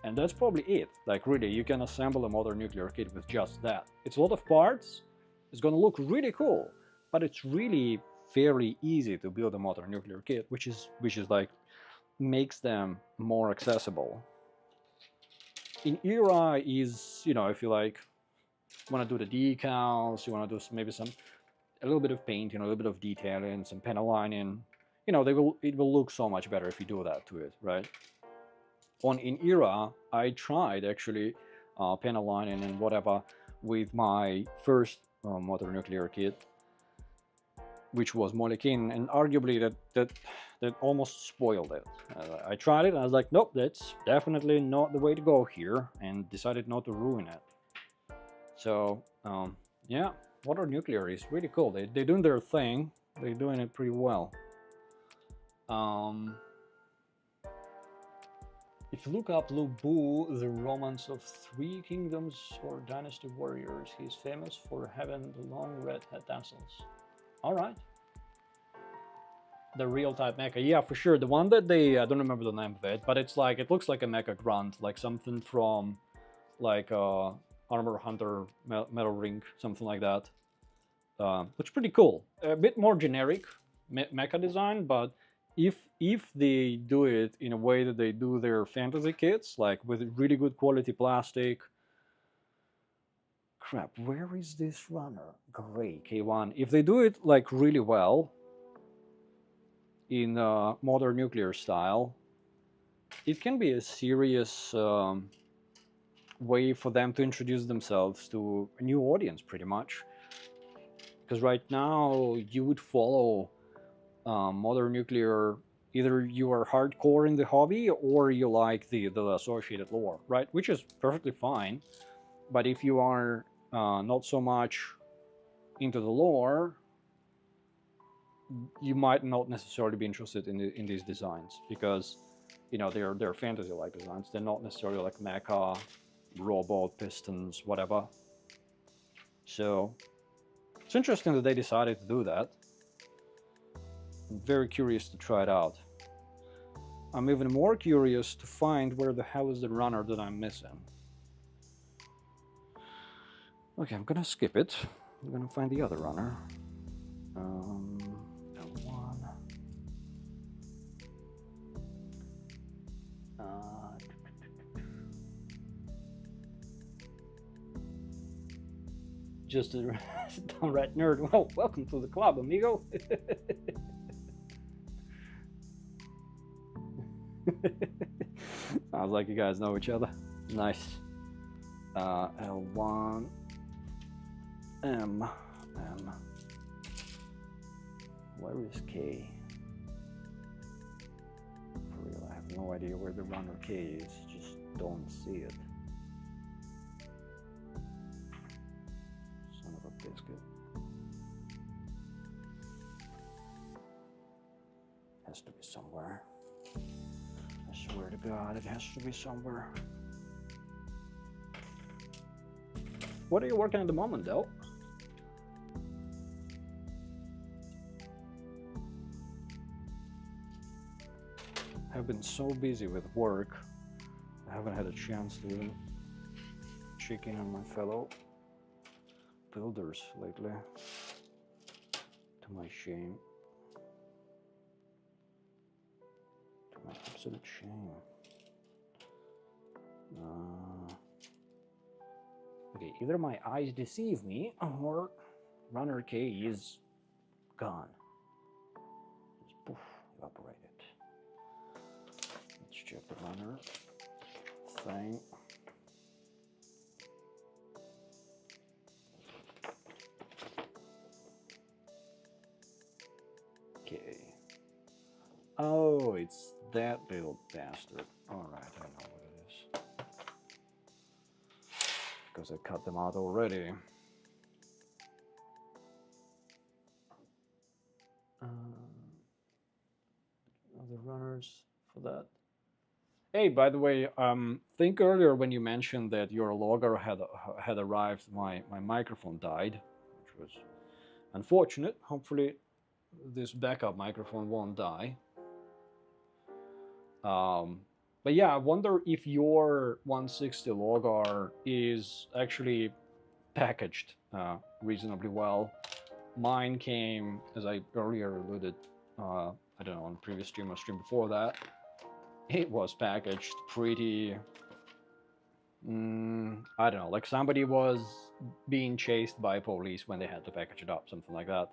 and that's probably it. Like, really, you can assemble a Modern Nuclear kit with just that. It's a lot of parts. It's gonna look really cool, but it's really fairly easy to build a Modern Nuclear kit, which is like makes them more accessible. In Era is, you know, if you like want to do the decals, you want to do maybe a little bit of painting, a little bit of detailing, some panel lining, you know, it will look so much better if you do that to it, right? In Era, I tried actually panel lining and whatever with my first Modern Nuclear kit, which was modelkit, and arguably that almost spoiled it. I tried it and I was like, nope, that's definitely not the way to go here, and decided not to ruin it. So yeah, Modern Nuclear is really cool. They're doing their thing. They're doing it pretty well. If you look up Lu Bu, the Romance of Three Kingdoms or Dynasty Warriors, he's famous for having the long red head tassels. All right. The real type mecha, yeah, for sure. The one that they, I don't remember the name of it, but it's like, it looks like a mecha grunt, like something from like Armor Hunter Metal Ring, something like that. Which is pretty cool. A bit more generic mecha design, but if they do it in a way that they do their fantasy kits, like with really good quality plastic. Crap, where is this runner? Gray K1. If they do it like really well, in Modern Nuclear style, it can be a serious way for them to introduce themselves to a new audience, pretty much. Because right now, you would follow modern nuclear, either you are hardcore in the hobby or you like the associated lore, right? Which is perfectly fine. But if you are not so much into the lore, you might not necessarily be interested in these designs, because you know they're fantasy-like designs. They're not necessarily like mecha, robot, pistons, whatever. So it's interesting that they decided to do that. I'm very curious to try it out. I'm even more curious to find where the hell is the runner that I'm missing. Okay, I'm gonna skip it. I'm gonna find the other runner. L1. Just a downright nerd. Well, welcome to the club, amigo. Sounds like you guys know each other. Nice. L1 M. Where is K? For real, I have no idea where the runner K is. Just don't see it. Son of a biscuit. Has to be somewhere. I swear to God, it has to be somewhere. What are you working at the moment, though? I've been so busy with work, I haven't had a chance to even check in on my fellow builders lately, to my shame. To my absolute shame. Okay, either my eyes deceive me, or runner K is gone. Just poof, evaporated. Let's check the runner thing. Okay. Oh, it's that little bastard. Alright, I know what it is. Because I cut them out already. Other runners for that. Hey, by the way, think earlier when you mentioned that your logger had arrived, my microphone died, which was unfortunate. Hopefully this backup microphone won't die. But yeah, I wonder if your 160 logger is actually packaged reasonably well. Mine came, as I earlier alluded, I don't know, on previous stream or stream before that, it was packaged pretty, I don't know, like somebody was being chased by police when they had to package it up, something like that.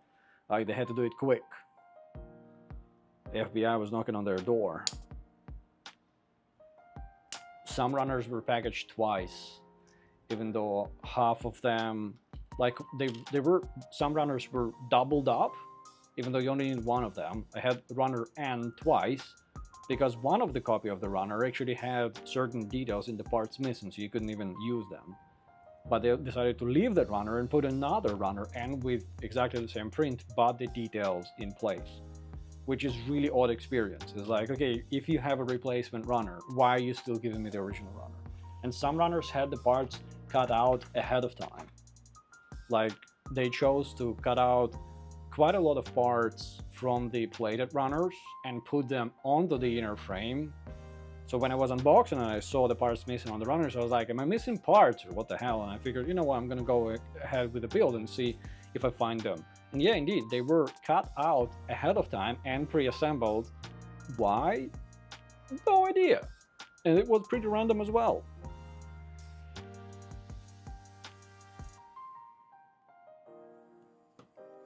Like they had to do it quick. The FBI was knocking on their door. Some runners were packaged twice, even though half of them, like they were, some runners were doubled up, even though you only need one of them. I had runner N twice, because one of the copy of the runner actually had certain details in the parts missing, so you couldn't even use them. But they decided to leave that runner and put another runner N with exactly the same print, but the details in place, which is really odd experience. It's like, okay, if you have a replacement runner, why are you still giving me the original runner? And some runners had the parts cut out ahead of time. Like they chose to cut out quite a lot of parts from the plated runners and put them onto the inner frame. So when I was unboxing and I saw the parts missing on the runners, I was like, am I missing parts or what the hell? And I figured, you know what, I'm gonna go ahead with the build and see if I find them. And yeah, indeed, they were cut out ahead of time and pre-assembled. Why? No idea. And it was pretty random as well.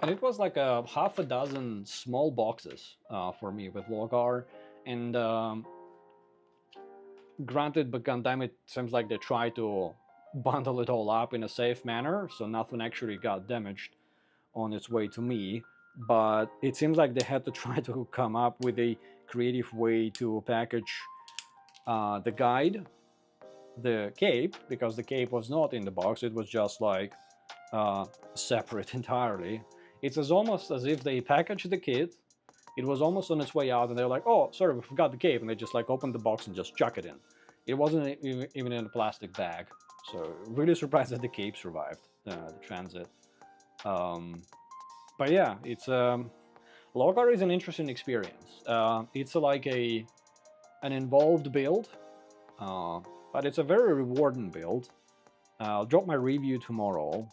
And it was like a half a dozen small boxes for me with Logar. And granted, but goddammit, it seems like they tried to bundle it all up in a safe manner, so nothing actually got damaged on its way to me. but it seems like they had to try to come up with a creative way to package the guide, the cape, because the cape was not in the box, it was just like separate entirely. It's almost as if they packaged the kit, it was almost on its way out, and they're like, oh, sorry, we forgot the cape, and they just like opened the box and just chuck it in. It wasn't even in a plastic bag, so really surprised that the cape survived the transit. But yeah, it's Logar is an interesting experience. It's like an involved build, but it's a very rewarding build. I'll drop my review tomorrow.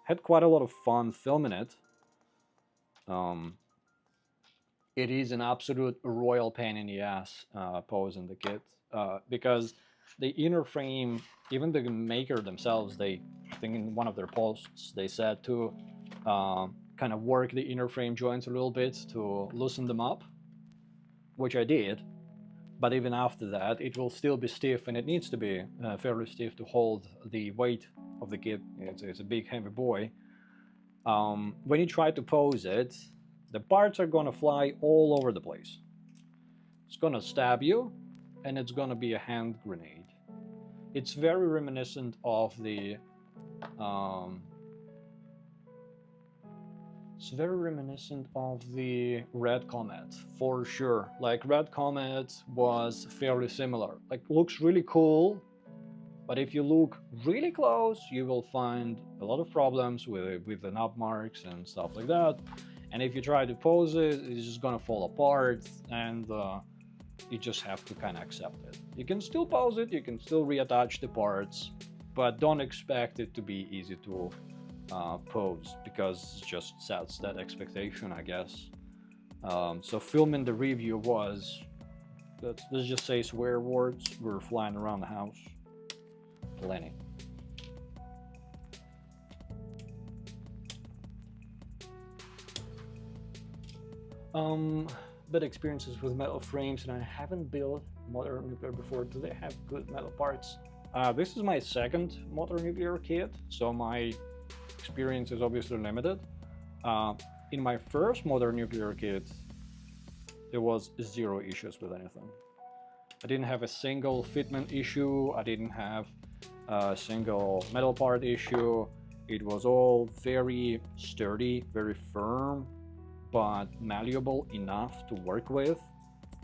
Had quite a lot of fun filming it. It is an absolute royal pain in the ass posing the kit, because the inner frame, even the maker themselves, I think in one of their posts they said to kind of work the inner frame joints a little bit to loosen them up, which I did. But even after that, it will still be stiff, and it needs to be fairly stiff to hold the weight of the kit. It's a big, heavy boy. When you try to pose it, the parts are gonna fly all over the place. It's gonna stab you, and it's gonna be a hand grenade. It's very reminiscent of the Red Comet, for sure. Like, Red Comet was fairly similar. Like, looks really cool, but if you look really close, you will find a lot of problems with the knob marks and stuff like that. And if you try to pose it, it's just gonna fall apart, and you just have to kind of accept it. You can still pose it, you can still reattach the parts, but don't expect it to be easy to pose, because it just sets that expectation, I guess. So filming the review was, let's just say swear words were flying around the house. Plenty. Bad experiences with metal frames, and I haven't built Modern Nuclear before. Do they have good metal parts? This is my second Modern Nuclear kit, so my experience is obviously limited. In my first Modern Nuclear kit, there was zero issues with anything. I didn't have a single fitment issue, I didn't have a single metal part issue. It was all very sturdy, very firm, but malleable enough to work with.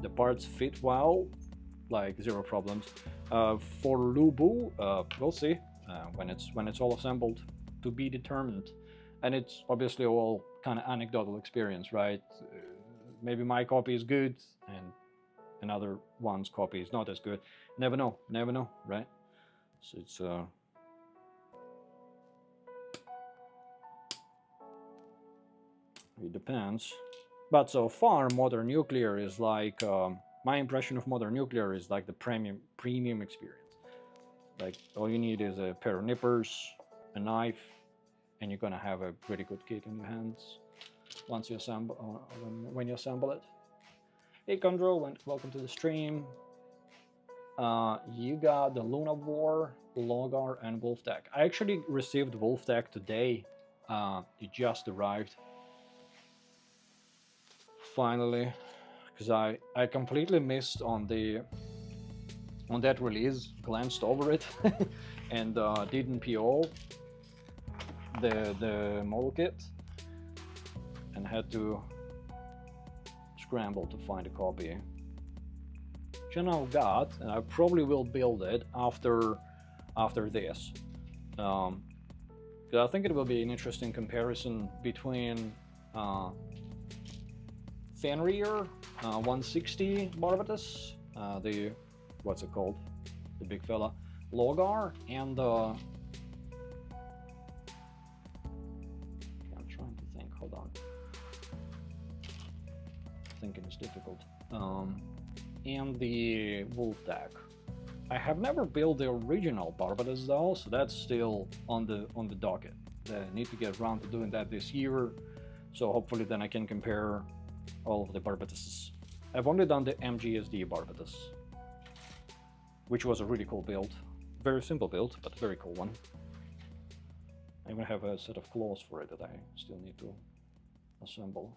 The parts fit well, like zero problems. For Lubu, we'll see when it's all assembled, to be determined. And it's obviously all kind of anecdotal experience, right? Maybe my copy is good and another one's copy is not as good. Never know, right? So it's it depends. But so far, Modern Nuclear is like my impression of Modern Nuclear is like the premium experience. Like, all you need is a pair of nippers, a knife, and you're gonna have a pretty good kit in your hands once you assemble, when you assemble it. Hey Condro, welcome to the stream. You got the Luna War, Logar, and Wolftech. I actually received Wolftech today. It just arrived. Finally, because I completely missed on that release, glanced over it, and didn't PO the model kit, and had to scramble to find a copy. Which I now got, and I probably will build it after this. Because I think it will be an interesting comparison between Fenrir 160 Barbatus, the, what's it called, the big fella, Logar, and I'm trying to think, hold on, thinking is difficult, and the Wolftech. I have never built the original Barbatus though, so that's still on the docket. I need to get around to doing that this year, so hopefully then I can compare all of the Barbatuses. I've only done the MGSD Barbatus, which was a really cool build. Very simple build, but a very cool one. I even have a set of claws for it that I still need to assemble.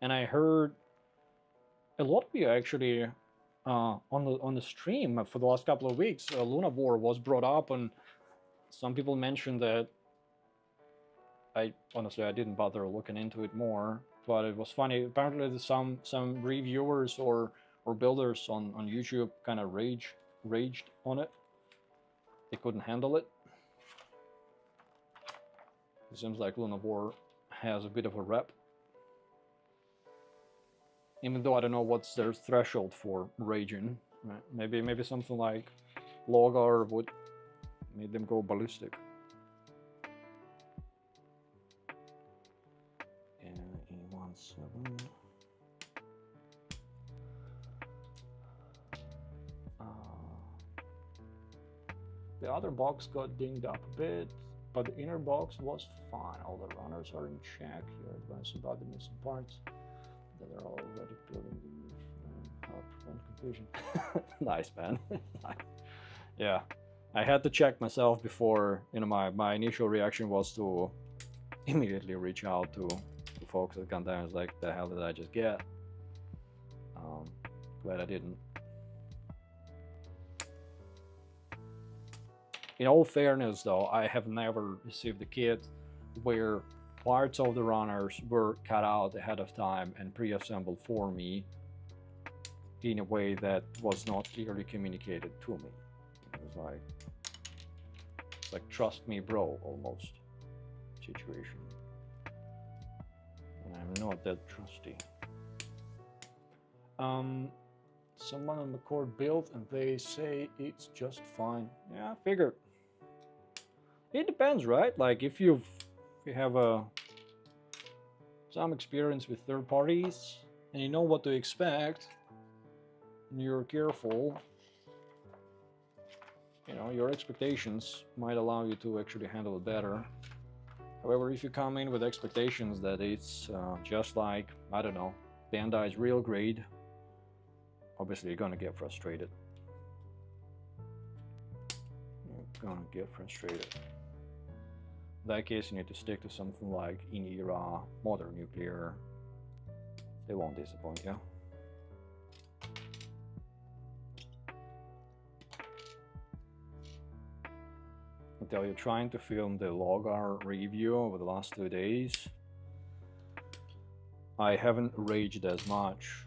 And I heard a lot of you actually on the stream for the last couple of weeks, Lunavore was brought up, and some people mentioned that. I honestly I didn't bother looking into it more, but it was funny. Apparently, some reviewers or builders on YouTube kind of raged on it. They couldn't handle it. It seems like Lunavore has a bit of a rep. Even though I don't know what's their threshold for raging. Right? Maybe something like Logar would make them go ballistic. E17. The other box got dinged up a bit, but the inner box was fine. All the runners are in check. You're advised about the missing parts that are already building the how to prevent confusion. Nice, man. Nice. Yeah, I had to check myself before. You know, my initial reaction was to immediately reach out to folks at Gundam. It's like, the hell did I just get? Glad I didn't. In all fairness, though, I have never received a kit where parts of the runners were cut out ahead of time and pre-assembled for me in a way that was not clearly communicated to me. It was like, it's like trust me, bro, almost situation. And I'm not that trusty. Someone on the court built and they say it's just fine. Yeah, I figured. It depends, right? Like if you have some experience with third parties and you know what to expect and you're careful, you know, your expectations might allow you to actually handle it better. However, if you come in with expectations that it's just like, I don't know, Bandai's real grade, obviously you're gonna get frustrated. You're gonna get frustrated. In that case, you need to stick to something like in-era modern nuclear. They won't disappoint you. I tell you, trying to film the Logar review over the last 2 days, I haven't raged as much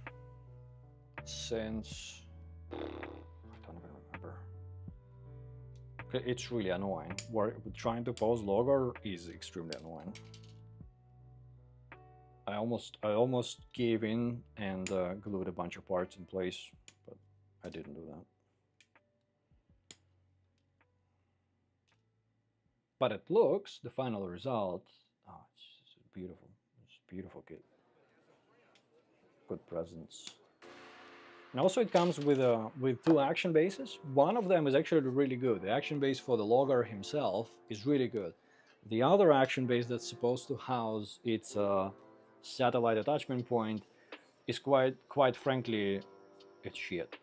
since, I don't even remember. It's really annoying. Trying to pause Logar is extremely annoying. I almost gave in and glued a bunch of parts in place, but I didn't do that. But it looks, the final result, oh, it's beautiful. It's a beautiful kit. Good presence. And also it comes with 2 action bases. One of them is actually really good. The action base for the Logar himself is really good. The other action base that's supposed to house its satellite attachment point is quite frankly, it's shit.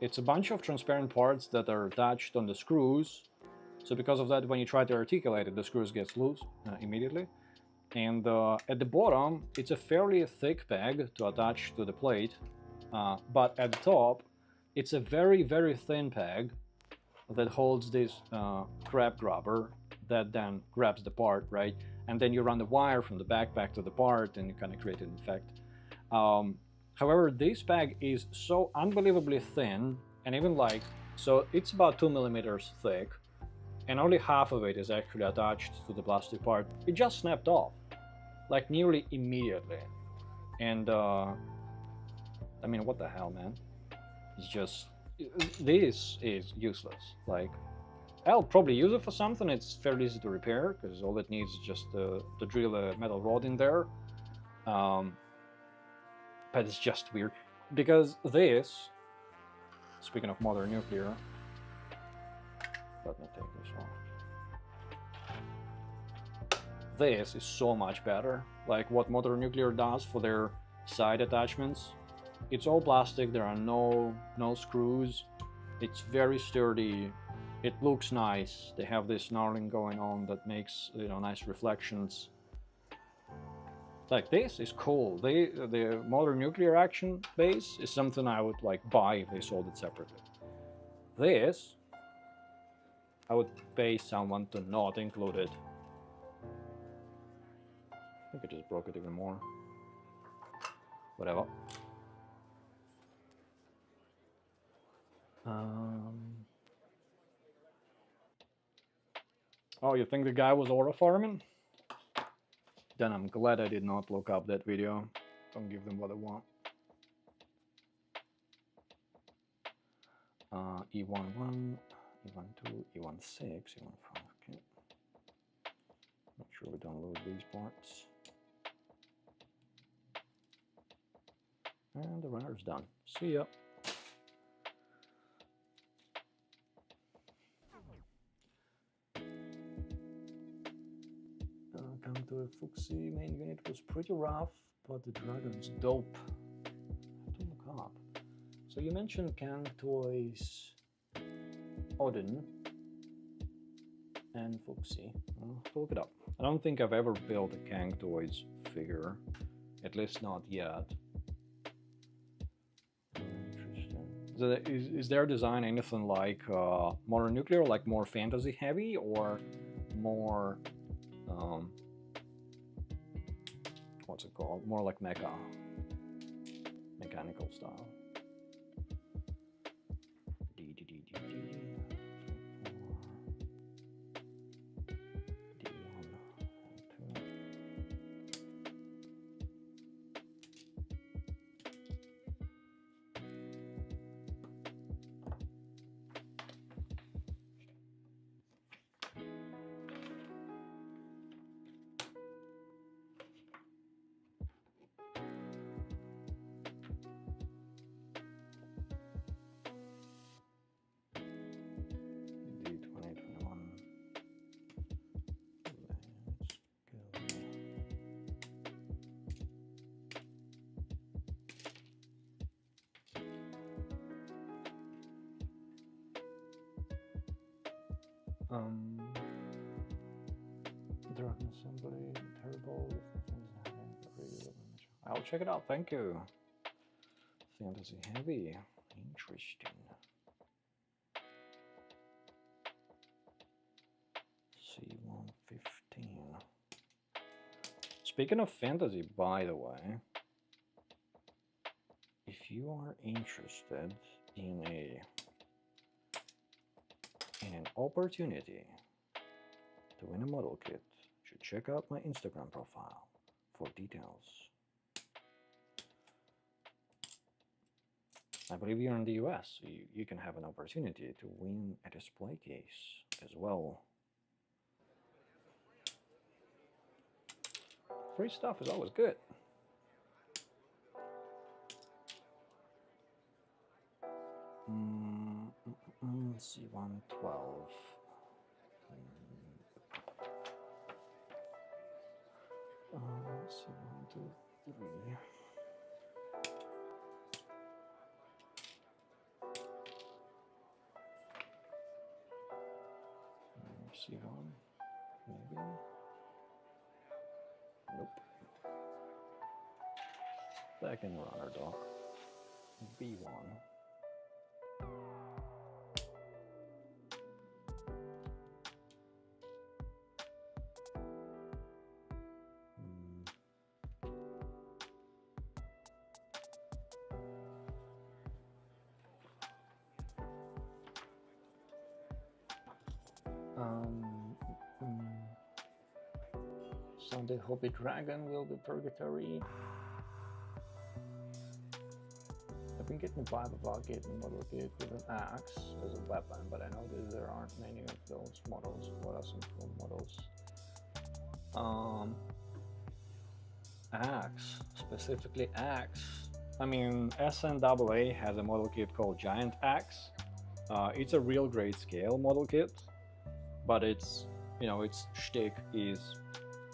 It's a bunch of transparent parts that are attached on the screws. So because of that, when you try to articulate it, the screws get loose immediately. And at the bottom, it's a fairly thick peg to attach to the plate. But at the top, it's a very, very thin peg that holds this crab grabber that then grabs the part, right? And then you run the wire from the backpack to the part and you kind of create an effect. However, this peg is so unbelievably thin, and even like, so it's about 2 millimeters thick, and only half of it is actually attached to the plastic part. It just snapped off, like nearly immediately. And I mean, what the hell, man? It's just, this is useless. Like, I'll probably use it for something. It's fairly easy to repair, because all it needs is just to drill a metal rod in there. But it's just weird. Because this, speaking of modern nuclear, let me take this off. This is so much better. Like what modern nuclear does for their side attachments. It's all plastic, there are no screws. It's very sturdy. It looks nice. They have this snarling going on that makes, you know, nice reflections. Like, this is cool. The modern nuclear action base is something I would like buy if they sold it separately. This, I would pay someone to not include it. I think I just broke it even more. Whatever. Oh, you think the guy was aura farming? Then I'm glad I did not look up that video. Don't give them what they want. E11, E12, E16, E15. Okay. Make sure we don't lose these parts. And the runner's done. See ya. Coming to a Fuxi main unit was pretty rough, but the dragon's dope. I have to look up. So you mentioned Kang Toys, Odin, and Fuxi. I'll have to look it up. I don't think I've ever built a Kang Toys figure, at least not yet. Interesting. So is their design anything like Modern Nuclear, like more fantasy heavy, or more what's it called? More like mechanical style. Dragon assembly, terrible. I'll check it out, thank you. Fantasy heavy, interesting. C115. Speaking of fantasy, by the way, if you are interested in an opportunity to win a model kit, you should check out my Instagram profile for details. I believe you're in the US, so you can have an opportunity to win a display case as well. Free stuff is always good. C112. C1, 2, 3. C1, maybe. Nope. Second runner dock. B1. Sunday Hobby Dragon will be purgatory. I've been getting by without getting model kit with an axe as a weapon, but I noticed there aren't many of those models. What are some cool models? Axe, specifically axe. I mean, SNAA has a model kit called Giant Axe. It's a real great scale model kit, but it's, you know, its shtick is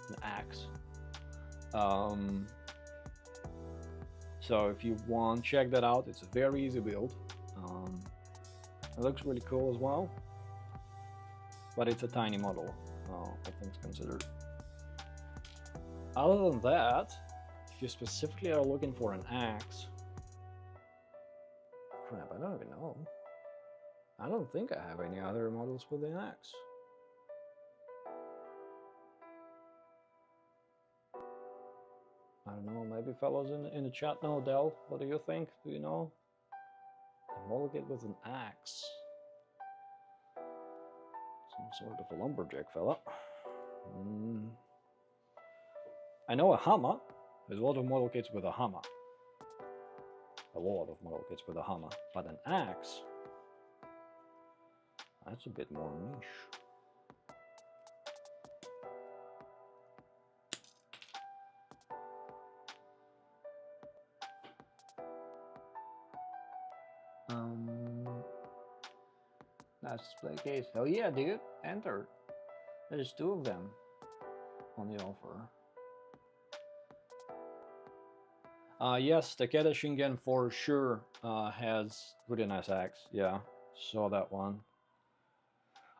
an axe. So if you want, check that out. It's a very easy build. It looks really cool as well. but it's a tiny model, I think it's considered. Other than that, if you specifically are looking for an axe, crap, I don't even know. I don't think I have any other models with an axe. I don't know, maybe fellows in the chat know. Del, what do you think? Do you know? A modelkit with an axe. Some sort of a lumberjack fella. I know a hammer. There's a lot of model kits with a hammer. A lot of model kits with a hammer. But an axe, that's a bit more niche. Nice display case. Hell yeah, dude. Enter. There's 2 of them on the offer. Yes, the XH-15 for sure has really nice axe. Yeah, saw that one.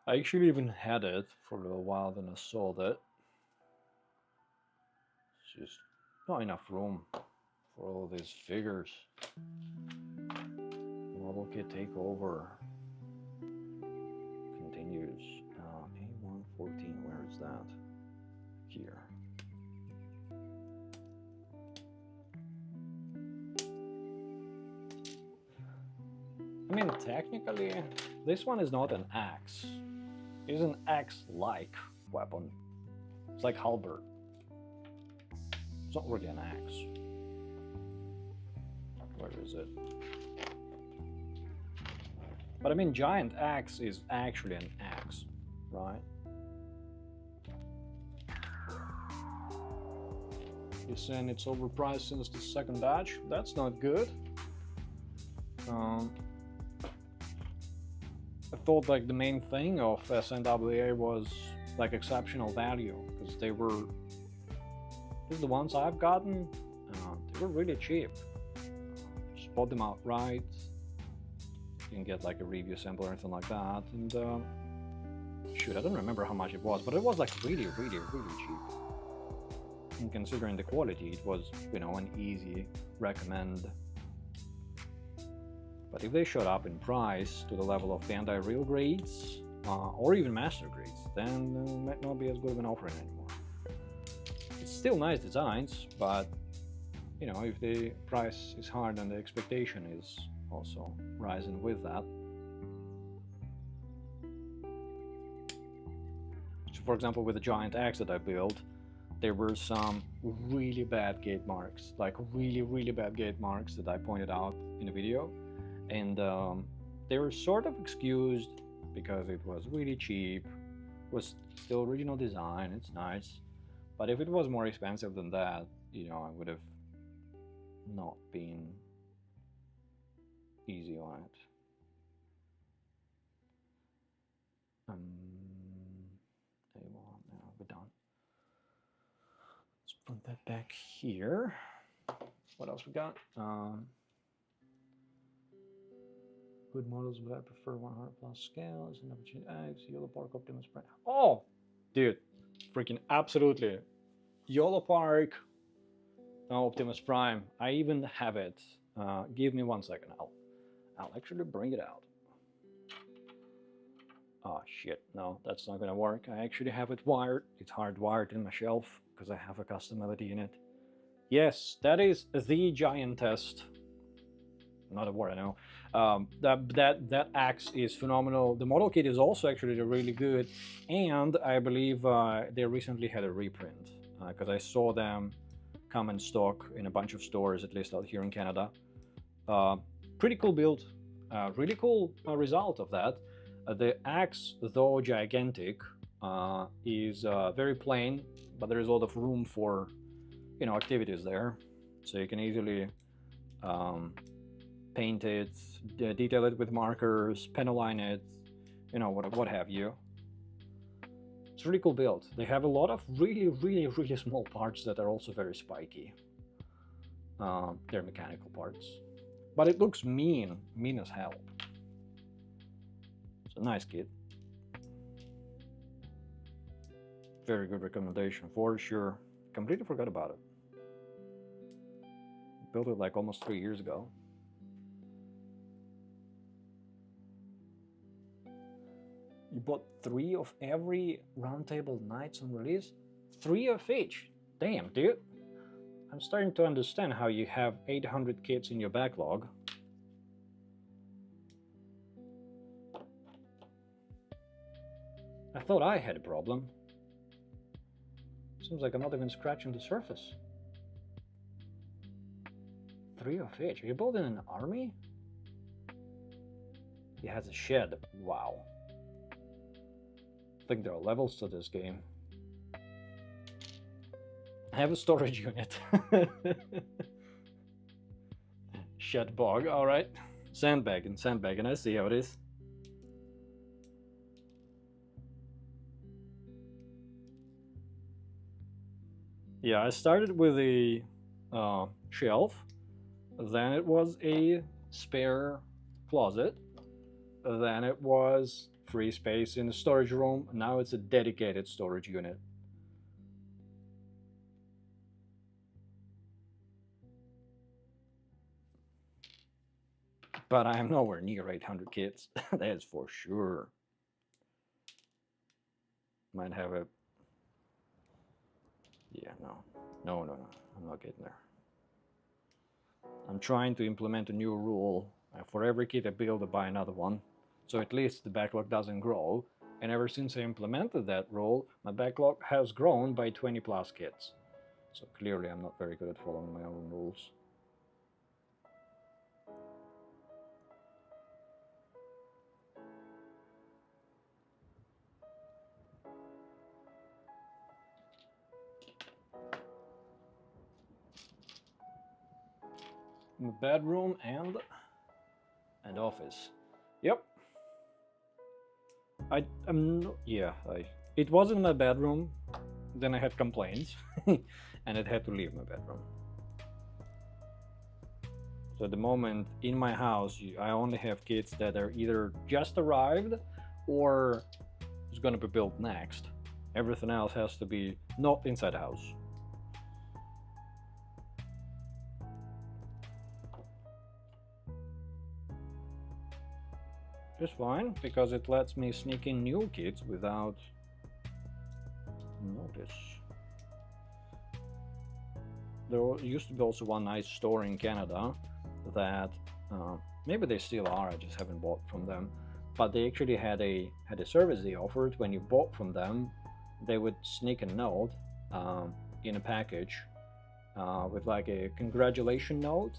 I actually even had it for a little while, then I sold it. It's just not enough room for all these figures. Model kit takeover continues. A114, where is that? Here. I mean, technically, this one is not an axe. It's an axe-like weapon. It's like halberd. It's not really an axe. Where is it? But I mean, giant axe is actually an axe, right? You're saying it's overpriced since the second batch? That's not good. I thought like the main thing of SNWA was like exceptional value, because they were, the ones I've gotten, they were really cheap. Just bought them outright. You can get like a review sample or anything like that, and shoot, I don't remember how much it was, but it was like really cheap. And considering the quality, it was, you know, an easy recommend. But if they shot up in price to the level of Bandai real grades, or even master grades, then it might not be as good of an offering anymore. It's still nice designs, but you know, if the price is hard and the expectation is also rising with that. So for example, with the giant axe that I built, there were some really bad gate marks, like really bad gate marks that I pointed out in the video. And they were sort of excused because it was really cheap, was still original design, it's nice. But if it was more expensive than that, you know, I would have not been easy on it. Now we're done. Let's put that back here. What else we got? Good models, but I prefer 100 plus scales and opportunity eggs, Yellow Park Optimus Prime. Oh, dude, freaking absolutely. Yellow Park Optimus Prime. I even have it. Give me 1 second. I'll actually bring it out. Oh shit, no, that's not gonna work. I actually have it wired. It's hardwired in my shelf because I have a custom LED in it. Yes, that is the giantest. Not a word, I know. That axe is phenomenal. The model kit is also actually really good, and I believe they recently had a reprint because I saw them come in stock in a bunch of stores, at least out here in Canada. Pretty cool build, really cool result of that. The axe, though gigantic, is very plain, but there is a lot of room for, you know, activities there, so you can easily paint it, detail it with markers, pen align it, you know, what have you. It's a really cool build. They have a lot of really small parts that are also very spiky. They're mechanical parts, but it looks mean as hell. It's a nice kit. very good recommendation for sure. Completely forgot about it. Built it like almost 3 years ago. You bought 3 of every Roundtable Nights on release? 3 of each? Damn, dude. I'm starting to understand how you have 800 kits in your backlog. I thought I had a problem. Seems like I'm not even scratching the surface. 3 of each? Are you building an army? He has a shed. Wow. I think there are levels to this game. I have a storage unit. Shed bog, alright. Sandbagging, I see how it is. Yeah, I started with a shelf, then it was a spare closet, then it was free space in the storage room, now it's a dedicated storage unit. But I am nowhere near 800 kits, that's for sure. Might have a... yeah, no, I'm not getting there. I'm trying to implement a new rule. For every kit I build, I buy another one. So at least the backlog doesn't grow. And ever since I implemented that rule, my backlog has grown by 20 plus kits. So clearly I'm not very good at following my own rules. My bedroom and office. Yep. It was in my bedroom, then I had complaints, and it had to leave my bedroom. So at the moment, in my house, I only have kits that are either just arrived, or is going to be built next. Everything else has to be not inside the house. Just fine, because it lets me sneak in new kits without notice. There used to be also one nice store in Canada that maybe they still are, I just haven't bought from them, but they actually had a service they offered. When you bought from them, they would sneak a note in a package with like a congratulation note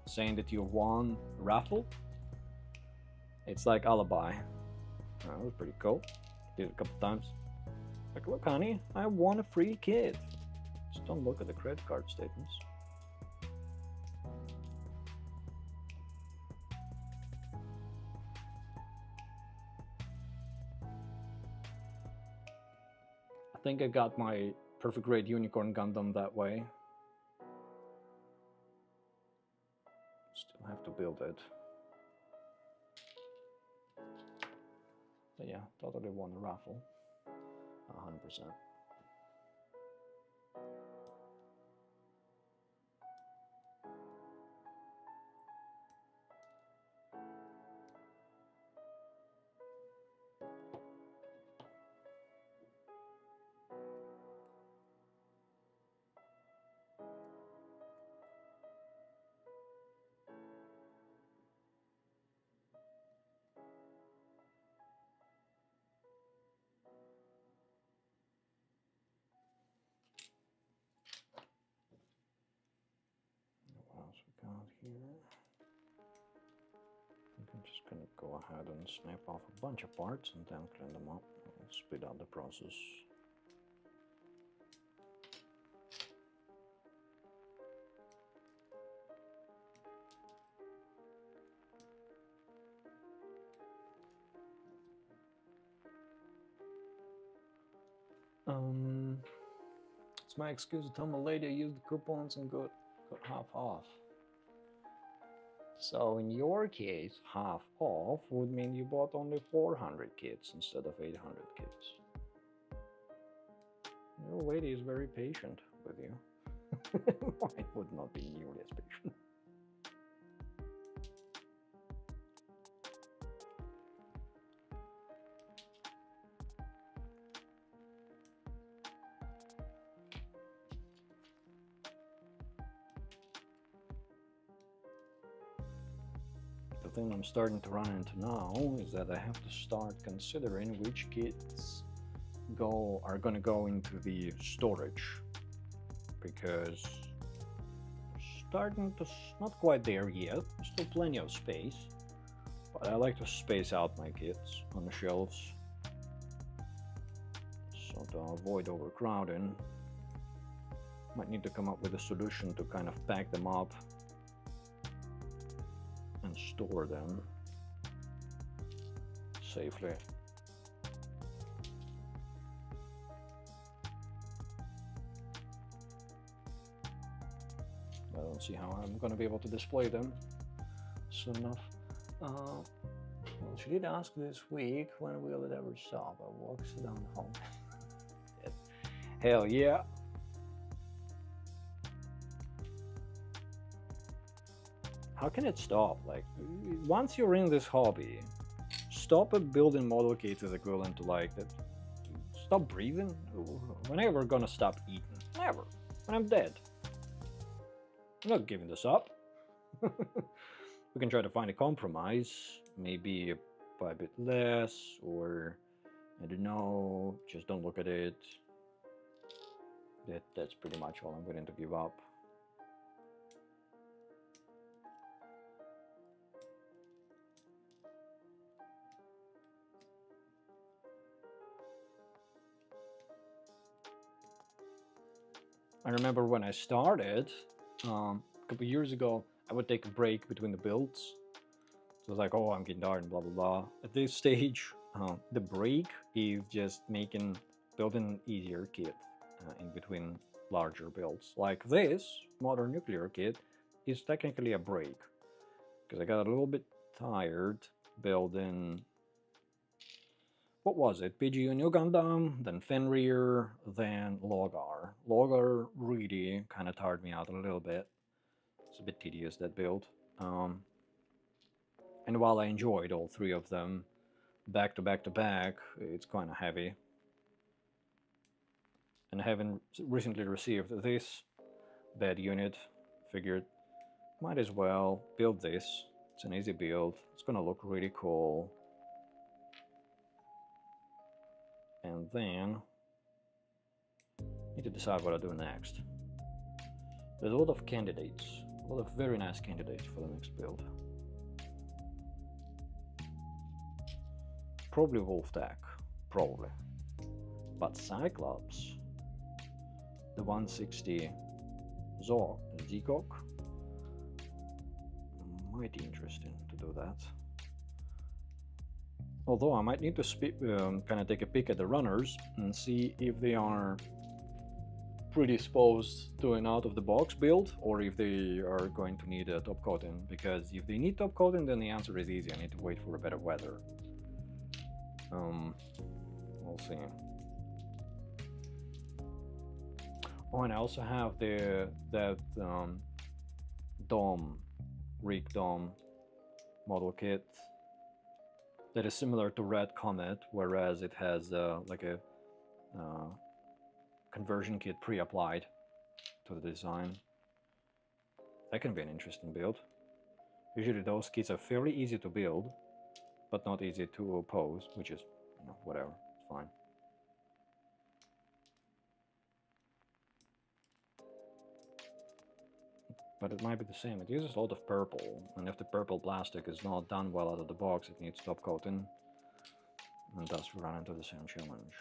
saying that you won a raffle. It's like alibi. That was pretty cool. Did it a couple times. Like, look honey, I won a free kit. Just don't look at the credit card statements. I think I got my perfect grade unicorn Gundam that way. Still have to build it. But yeah, totally won the raffle. 100%. What else we got here? I think I'm just gonna go ahead and snap off a bunch of parts and then clean them up. I'll speed up the process. It's my excuse to tell my lady I used the coupons and got half off. So in your case, half off would mean you bought only 400 kits instead of 800 kits. Your lady is very patient with you. Mine would not be nearly as patient. The thing I'm starting to run into now is that I have to start considering which kits are gonna go into the storage, because starting to not quite there yet. There's still plenty of space, but I like to space out my kits on the shelves, so to avoid overcrowding. Might need to come up with a solution to kind of pack them up and store them safely. I don't see how I'm gonna be able to display them soon enough. Well, she did ask this week, when will it ever stop? I walks down home. Hell yeah. How can it stop? Like, once you're in this hobby, stop at building model kits is equivalent to like that. Stop breathing. When am I ever gonna stop eating? Never. When I'm dead. I'm not giving this up. We can try to find a compromise, maybe buy a bit less, or I don't know, just don't look at it. That's pretty much all I'm willing to give up. I remember when I started, a couple years ago, I would take a break between the builds. So I was like, oh, I'm getting tired and blah, blah, blah. At this stage, the break is just making building easier kit in between larger builds. Like this modern nuclear kit is technically a break, because I got a little bit tired building, what was it? PGU New Gundam, then Fenrir, then Logar. Logar really kind of tired me out a little bit. It's a bit tedious, that build. And while I enjoyed all three of them, back to back to back, it's kind of heavy. And having recently received this bed unit, figured might as well build this. It's an easy build. It's gonna look really cool. And then need to decide what I do next. There's a lot of candidates, a lot of very nice candidates for the next build. Probably Wolf-Tech, probably. But Cyclops, the 160 Zcock, might be interesting to do that. Although I might need to kind of take a peek at the runners and see if they are predisposed to an out-of-the-box build, or if they are going to need a top coating. Because if they need top coating, then the answer is easy. I need to wait for a better weather. We'll see. Oh, and I also have that dome, Reek Dome model kit that is similar to Red Comet, whereas it has like a conversion kit pre-applied to the design. That can be an interesting build. Usually those kits are fairly easy to build, but not easy to oppose, which is, you know, whatever, it's fine. But it might be the same. It uses a lot of purple, and if the purple plastic is not done well out of the box, it needs top coating, and thus we run into the same challenge.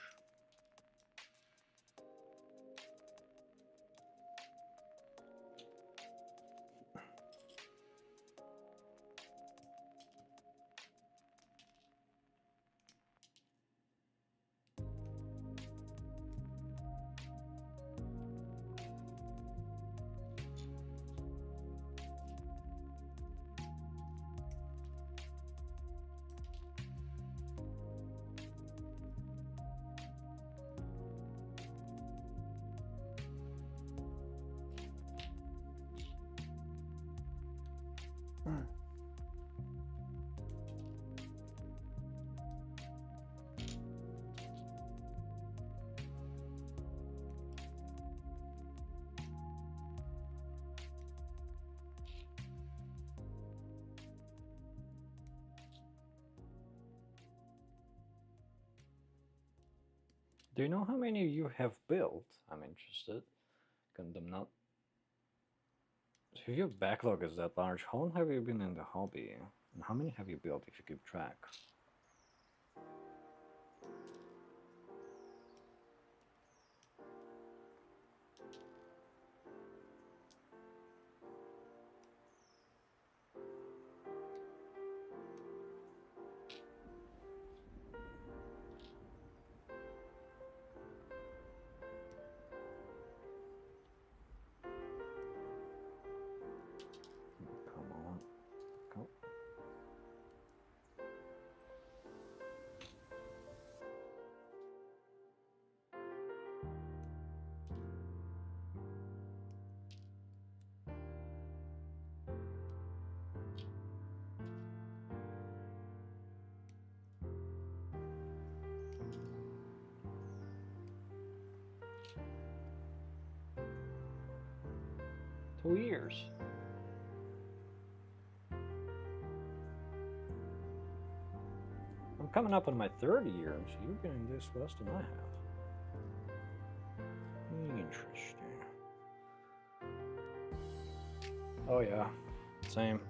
Do you know how many you have built? I'm interested. Condemn not. So if your backlog is that large, how long have you been in the hobby? And how many have you built if you keep track? Come on. Go. Two years. I'm coming up on my third year, so you're getting this less than I have. Interesting. Oh yeah, same.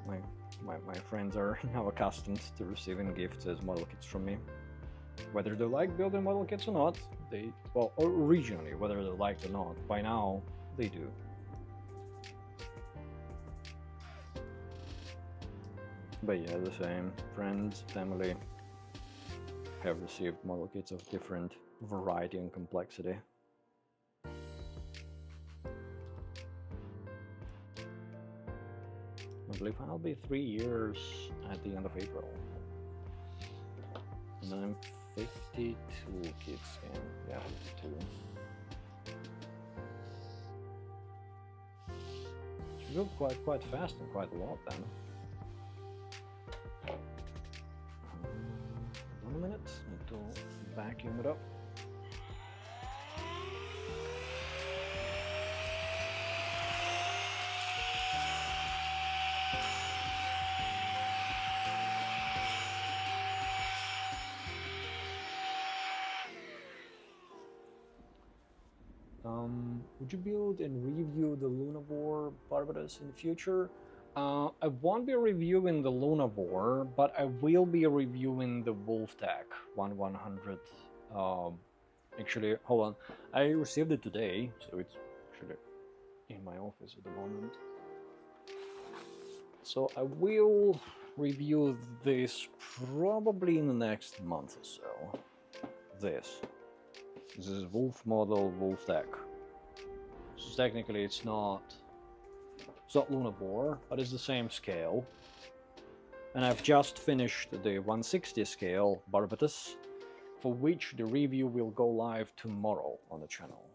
My friends are now accustomed to receiving gifts as model kits from me. Whether they like building model kits or not, well, originally, whether they liked or not, by now, they do. But yeah, the same. Friends, family have received model kits of different variety and complexity. I believe I'll be 3 years at the end of April. And I'm 52 kids in. Yeah, 52. She built quite fast and quite a lot then. 1 minute, need to vacuum it up. Would you build and review the Lunavore Barbados in the future? I won't be reviewing the Lunavore, but I will be reviewing the Wolftech 1100. Actually, hold on. I received it today, so it's actually in my office at the moment. So I will review this probably in the next month or so. This is Wolf model Wolftech. So technically it's not Lunavore, but it's the same scale. And I've just finished the 160 scale Barbados, for which the review will go live tomorrow on the channel.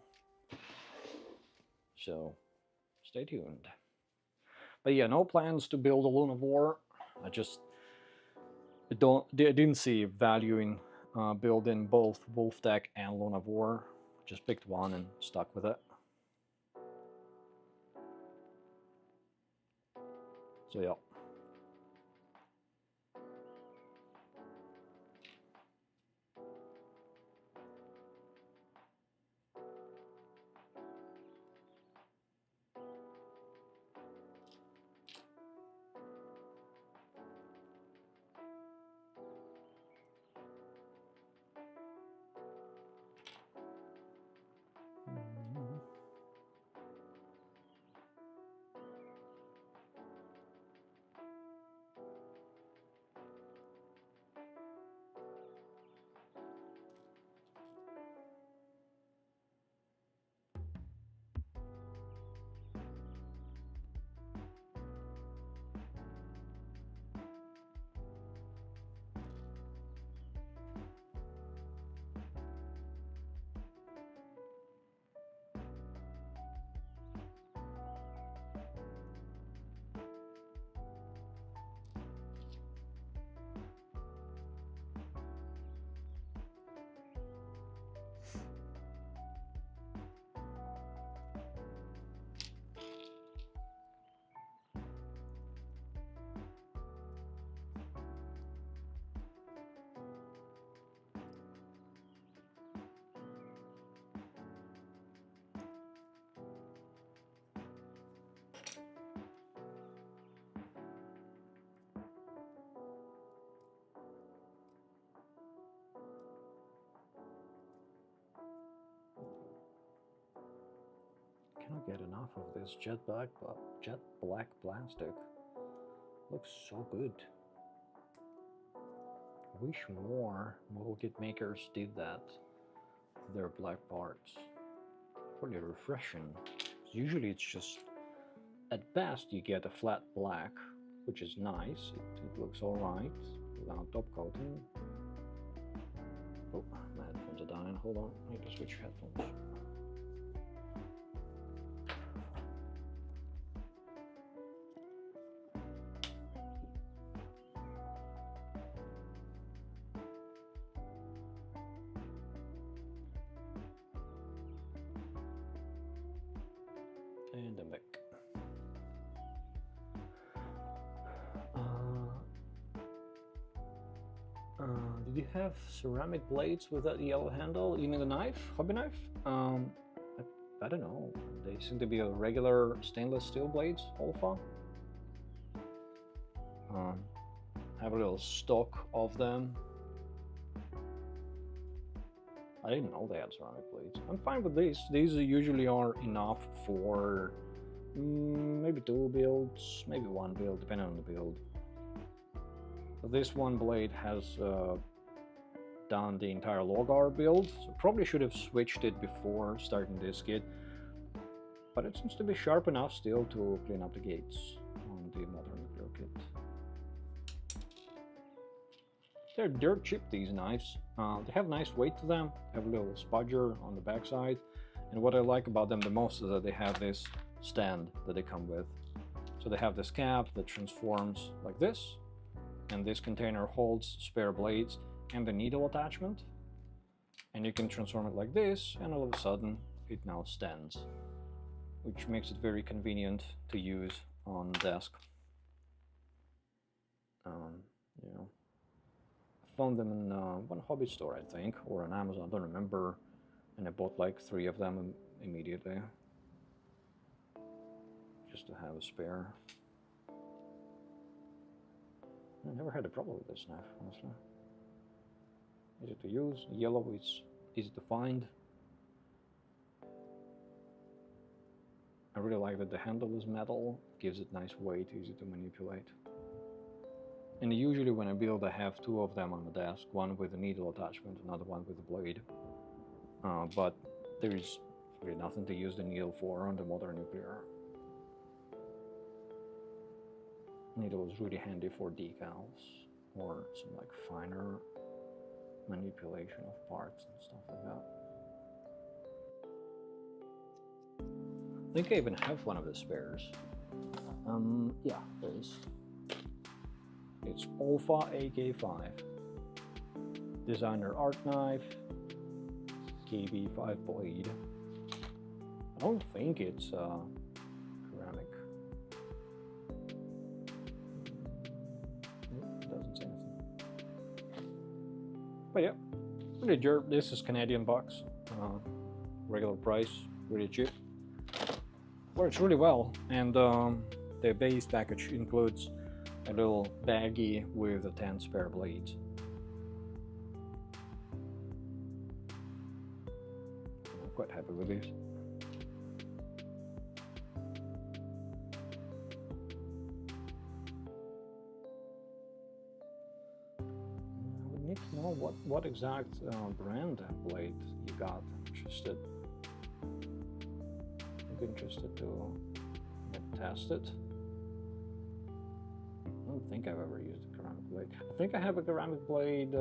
So stay tuned. But yeah, no plans to build a Lunavore. I didn't see value in building both Wolftech and Lunavore. Just picked one and stuck with it. So yeah. cannot get enough of this jet black plastic. Looks so good. I wish more model kit makers did that to their black parts. Pretty refreshing. Usually it's just, at best you get a flat black, which is nice. It looks alright without top coating. Oh, my headphones are dying. Hold on, I need to switch headphones. And I'm back. Did you have ceramic blades with that yellow handle? You mean the knife? Hobby knife? I don't know. They seem to be a regular stainless steel blades, Alpha. I have a little stock of them. I didn't know they had ceramic blades. I'm fine with these. These usually are enough for maybe 2 builds, maybe 1 build, depending on the build. So this one blade has done the entire Logar build, so probably should have switched it before starting this kit. But it seems to be sharp enough still to clean up the gates on the modern nuclear kit. They're dirt cheap, these knives. They have nice weight to them, they have a little spudger on the backside, and what I like about them the most is that they have this stand that they come with. So they have this cap that transforms like this, and this container holds spare blades and the needle attachment, and you can transform it like this, and all of a sudden it now stands, which makes it very convenient to use on desk. You know, I found them in one hobby store, I think, or on Amazon, I don't remember, and I bought like 3 of them immediately, just to have a spare. I never had a problem with this knife, honestly. Easy to use, yellow is easy to find. I really like that the handle is metal, gives it nice weight, easy to manipulate. And usually when I build I have 2 of them on the desk, one with a needle attachment, another one with a blade. But there is really nothing to use the needle for on the modern nuclear. Needle is really handy for decals or some like finer manipulation of parts and stuff like that. I think I even have one of the spares. Yeah, there is. It's Alpha AK5. Designer art knife. KB5 blade. I don't think it's ceramic. It doesn't say anything. But yeah, pretty jerk. This is Canadian bucks. Regular price, really cheap. Works really well, and the base package includes a little baggie with 10 spare blades. I'm quite happy with this. We need to know what exact brand blade you got. I'm interested to test it. I don't think I've ever used a ceramic blade. I think I have a ceramic blade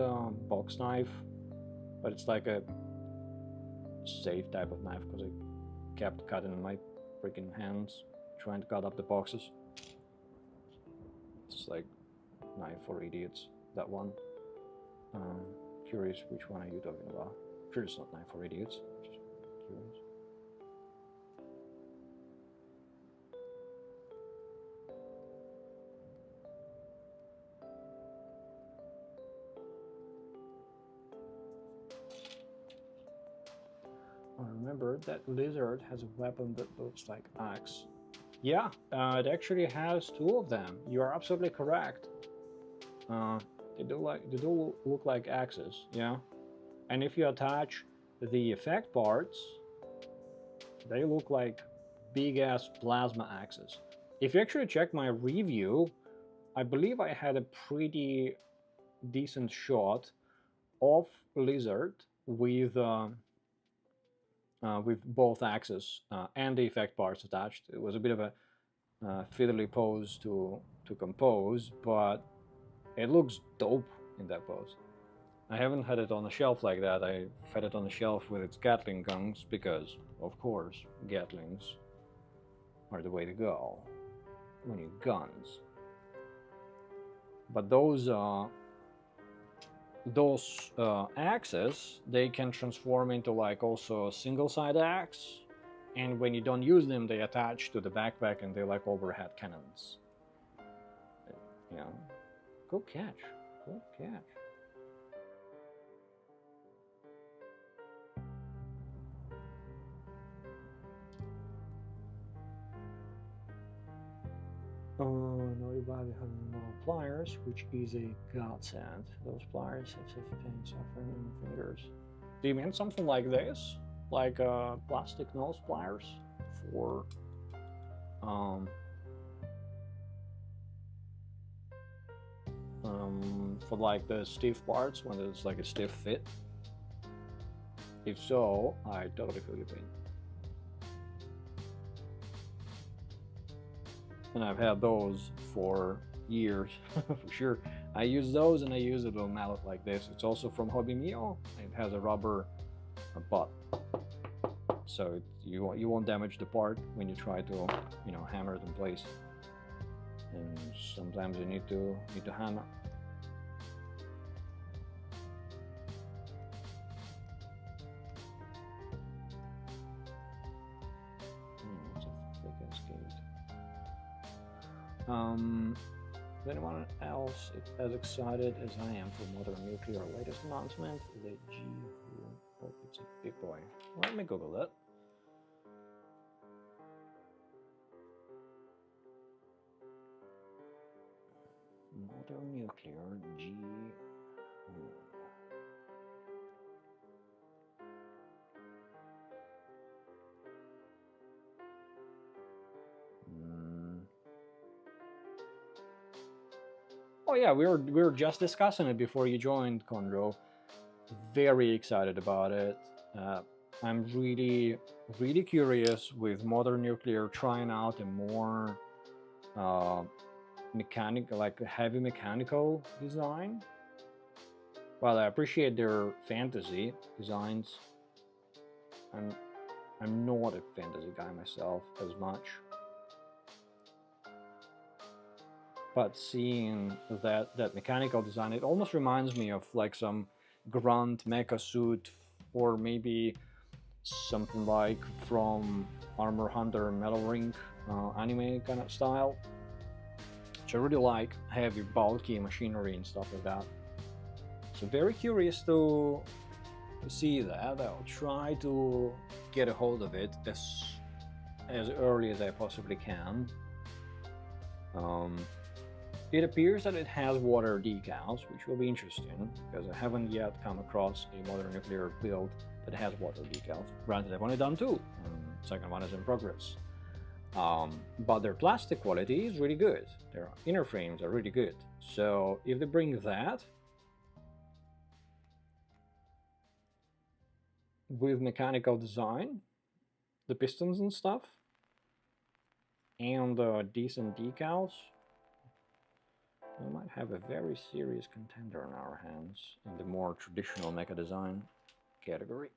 box knife, but it's like a safe type of knife because I kept cutting my freaking hands trying to cut up the boxes. It's like knife for idiots, that one. Curious which one are you talking about? Sure, it's not knife for idiots. Just curious. Remember that lizard has a weapon that looks like axe. Yeah, it actually has 2 of them. You are absolutely correct. They do look like axes, yeah. And if you attach the effect parts, they look like big ass plasma axis. If you actually check my review, I believe I had a pretty decent shot of Lizard with both axes and the effect parts attached. It was a bit of a fiddly pose to compose, but it looks dope in that pose. I haven't had it on a shelf like that. I had it on the shelf with its Gatling guns because, of course, Gatlings are the way to go when you guns. But those axes, they can transform into like also a single side axe, and when you don't use them, they attach to the backpack and they're like overhead cannons. You know, go catch, go catch. Naughty Bobby having metal pliers, which is a godsend. Those pliers have such pain suffering in the fingers. Do you mean something like this? Like plastic nose pliers for like the stiff parts when it's like a stiff fit? If so, I totally feel your pain. And I've had those for years, for sure. I use those and I use a little mallet like this. It's also from Hobby Mio. It has a rubber butt, so you won't damage the part when you try to, you know, hammer it in place. And sometimes you need to hammer. It's a thick ass gate. Is anyone else as excited as I am for Modern Nuclear latest announcement? The G. Oh, it's a big boy. Let me Google that. Modern Nuclear G. Oh yeah, we were just discussing it before you joined, Conro. Very excited about it. I'm really curious with Modern Nuclear trying out a more mechanical, like heavy mechanical design. While I appreciate their fantasy designs, I'm not a fantasy guy myself as much. But seeing that mechanical design, it almost reminds me of like some Grunt mecha suit, or maybe something like from Armor Hunter Metal Ring anime kind of style, which I really like, heavy bulky machinery and stuff like that. So very curious to see that. I'll try to get a hold of it as early as I possibly can. It appears that it has water decals, which will be interesting, because I haven't yet come across a Modern Nuclear build that has water decals. Granted, I've only done 2, and the second one is in progress. But their plastic quality is really good. Their inner frames are really good. So if they bring that with mechanical design, the pistons and stuff, and decent decals, we might have a very serious contender in our hands in the more traditional mecha design category.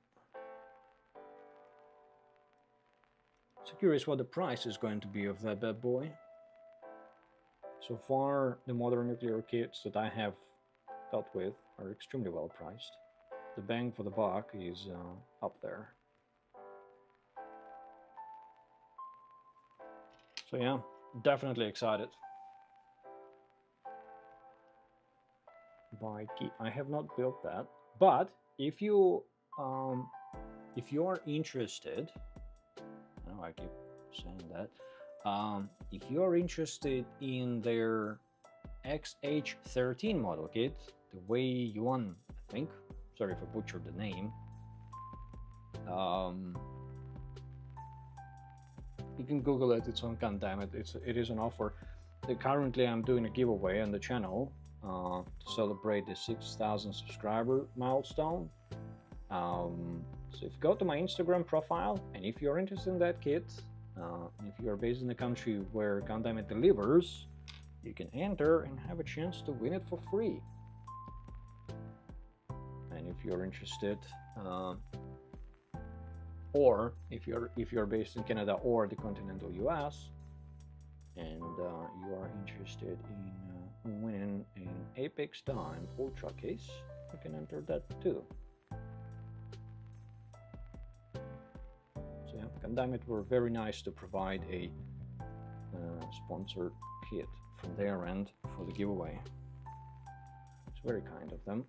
So curious what the price is going to be of that bad boy. So far, the Modern Nuclear kits that I have dealt with are extremely well priced. The bang for the buck is up there. So yeah, definitely excited. I have not built that, but if you are interested, I know I keep saying that, if you are interested in their XH-15 model kit, the way Yuan, I think, sorry if I butchered the name, You can Google it. It's on Gundam. It is an offer. Currently, I'm doing a giveaway on the channel to celebrate the 6,000 subscriber milestone. So if you go to my Instagram profile, and if you're interested in that kit, if you're based in the country where Gundam delivers, you can enter and have a chance to win it for free. And if you're interested, or if you're based in Canada or the continental US, and you are interested in winning an Apex Time Ultra case, you can enter that too. So yeah, Gundam were very nice to provide a sponsored kit from their end for the giveaway. It's very kind of them.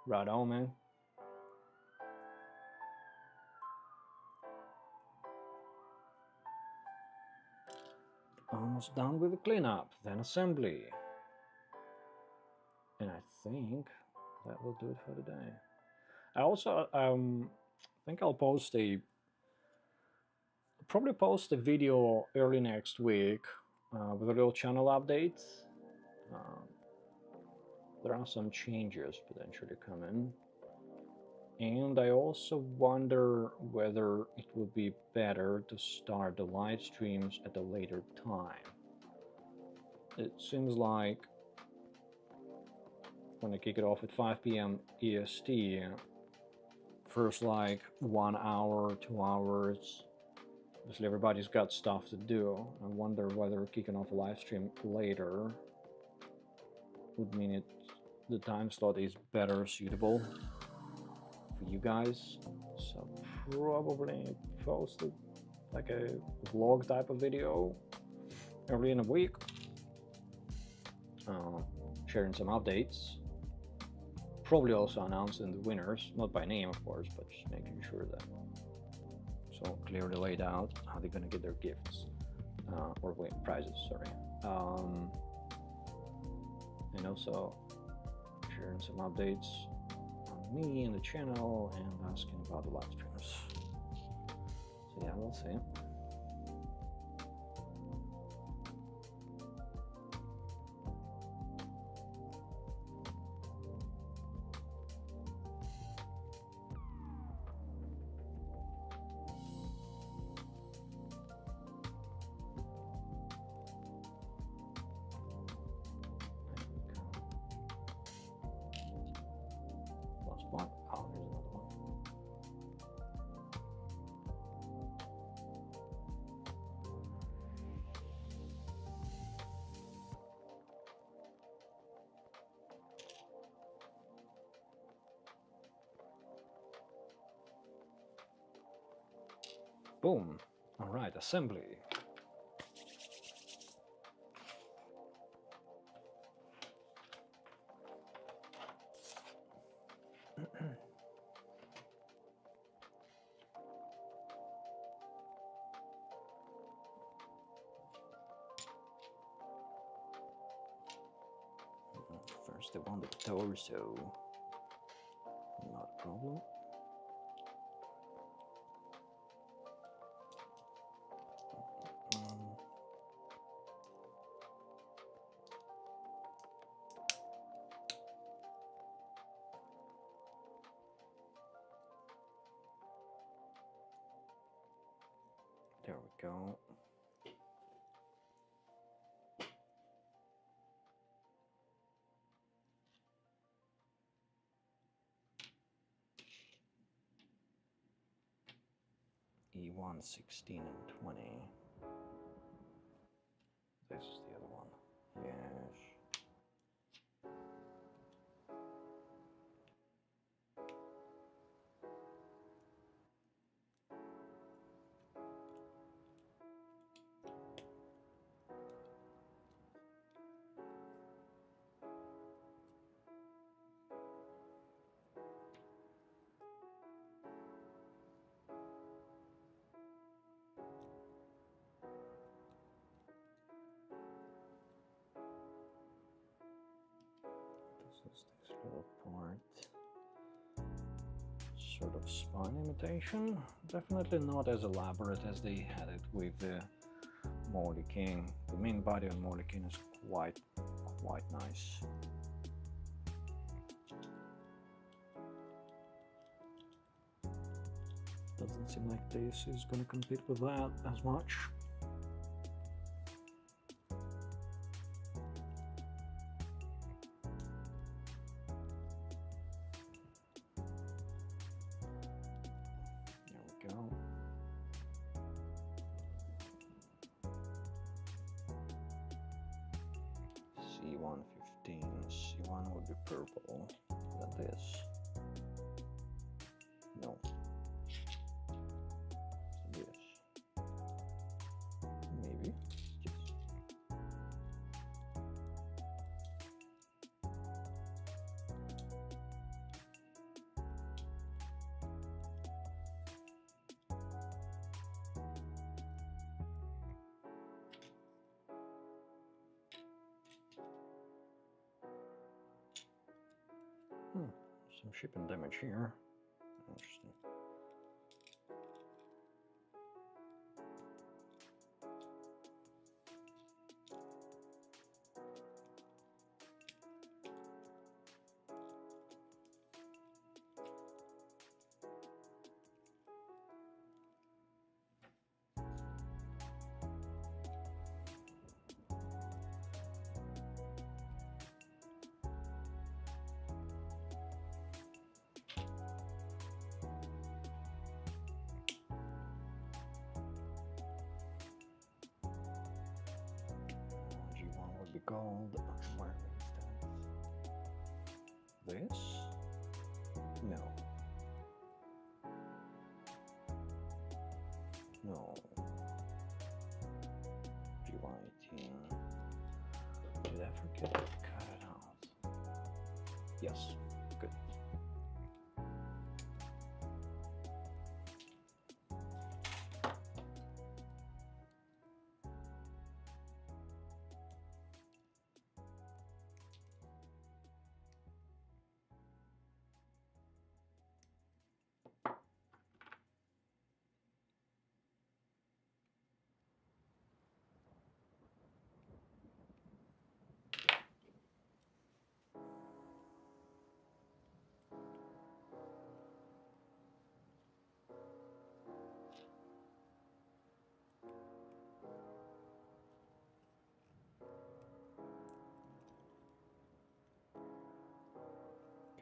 Right on, man. Almost done with the cleanup, then assembly. And I think that will do it for today. I also think I'll probably post a video early next week with a little channel update. There are some changes potentially coming. And I also wonder whether it would be better to start the live streams at a later time. It seems like when I kick it off at 5 p.m. EST, first like 1 hour, 2 hours, obviously everybody's got stuff to do. I wonder whether kicking off a live stream later would mean the time slot is better suitable for you guys. So probably post like a vlog type of video early in the week, sharing some updates, probably also announcing the winners, not by name of course, but just making sure that so clearly laid out how they're gonna get their gifts or win prizes, sorry, and also sharing some updates on me and the channel and asking about the live streams. So yeah, we'll see. One. Oh, there's another one. Boom. All right, assembly. First, I want the torso. Not a problem. There we go. E1, 16, and 20. This is the other one. Yes. Little part. Sort of spine imitation. Definitely not as elaborate as they had it with the Moldy King. The main body on Moldy King is quite nice. Doesn't seem like this is going to compete with that as much. There we go. C115. C1 would be purple. Than this. No. This. Maybe. Yes. Some shipping damage here. Interesting. Be gold. Where is that? This? No. No. G18. Did I forget to cut it out? Yes. Good.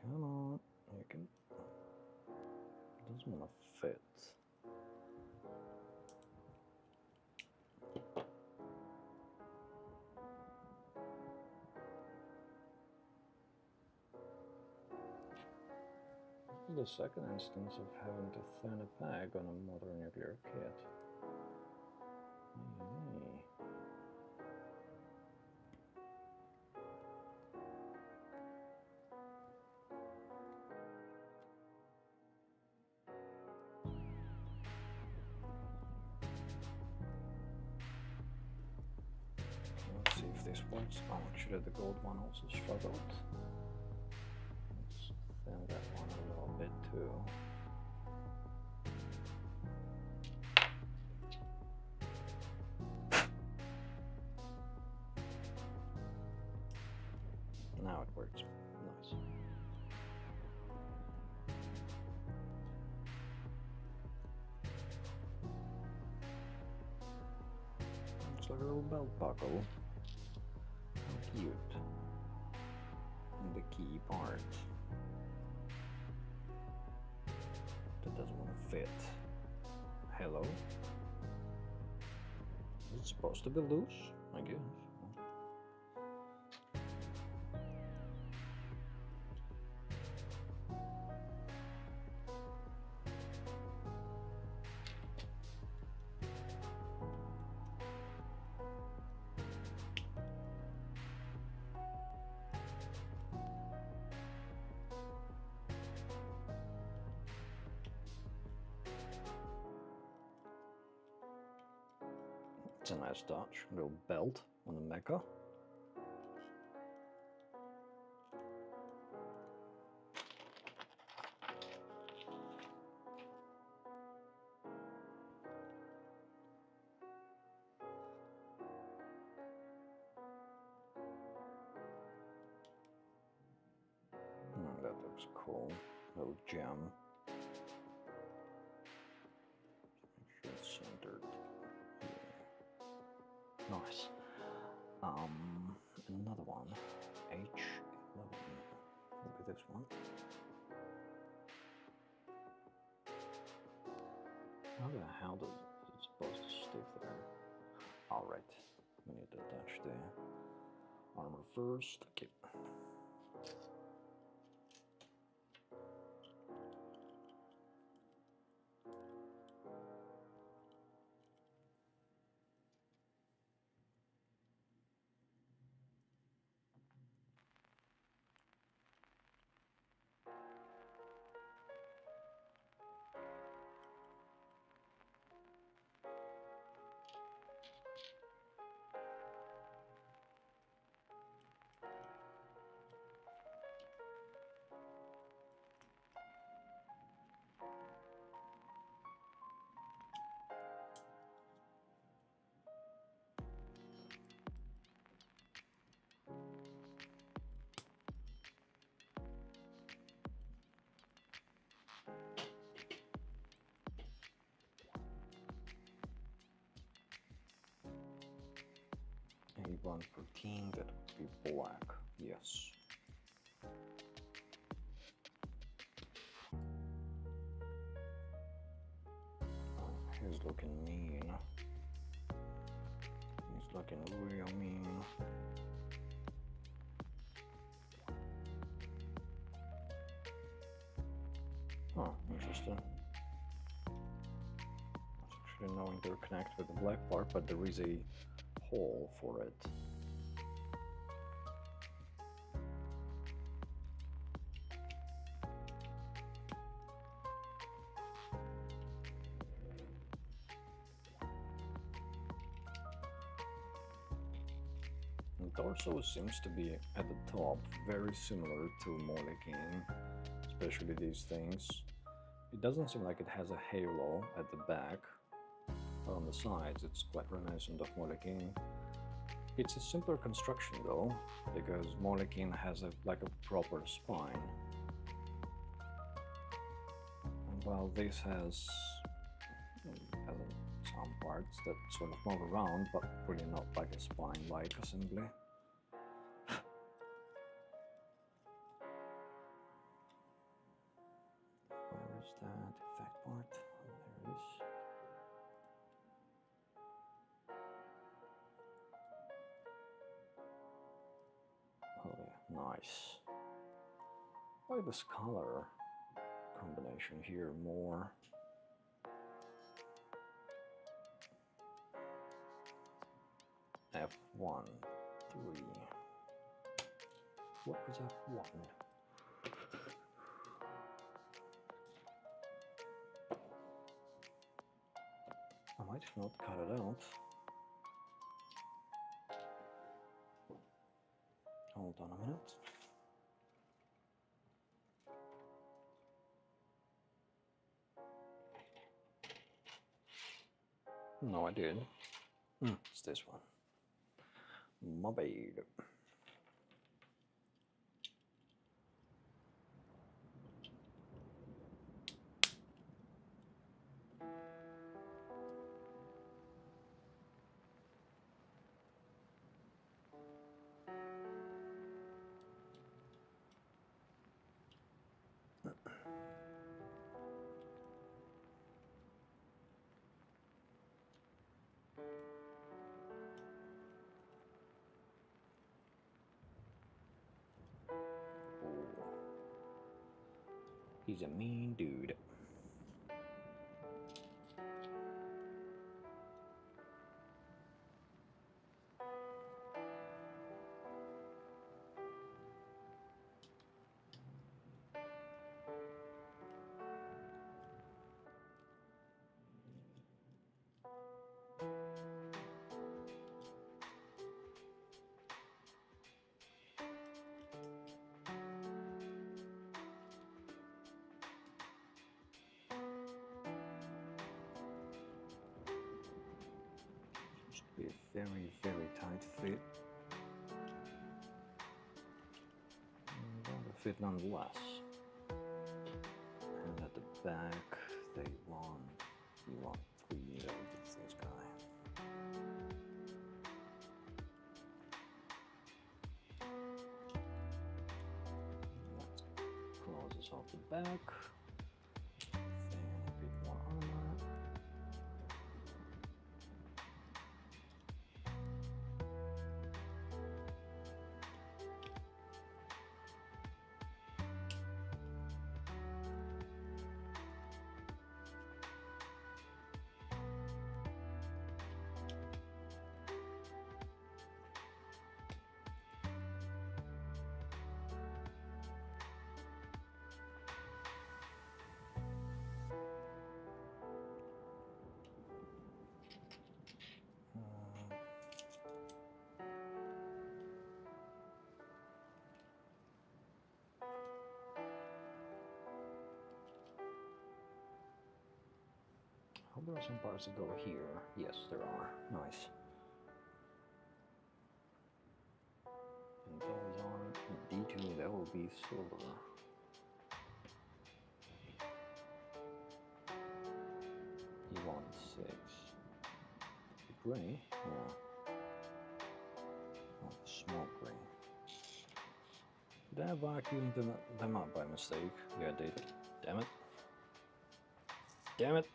Come on, you can. It doesn't want to fit. The second instance of having to thin a peg on a modern nuclear kit. Let's see if this works. Oh, actually the gold one also struggled. Let's thin that one a little bit too. Now it works. Nice. Looks like a little belt buckle. How cute. And the key part. That doesn't want to fit. Hello? Is it supposed to be loose? I guess. It's a nice touch, a little belt on the mecha. beautiful little gem. Make sure it's centered. Yeah. Nice. Another one. H-11. Will be this one. How the hell is it supposed to stick there? Alright, we need to attach the armor first. Okay. A114, that would be black, yes. Oh, he's looking mean. He's looking real mean. Oh, interesting. There's actually no interconnect with the black part, but there is a hole for it. The torso seems to be at the top very similar to modelkit, especially these things. It doesn't seem like it has a halo at the back, but on the sides it's quite reminiscent of modelkit. It's a simpler construction though, because modelkit has like a proper spine, and while this has some parts that sort of move around, but really not like a spine-like assembly. Where is that effect part? Oh, there it is. Oh yeah, nice. I like this color combination here more. F1, 3. What was F1? I might have not cut it out. Hold on a minute. No, I did. It's this one. My bad. He's a mean dude. Be a very, very tight fit. But a fit nonetheless. back. We want 3, that would be this guy. Let's close this off the back. And a bit more armor. I hope there are some parts that go here. Yes, there are. Nice. And those are D2, that will be silver. E16. Gray? Yeah. Oh, smoke gray. Did I vacuum them up by mistake? Yeah, I did. Damn it. Damn it.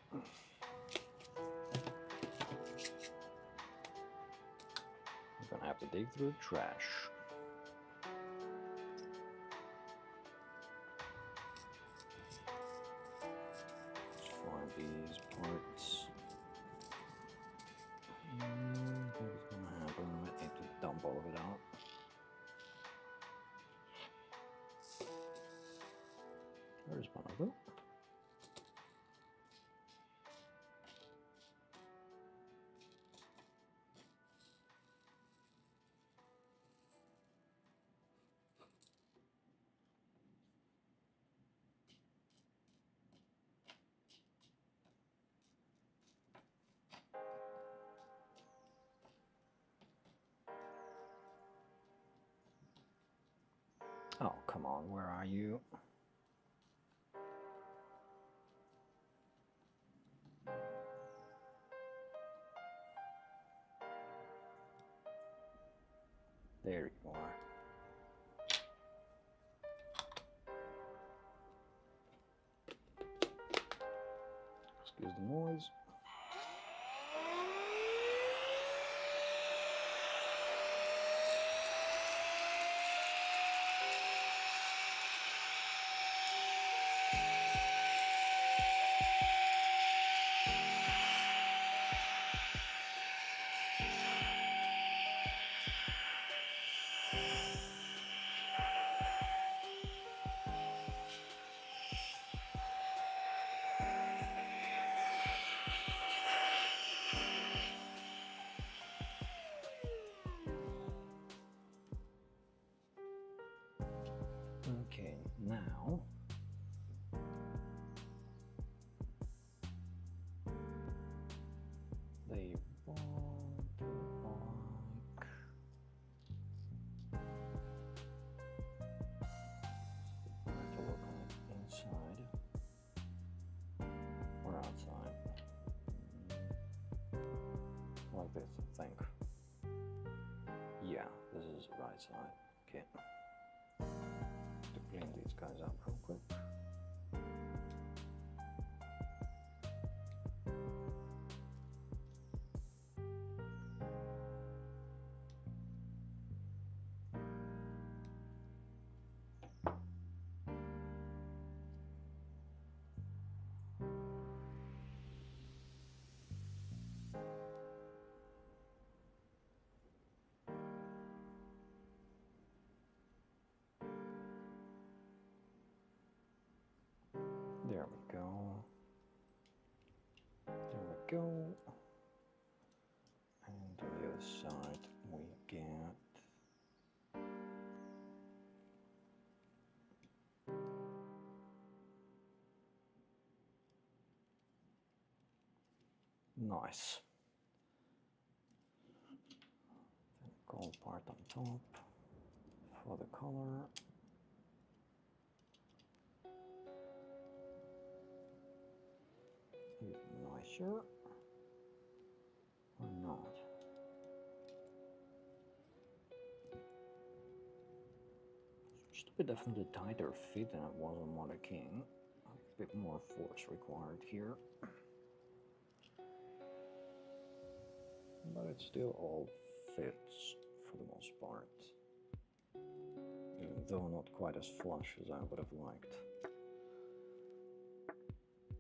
I'm gonna have to dig through the trash. Let's find these parts. What's gonna happen? I might need to dump all of it out. There's one of them. Oh, come on, where are you? There you are. Excuse the noise. Okay, now they want to like to look on it inside or outside. Like this, I think. Yeah, this is the right side. Okay. To clean these guys up real quick. There we go. There we go. And on the other side we get nice. Then gold part on top for the color. closer or not? Just a bit definitely tighter fit than it was on Model King. A bit more force required here. But it still all fits for the most part. Even though not quite as flush as I would have liked.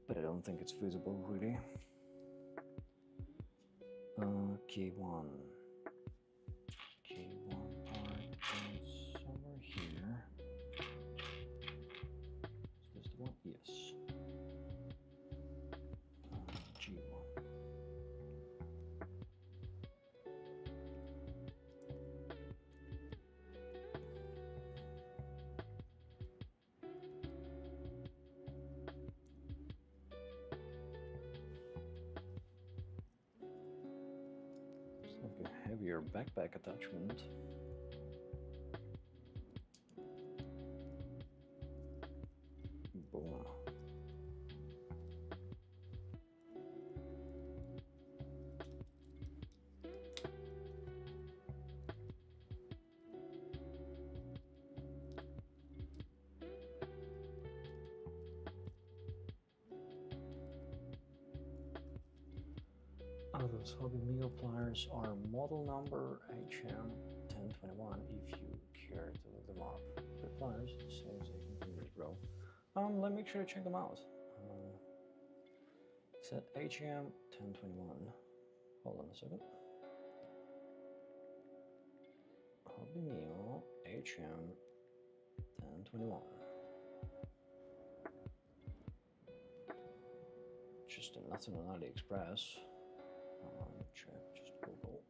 But I don't think it's feasible really. K1. K1 part is somewhere here. Is this the one? Yes. G1. It's like a heavier backpack attachment. Boom. Those Hobby Meal pliers are model number HM1021 if you care to look them up. The pliers, same as they can be grow. Let me actually check them out. It said HM1021. Hold on a second. Hobby Meal HM1021. Just nothing on AliExpress. Check, just Google.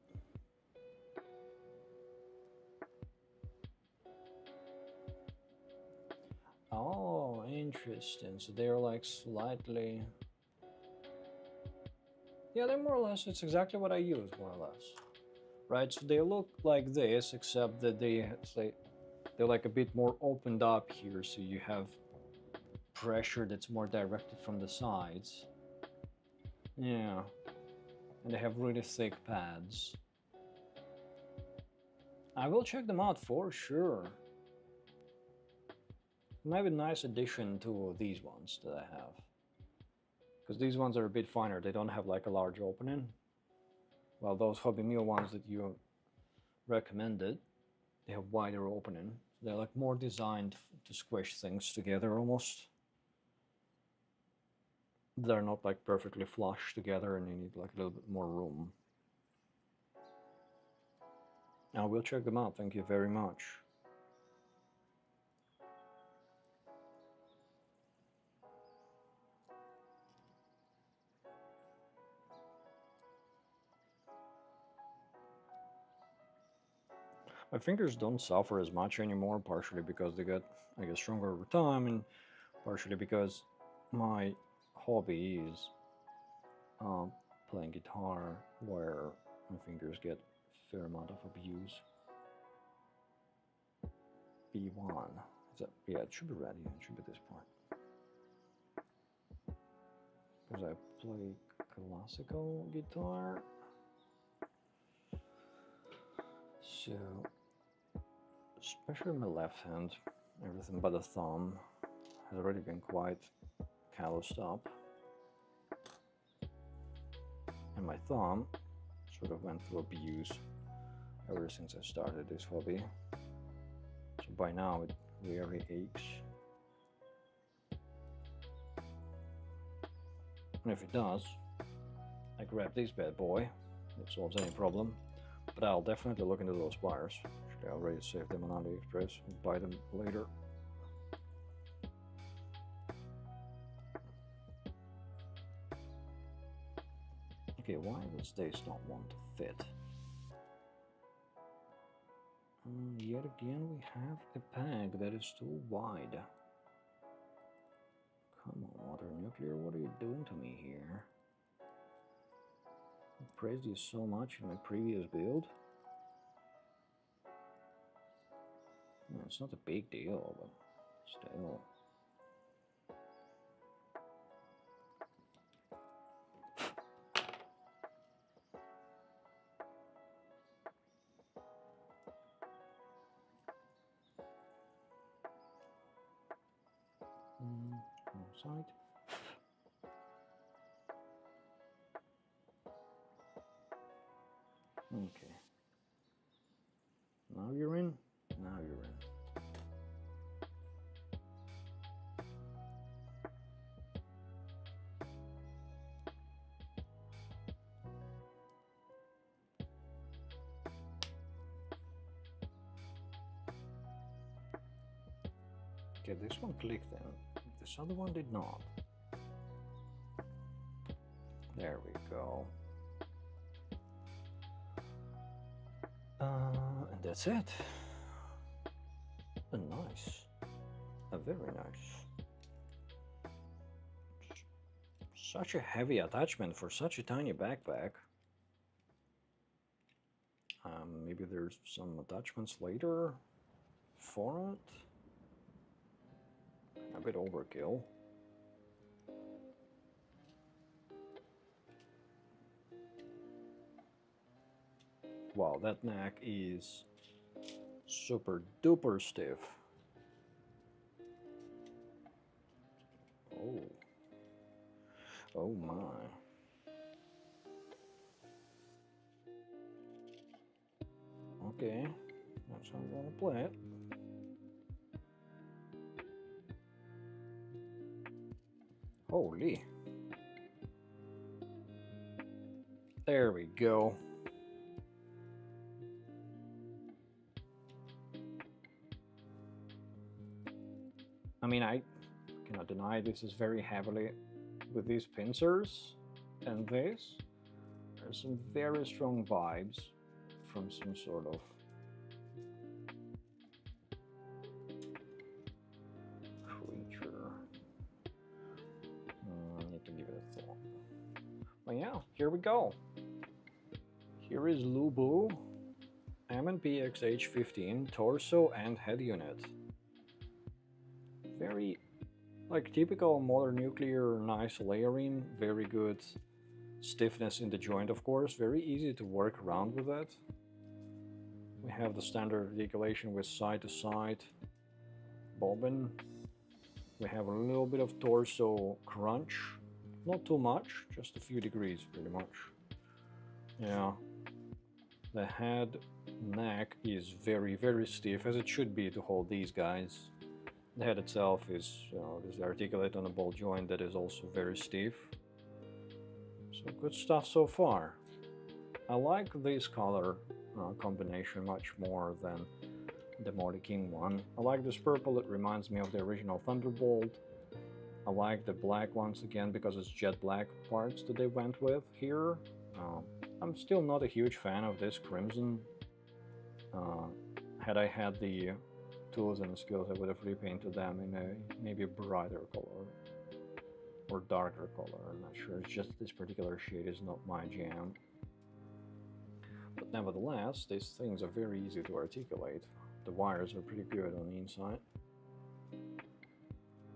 Oh, interesting. So they're like slightly. Yeah, they're more or less. It's exactly what I use, more or less. Right. So they look like this, except that they're like a bit more opened up here. So you have pressure that's more directed from the sides. Yeah. And they have really thick pads. I will check them out for sure. Maybe a nice addition to these ones that I have. Because these ones are a bit finer, they don't have like a large opening. While those Hobby Meal ones that you recommended, they have wider opening. They're like more designed to squish things together almost. They're not like perfectly flush together and you need like a little bit more room. I will check them out, thank you very much. My fingers don't suffer as much anymore, partially because they get, I guess, stronger over time, and partially because my hobby is playing guitar, where my fingers get a fair amount of abuse. B1. Is that, yeah, it should be ready. It should be this part. Because I play classical guitar. So, especially my left hand, everything but the thumb has already been quite calloused up. And my thumb sort of went through abuse ever since I started this hobby. So by now it really aches. And if it does, I grab this bad boy. It solves any problem. But I'll definitely look into those pliers. Actually, I already saved them on AliExpress. I'll buy them later. Okay, why does this not want to fit? Yet again, we have a peg that is too wide. Come on, Water Nuclear, what are you doing to me here? I praised you so much in my previous build. Yeah, it's not a big deal, but still. Outside. Okay. Now you're in. Now you're in. Okay, this one clicked in. This other one did not. There we go. And that's it. A nice. A very nice. Such a heavy attachment for such a tiny backpack. Maybe there's some attachments later for it. A bit overkill. Wow, that neck is super duper stiff. Oh. Oh my. Okay, that's how I'm gonna play it. Holy. There we go. I mean, I cannot deny this is very heavily with these pincers and this. There's some very strong vibes from some sort of creature. I need to give it a thought. But yeah, here we go. Here is Lubu M&P XH-15 torso and head unit. Very like typical modern nuclear, nice layering, very good stiffness in the joint, of course, very easy to work around with it. We have the standard articulation with side to side bobbin. We have a little bit of torso crunch, not too much, just a few degrees pretty much. Yeah, the head neck is very, very stiff, as it should be to hold these guys. The head itself is, is articulate on a ball joint that is also very stiff. So good stuff so far. I like this color combination much more than the Morty King one. I like this purple, it reminds me of the original Thunderbolt. I like the black once again because it's jet black parts that they went with here. I'm still not a huge fan of this crimson. Had I had the tools and skills, I would have repainted them in a maybe brighter color or darker color. I'm not sure, it's just this particular shade is not my jam. But nevertheless, these things are very easy to articulate. The wires are pretty good on the inside.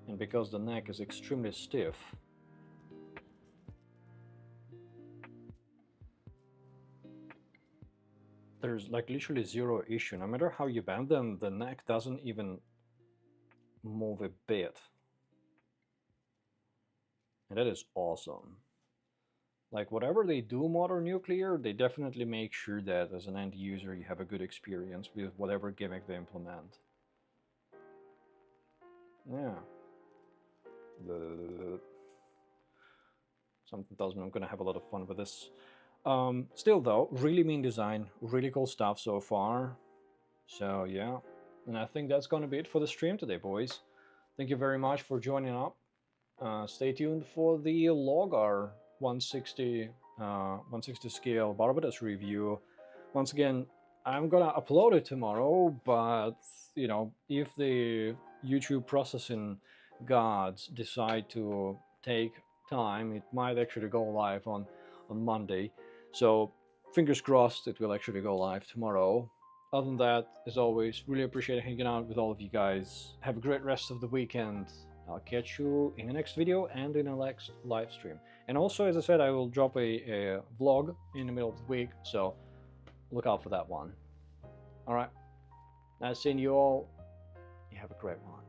And because the neck is extremely stiff, there's like literally zero issue. No matter how you bend them, the neck doesn't even move a bit. And that is awesome. Like whatever they do modern nuclear, they definitely make sure that as an end user you have a good experience with whatever gimmick they implement. Yeah. Something tells me I'm gonna have a lot of fun with this. Still though, really mean design, really cool stuff so far. So yeah, and I think that's gonna be it for the stream today, boys. Thank you very much for joining up. Stay tuned for the Logar 160 scale Barbados review. Once again, I'm gonna upload it tomorrow, but you know, if the YouTube processing gods decide to take time, it might actually go live on Monday. So fingers crossed it will actually go live tomorrow. Other than that, as always, really appreciate hanging out with all of you guys. Have a great rest of the weekend. I'll catch you in the next video and in the next live stream. And also, as I said, I will drop a vlog in the middle of the week, so look out for that one. Alright, nice seeing you all. You have a great one.